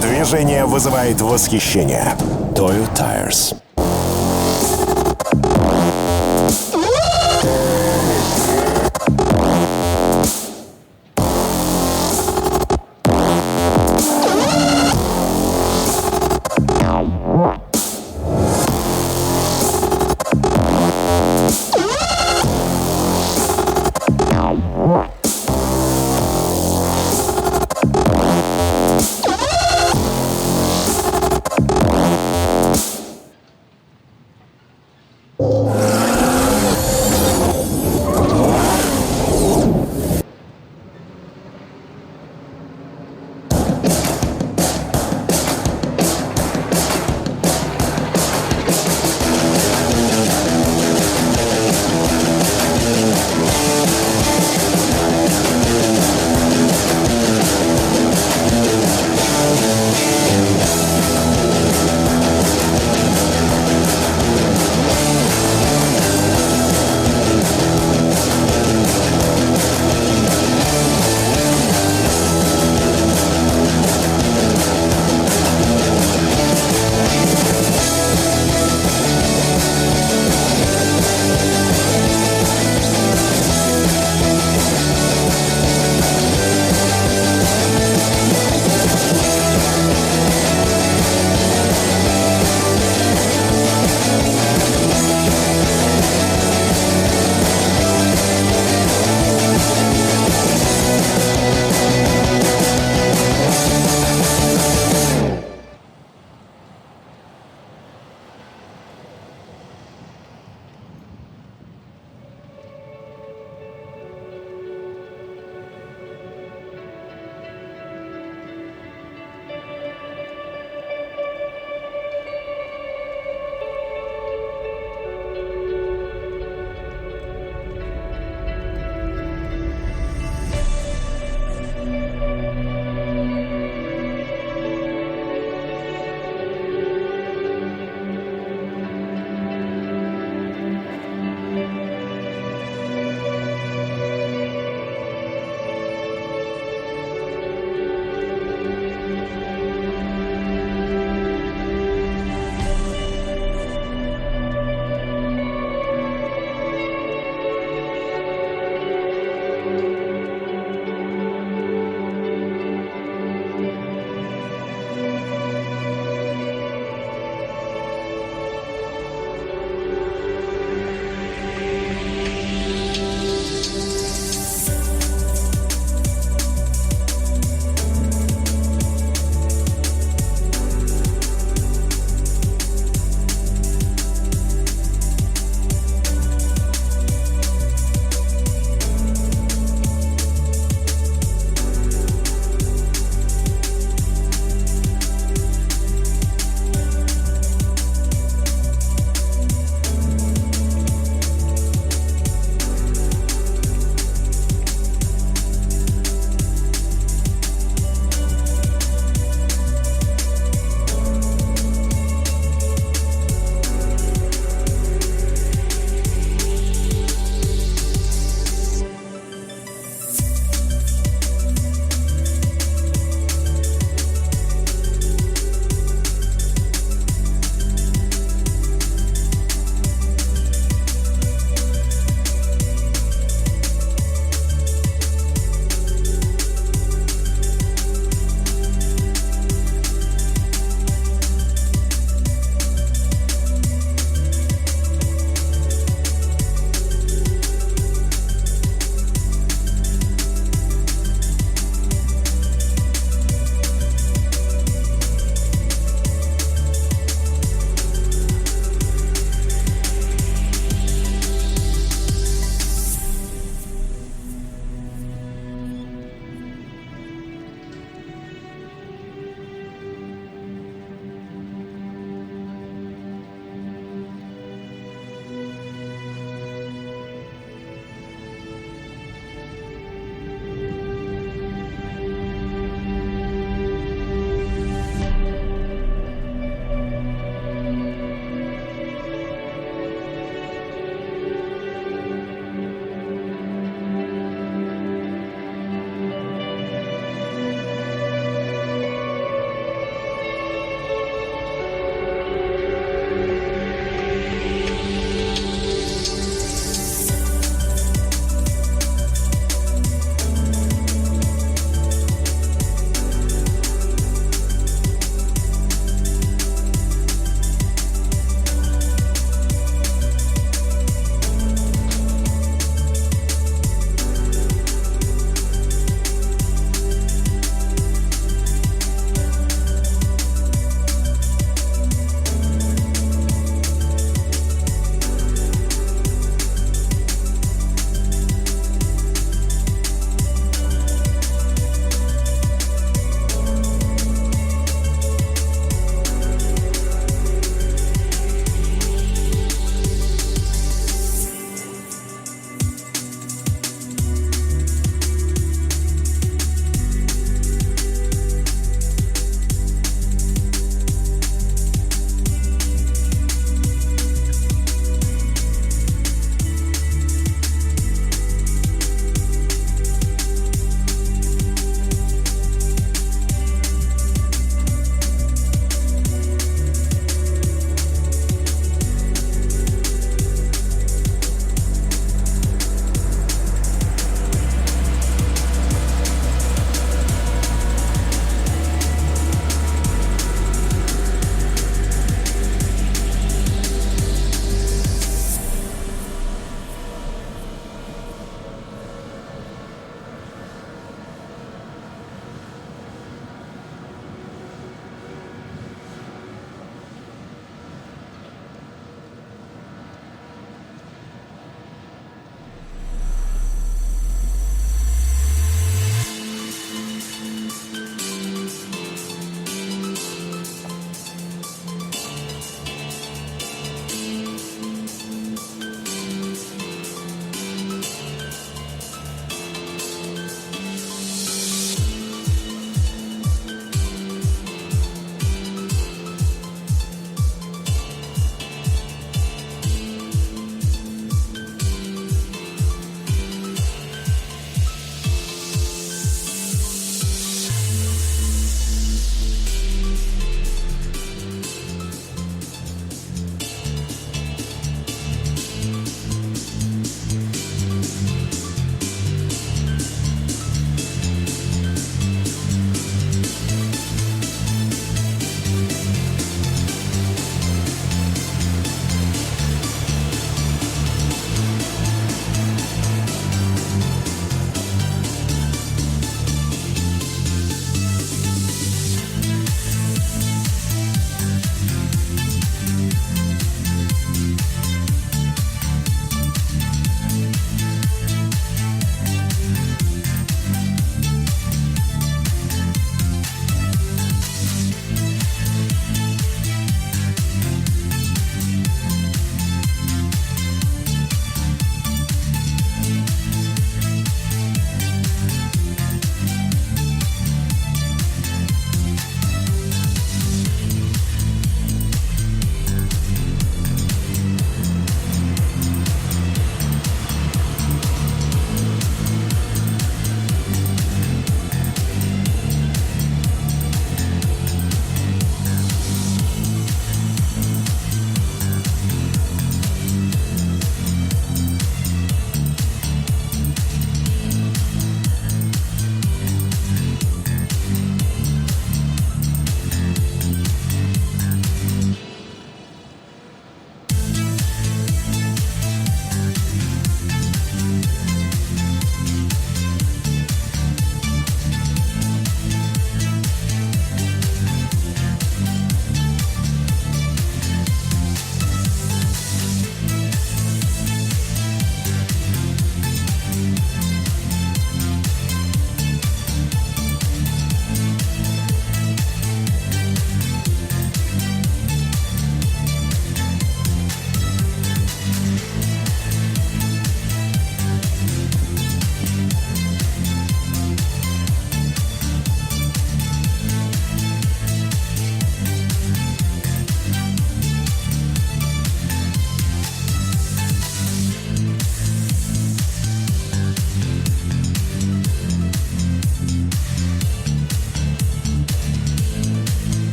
Движение вызывает восхищение. Toyo Tires.